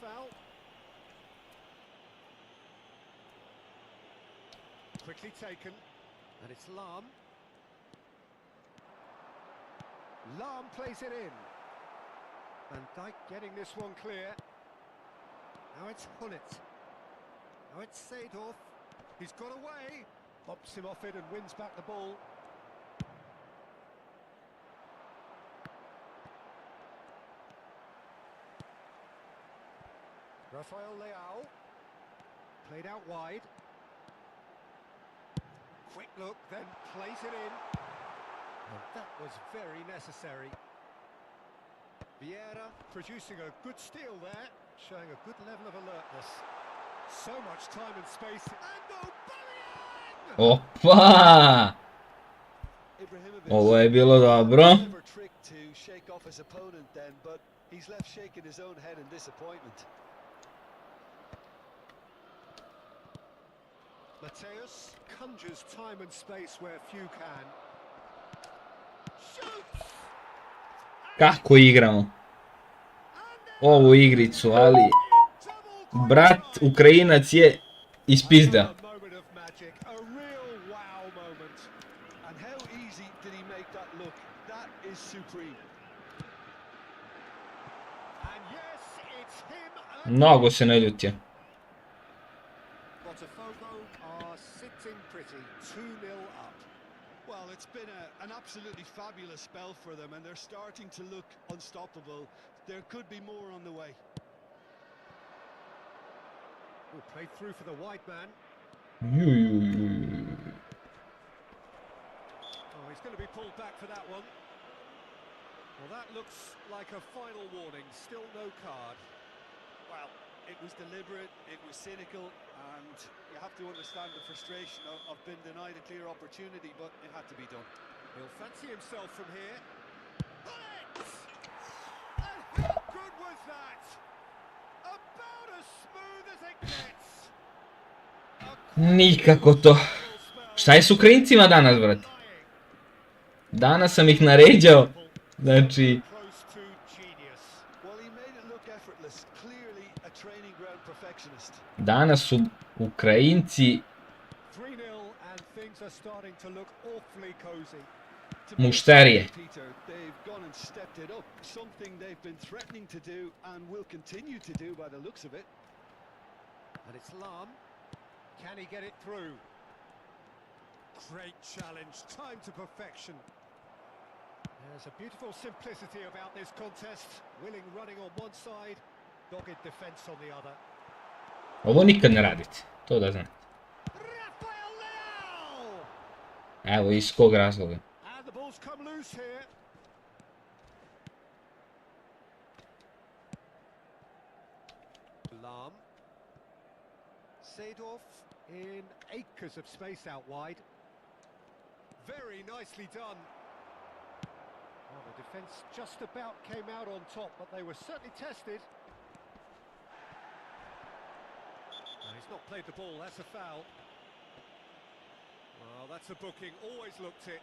Quickly taken, and it's Lam. Lam plays it in. Van Dijk getting this one clear. Now it's Hullet. Now it's Seedorf. He's got away. Pops him off it and wins back the ball. Rafael Leao. Played out wide. Quick look, then plays it in. And that was very necessary. Vieira producing a good steal there, showing a good level of alertness. So much time and space. And Aubameyang! Opa! Ibrahimovic. Ovo je bilo dobro. Clever trick to shake off his opponent then, but he's left shaking his own head in disappointment. Mateus conjures time and space where few can. Shoots! Kako igramo ovu igricu, ali brat Ukrajinac je ispizdeo. A moment of magic, a real wow moment. And how easy did he make that look? That is supreme. And yes, it's him. Mnogo se naljutio. Botafogo are sitting pretty, 2-0 up. Well, it's been an absolutely fabulous spell for them, and they're starting to look unstoppable. There could be more on the way. Oh, played through for the wide man. Oh, he's going to be pulled back for that one. Well, that looks like a final warning. Still no card. Well, it was deliberate, it was cynical, and you have to understand the frustration of being denied a clear opportunity, but it had to be done. He'll fancy himself from here. Bullets! And how good was that? About as smooth as it gets. Nikako to. Šta je s Ukrajincima danas, brate? Danas sam ih naređao. Znači, Close to genius. Well, he made it look effortless, clearly a training ground perfectionist. danas su Ukrajinci 3-0 and things are starting to look awfully cozy. mušterije. Peter, they've gone and stepped it up, something they've been threatening to do and will continue to do by the looks of it. And it's Lam. Can he get it through? Great challenge, time to perfection. There's a beautiful simplicity about this contest. Willing running on one side, dogged defence on the other. Ovo nikad ne radite, to da znate. Rafael Leao! Evo iz kog razloga. And the ball's come loose here. Lam. Seedorf in acres of space out wide. Very nicely done. Well, the defence just about came out on top, but they were certainly tested. No, he's not played the ball, that's a foul. Well, that's a booking, always looked it.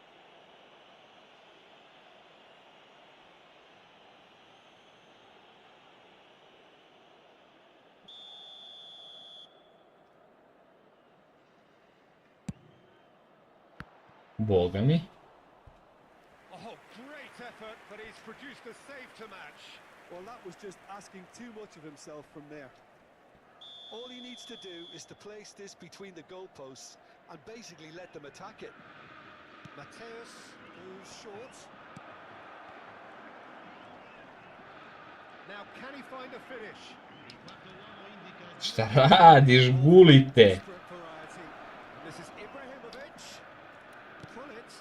Boga mi. Oh, great effort, but he's produced a save to match. Well, that was just asking too much of himself from there. All he needs to do is to place this between the goalposts and basically let them attack it. Mateus moves short. Now, can he find a finish? Šta radiš, gulite? Desperate variety. And this is Ibrahimovic. Pull it.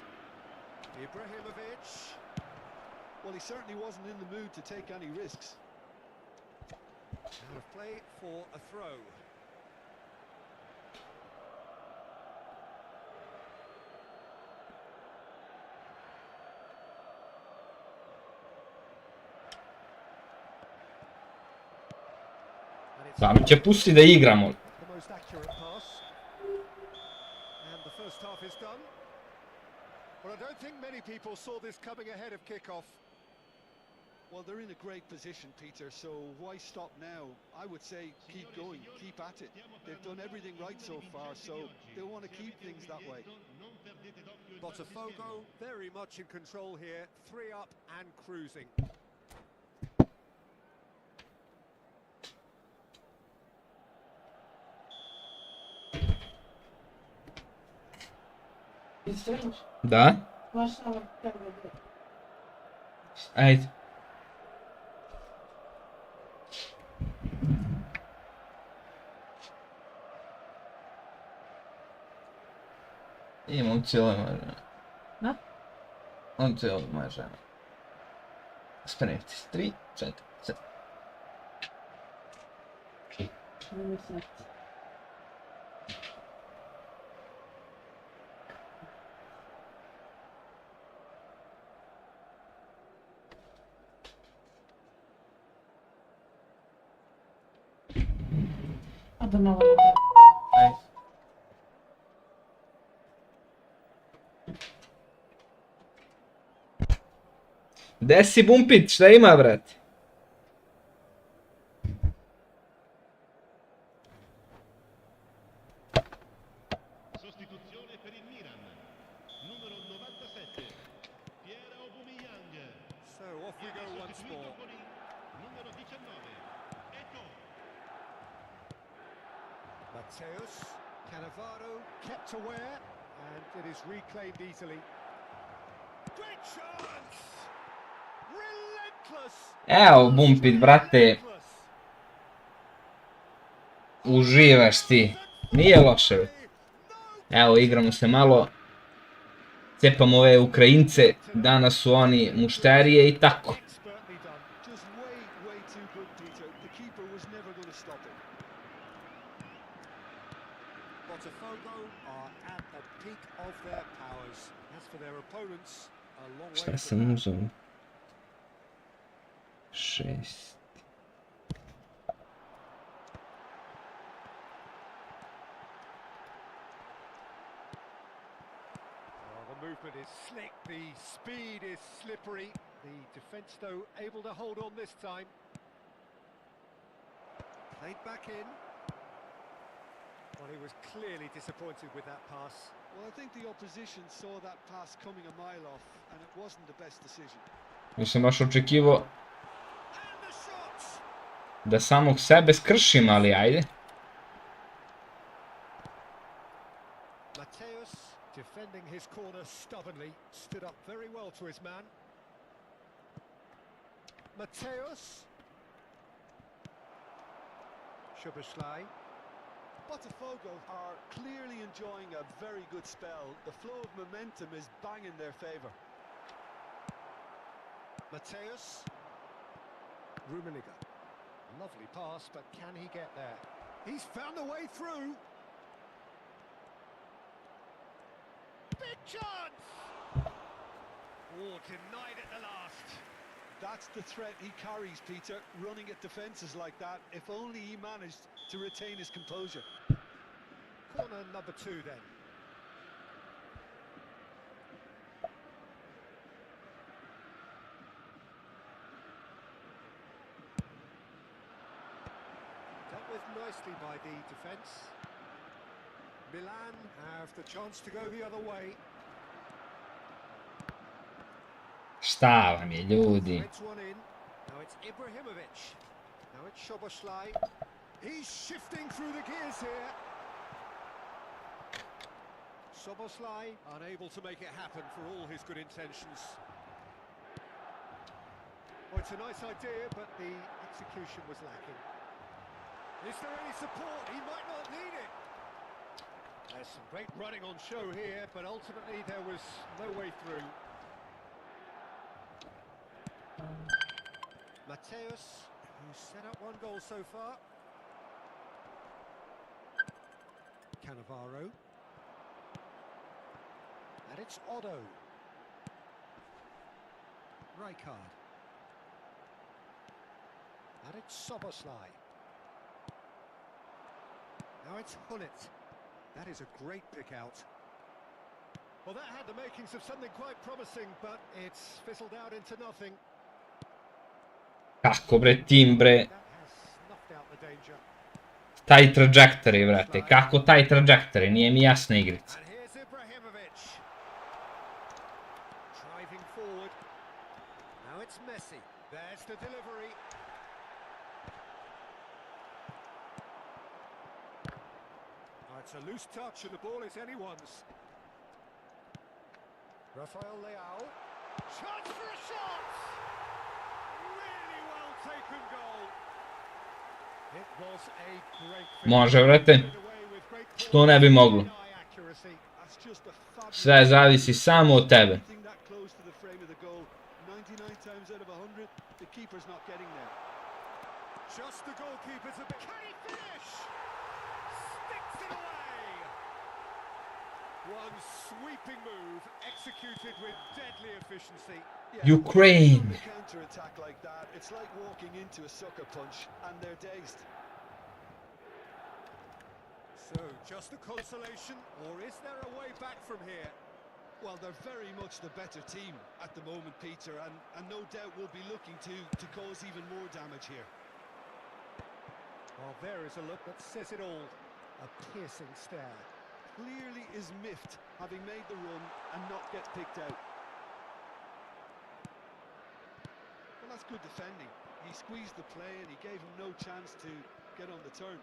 Ibrahimovic. Well, he certainly wasn't in the mood to take any risks. Out of play for a throw. Sam će pusti da igramo. The most accurate pass. And the first half is done. Well, I don't think many people saw this coming ahead of kick-off. Well, they're in a great position, Peter, so why stop now? I would say keep going, keep at it. They've done everything right so far, so they want to keep things that way. Botafogo very much in control here, 3 up and cruising. Da? Ajde. Imam cijelo može. Da? On cijelo može. Spremiti se. 3, 4, 7. da malo lupa. Ajde. Gde si Bumpit? Šta ima, brate? Sostituzione per il Milan. Numero 97. So off we go once more. Con il numero 19. Ecco. Mateus, Cannavaro kept aware, and it is reclaimed easily. Great chance! Relentless! Evo, Bumpit, brate. Uživaš ti. Nije loše, brate. Evo, igramo se malo. Cepamo ove Ukrajince. Danas su oni mušterije i tako. Expertly done. Just way too good, Peter. The keeper was never going to stop it. Botafogo are at the peak of their powers. As for their opponents, a long way Šta from sam that. uzao? 6. The movement is slick, the speed is slippery. The defence, though, able to hold on this time. Played back in. Well, he was clearly disappointed with that pass. Well, I think the opposition saw that pass coming a mile off, and it wasn't the best decision. Nisam baš očekivao And the shot! da samog sebe skršim, ali ajde. Mateus defending his corner stubbornly, stood up very well to his man. Mateus. Szoboszlai. Botafogo are clearly enjoying a very good spell. The flow of momentum is bang in their favour. Mateus. Rummenigge. Lovely pass, but can he get there? He's found a way through. Big chance! Oh, denied at the last. That's the threat he carries, Peter, running at defences like that. If only he managed to retain his composure. Corner number 2 then. Dealt with nicely by the defence. Milan have the chance to go the other way. Šta vam je, ljudi? Threads one in. Now it's Ibrahimovic. Now it's Szoboszlai. He's shifting through the gears here. Szoboszlai unable to make it happen for all his good intentions. Well, it's a nice idea, but the execution was lacking. Is there any support? He might not need it. There's some great running on show here, but ultimately there was no way through. Mateus, who's set up one goal so far. Cannavaro. And it's Otto. Rijkaard. And it's Szoboszlai. Now it's Hullet. That is a great pick out. Well, that had the makings of something quite promising, but it's fizzled out into nothing. Kako bre, tim bre. That has snuffed out the danger. Taj trajectory, brate. Kako taj trajectory? Nije mi jasna igrica. And here's Ibrahimovic. Driving forward. Now it's Messi. There's the delivery. Oh, it's a loose touch and the ball is anyone's. Rafael Leao. Chance for a shot! Really well taken goal. It was a great finish. Može, brate. Što ne bi moglo? That's just a fabulous. Sve zavisi samo od tebe. Anything that close to the frame of the goal, 99 times out of 100, the keeper's not getting there. Just the goalkeeper's a bit. Can he finish? Sticks it away. One sweeping move executed with deadly efficiency. Ukraine. A counter-attack like that, it's like walking into a sucker punch and they're dazed. So, just a consolation, or is there a way back from here? Well, they're very much the better team at the moment, Peter, and no doubt will be looking to cause even more damage here. Well, there is a look that says it all. A piercing stare. Clearly is miffed, having made the run and not get picked out. Well, that's good defending. He squeezed the play and he gave him no chance to get on the turn.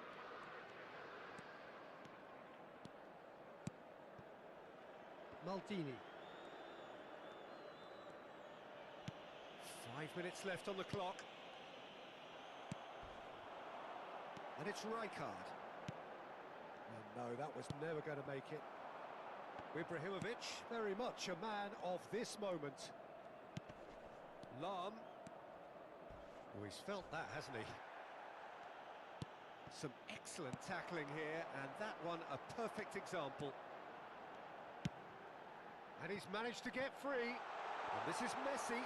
Maldini. 5 minutes left on the clock. And it's Rijkaard. No, that was never going to make it. Ibrahimovic, very much a man of this moment. Lahm. Oh, he's felt that, hasn't he? Some excellent tackling here, and that one a perfect example. And he's managed to get free. And this is Messi.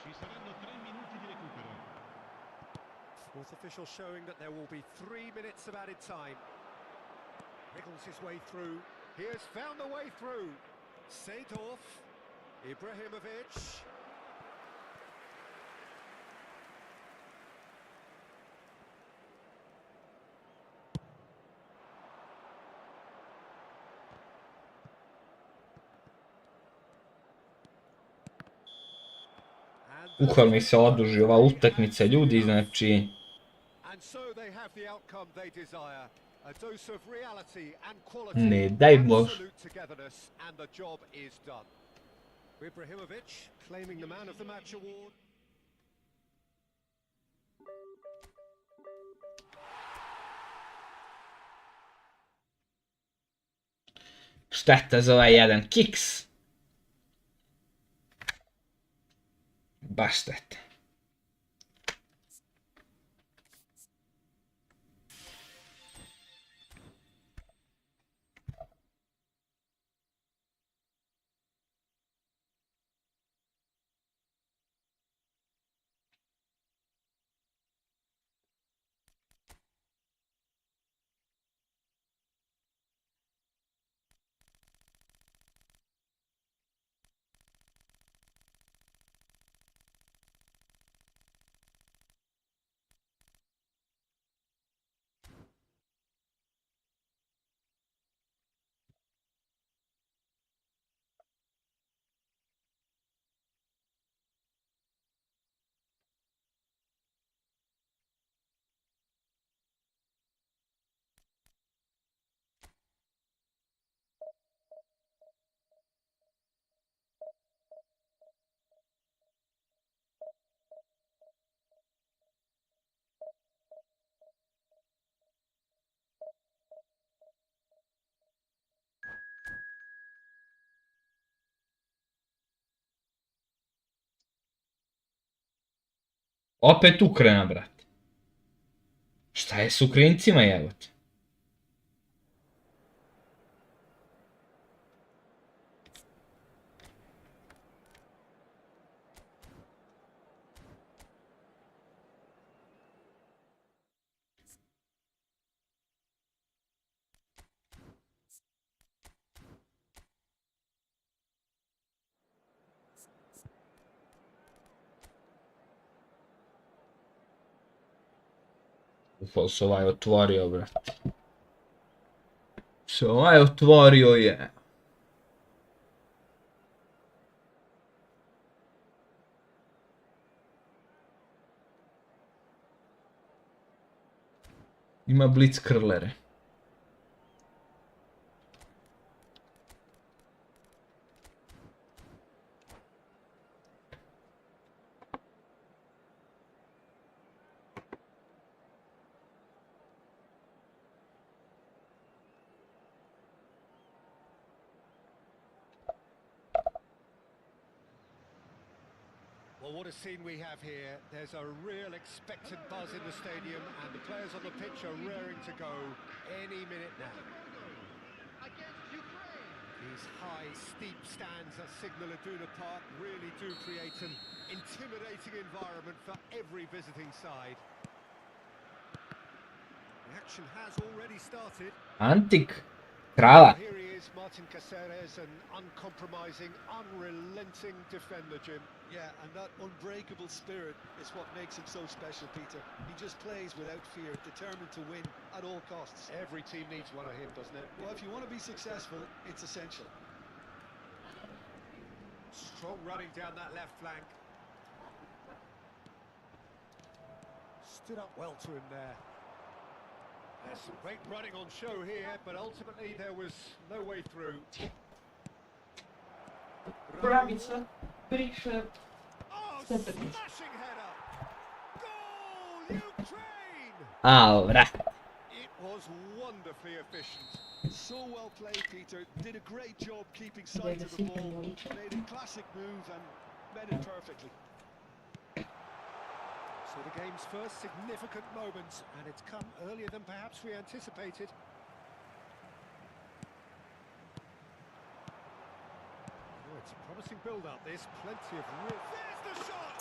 Ci saranno 3 minuti di recupero. Fourth official showing that there will be 3 minutes of added time. Wriggles his way through. He has found the way through. Seedorf. Ibrahimovic. Mi se oduži ova utakmica, ljudi, znači... And so they have the outcome they desire. A dose of reality and Ne, quality, daj Bož. absolute togetherness, and the job is done. Ibrahimovic claiming the man of the match award. Šteta za ovaj jedan kiks. Baš šteta. Opet Ukrajina, brate. Šta je s Ukrajincima, jebote? Ufal se ovaj otvorio, brate. Se ovaj otvorio je. Ima blic krlere. Well, what a scene we have here. There's a real expectant buzz in the stadium, and the players on the pitch are raring to go any minute now. These high, steep stands at Signal Iduna Park really do create an intimidating environment for every visiting side. The action has already started. Antik. Krala. Here he is, Martin Caceres, an uncompromising, unrelenting defender, Jim. Yeah, and that unbreakable spirit is what makes him so special, Peter. He just plays without fear, determined to win at all costs. Every team needs one of him, doesn't it? Well, if you want to be successful, it's essential. Strong running down that left flank. Stood up well to him there. There's some great running on show here, but ultimately there was no way through. Pravica, prišao. Oh, smashing header! Goal, Ukraine! Aura. It was wonderfully efficient. So well played, Peter. Did a great job keeping sight of the ball. Made a classic move and met it perfectly. So the game's first significant moment, and it's come earlier than perhaps we anticipated. Oh, it's a promising build-up, this. Plenty of room. There's the shot!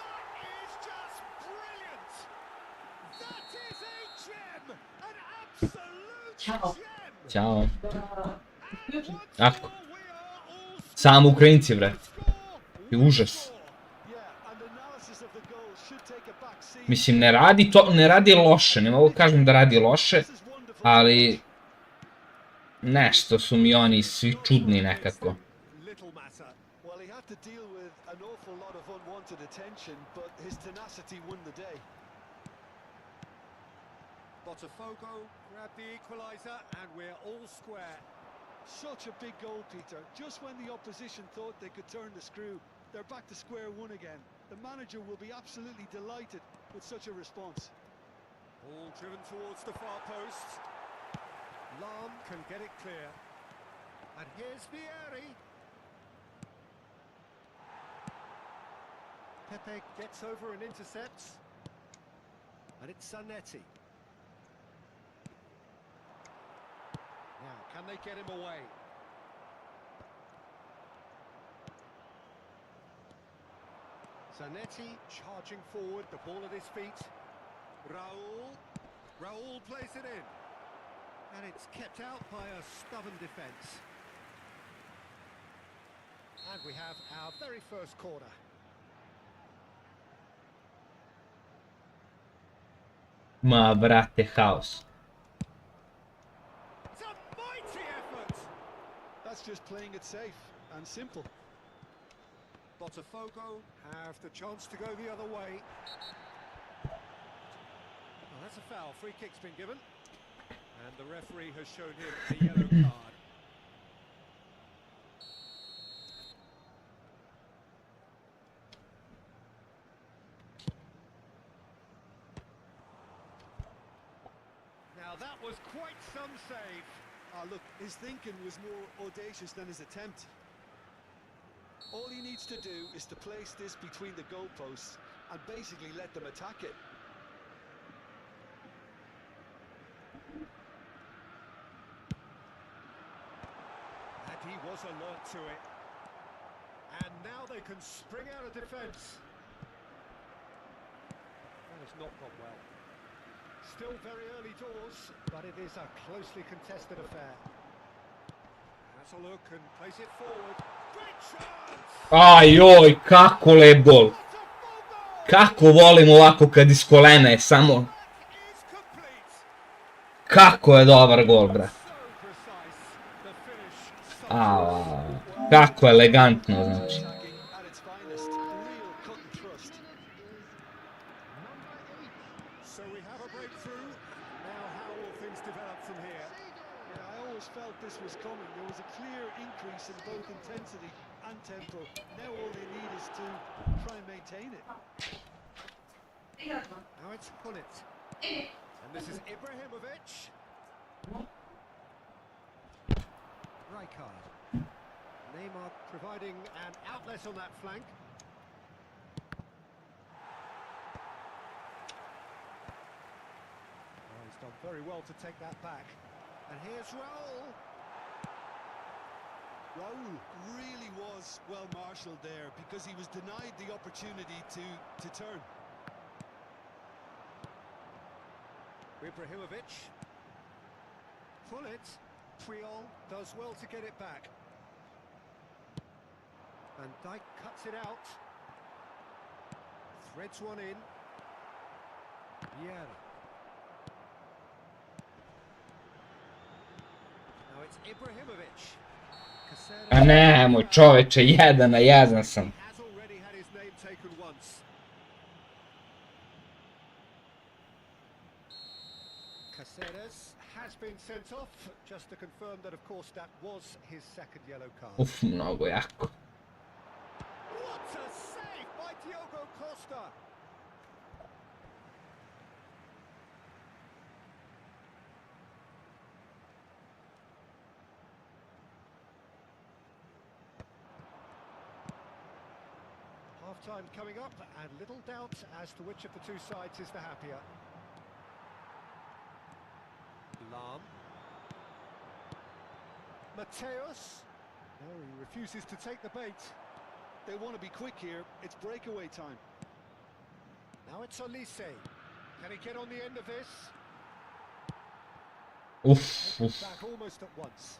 That is just brilliant! That is a gem! An absolute Ciao. gem! Ćao. And once Ako. more we are all Samo Ukrajinci, bre. score. I užas. Yeah, and analysis of the goal should take a back seat. Mislim, ne radi loše, ne mogu kažem da radi loše, ali nešto su mi oni svi čudni nekako. Little matter. Well, he had to deal with an awful lot of unwanted attention, but his tenacity won the day. Botafogo grabbed the equaliser, and we're all square. Such a big goal, Peter. Just when the opposition thought they could turn the screw, they're back to square one again. The manager will be absolutely delighted with such a response. Ball driven towards the far post. Lam can get it clear. And here's Vieri. Pepe gets over and intercepts. And it's Zanetti. Now, can they get him away? Zanetti charging forward, the ball at his feet. Raul plays it in. And it's kept out by a stubborn defence. And we have our very first corner. Ma, brate, haos. It's a mighty effort! That's just playing it safe and simple. Botafogo have the chance to go the other way. Oh, that's a foul. Free kick's been given. And the referee has shown him a yellow card. Now that was quite some save. Ah, look, his thinking was more audacious than his attempt. All he needs to do is to place this between the goalposts and basically let them attack it. And he was alert to it. And now they can spring out of defence. That has not gone well. Still very early doors, but it is a closely contested affair. Has a look and plays it forward. Great chance! Aj, joj, kako lep gol. Kako volim ovako kad iz kolena je samo... Is complete. Kako je dobar gol, bra. So precise. The finish. A, kako elegantno, znači. Attacking at its finest. Real cut and thrust. So we have a breakthrough. Now how will things develop from here? Yeah, I always felt this was coming. There was a clear increase in both intensity and tempo. Now all they need is to try and maintain it. Now it's Hullet. And this is Ibrahimovic. Rijkaard. Neymar providing an outlet on that flank. Oh, he's done very well to take that back. And here's Raul. Raul really was well marshalled there because he was denied the opportunity to turn. Ibrahimovic. Pull it. Puyol does well to get it back. And Dijk cuts it out. Threads one in. Vieira. Now it's Ibrahimovic. A nemoj čoveče, jedan na jedan sam. Has already had his name taken once. Caceres has been sent off, just to confirm that of course that was his second yellow card. Uf, mnogo jako. What a save by Diogo Costa! Half-time coming up, and little doubt as to which of the two sides is the happier. Lam. Mateus. No, he refuses to take the bait. They want to be quick here. It's breakaway time. Now it's Olise. Can he get on the end of this? Uf, uf. Back almost at once.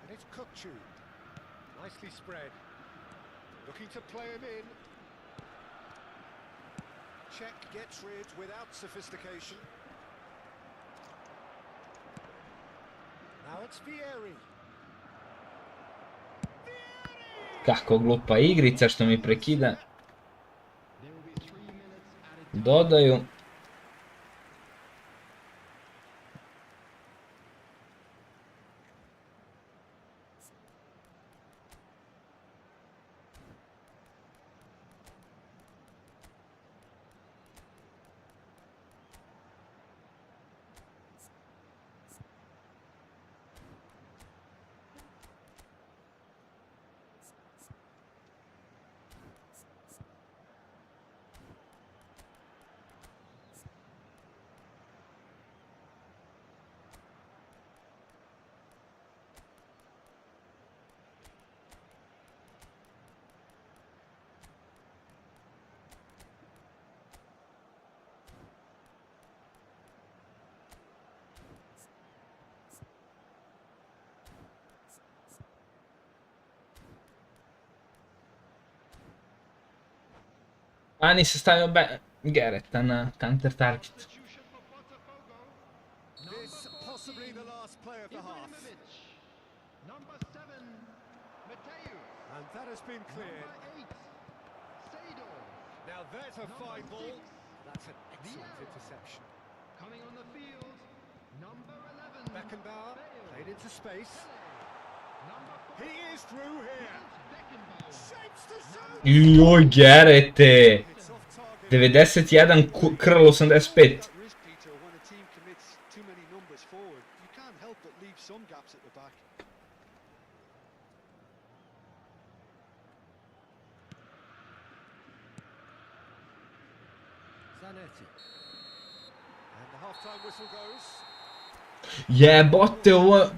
And it's Kukçu. Nicely spread. Looking to play him in. Czech gets rid without sophistication. Now it's Vieri. Kako glupa igrica što mi prekida. Dodaju. Ani se stavio Gereta na counter target. This possibly the last play of the half. Number 7, Mateu. And that has been cleared. Number 8, Sado. Now there's a fine ball. That's an excellent interception. Coming on the field, number 11. Beckenbauer played into space. Number 4. He is through here. Shapes the zone. Joj, Gerete! 91, Krl 85. Risk, Peter, when a team commits too many numbers forward, you can't help but leave some gaps at the back. Zanetti. And the half-time whistle goes. Jebote, ovo...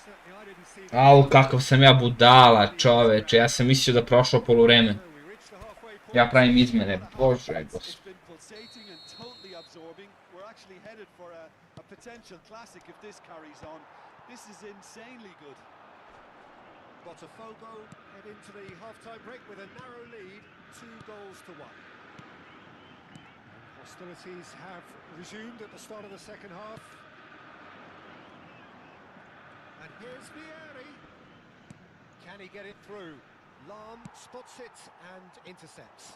Certainly I didn't see that. Au, kakav sam ja budala, čoveče. Ja sam mislio da prošlo poluvreme. So we reached the halfway point. Ja pravim izmene. Bože, It's gospod. been pulsating and totally absorbing. We're actually headed for a potential classic if this carries on. This is insanely good. Botafogo head into the half-time break with a narrow lead, 2-1. And hostilities have resumed at the start of the second half. And here's Vieri. Can he get it through? Lam spots it and intercepts.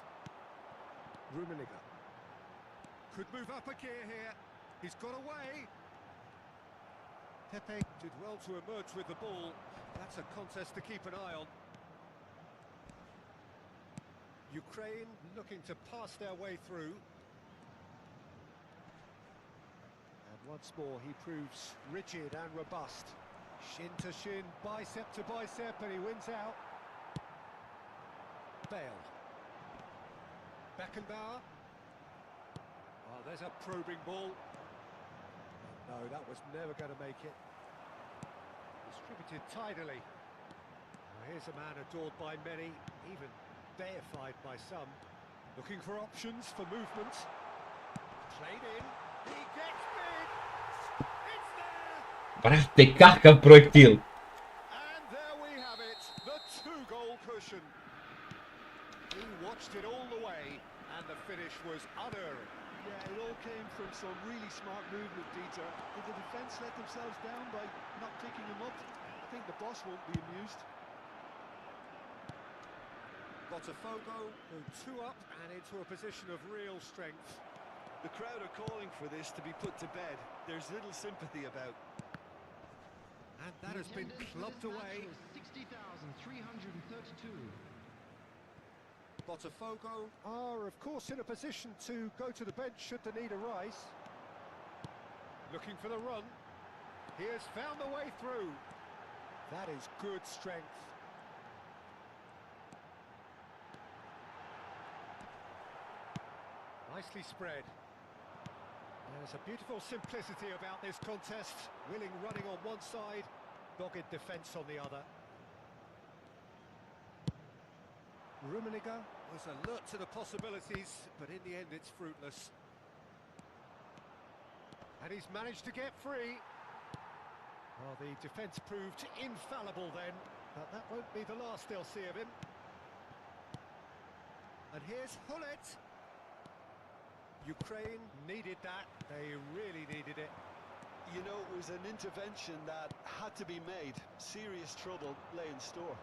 Rummenigge could move up a gear here. He's got away. Pepe did well to emerge with the ball. That's a contest to keep an eye on. Ukraine looking to pass their way through. And once more he proves rigid and robust. Shin to shin, bicep to bicep, and he wins out. Bale. Beckenbauer. Oh, there's a probing ball. No, that was never going to make it. Distributed tidily. Now here's a man adored by many, even deified by some. Looking for options for movement. Played in. He gets big. It's there. Brate, kakav projektil. And there we have it, the two-goal cushion. He watched it all the way, and the finish was unerring. Yeah, it all came from some really smart movement, Peter. Did the defence let themselves down by not picking him up? I think the boss won't be amused. Botafogo go two up and into a position of real strength. The crowd are calling for this to be put to bed. There's little sympathy about. And that has been clubbed away. 60,332. Botafogo are, of course, in a position to go to the bench should the need arise. Looking for the run. He has found the way through. That is good strength. Nicely spread. There's a beautiful simplicity about this contest. Willing running on one side, dogged defence on the other. Rummenigge was alert to the possibilities, but in the end it's fruitless. And he's managed to get free. Well, the defence proved infallible then, but that won't be the last they'll see of him. And here's Hullet. Ukraine needed that, they really needed it. You know, it was an intervention that had to be made. Serious trouble lay in store.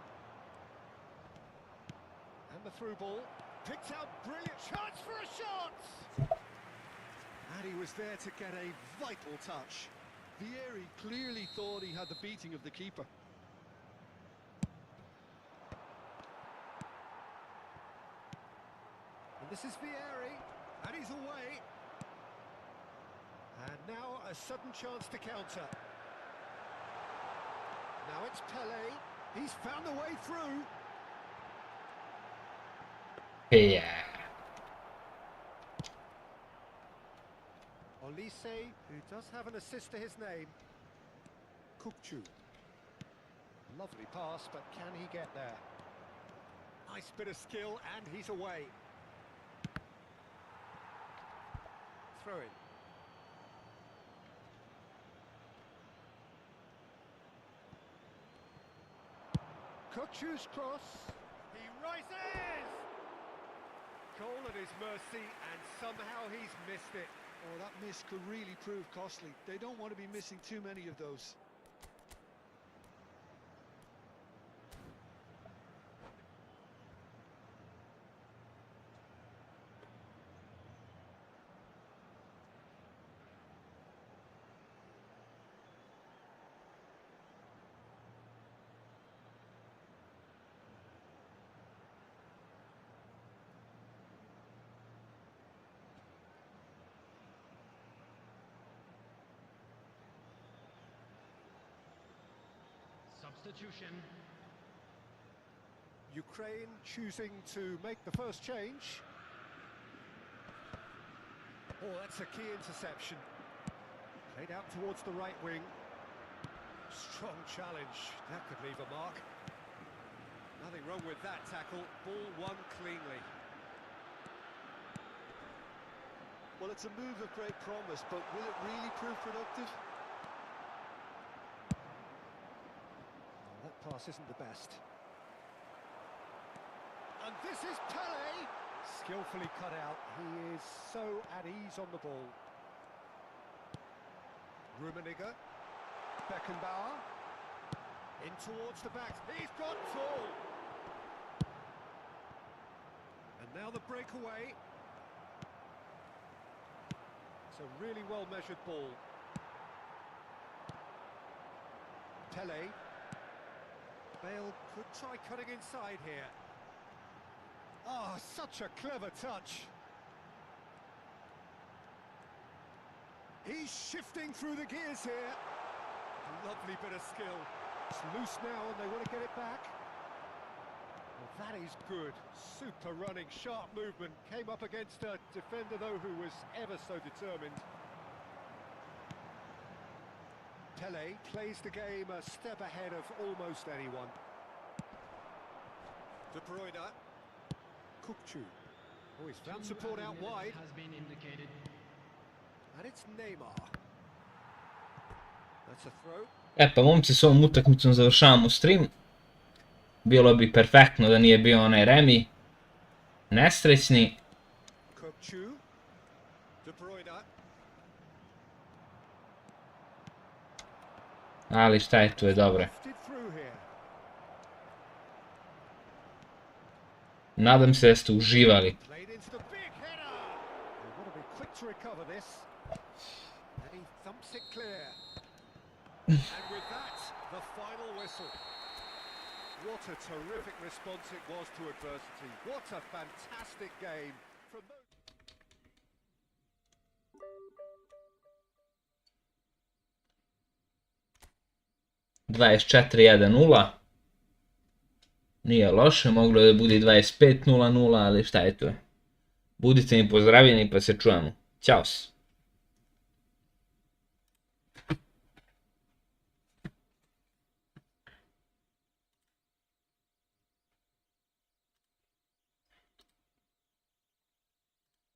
And the through ball, picked out, brilliant chance for a shot! And he was there to get a vital touch. Vieri clearly thought he had the beating of the keeper. And this is Vieri, and he's away. And now a sudden chance to counter. Now it's Pele, he's found the way through. Yeah. Olise, who does have an assist to his name. Kukcu. Lovely pass, but can he get there? Nice bit of skill, and he's away. Throw in. Kukcu's cross. He rises! Goal at his mercy, and somehow he's missed it. Oh, that miss could really prove costly. They don't want to be missing too many of those. Substitution. Ukraine choosing to make the first change. Oh, that's a key interception. Played out towards the right wing. Strong challenge. That could leave a mark. Nothing wrong with that tackle. Ball won cleanly. Well, it's a move of great promise, but will it really prove productive? That pass isn't the best. And this is Pele! Skillfully cut out. He is so at ease on the ball. Rummenigge. Beckenbauer. In towards the back. He's got tall! And now the breakaway. It's a really well-measured ball. Pele. Bale could try cutting inside here. Oh, such a clever touch. He's shifting through the gears here. Lovely bit of skill. It's loose now and they want to get it back. Well, that is good. Super running, sharp movement. Came up against a defender, though, who was ever so determined. Pele plays the game a step ahead of almost anyone. De Bruyne. Kukçu. Oh, he's found support out wide. Has been indicated. And it's Neymar. That's a throw. E pa momci, s ovom utakmicom završavamo stream. Bilo bi perfektno da nije bio onaj Remi. Nesrećni. Kukçu. De Bruyne. Ali šta je, tu je dobro. Lifted through here. Nadam se da ste uživali. Played into the big header. They've got to be quick to recover this. And he thumps it clear. And with that, the final whistle. What a terrific response it was to adversity. What a fantastic game from those. 24:1:0. Nije loše, moglo je da bude 25:0:0, ali šta je to? Budite mi pozdravljeni pa se čujemo. Ćao.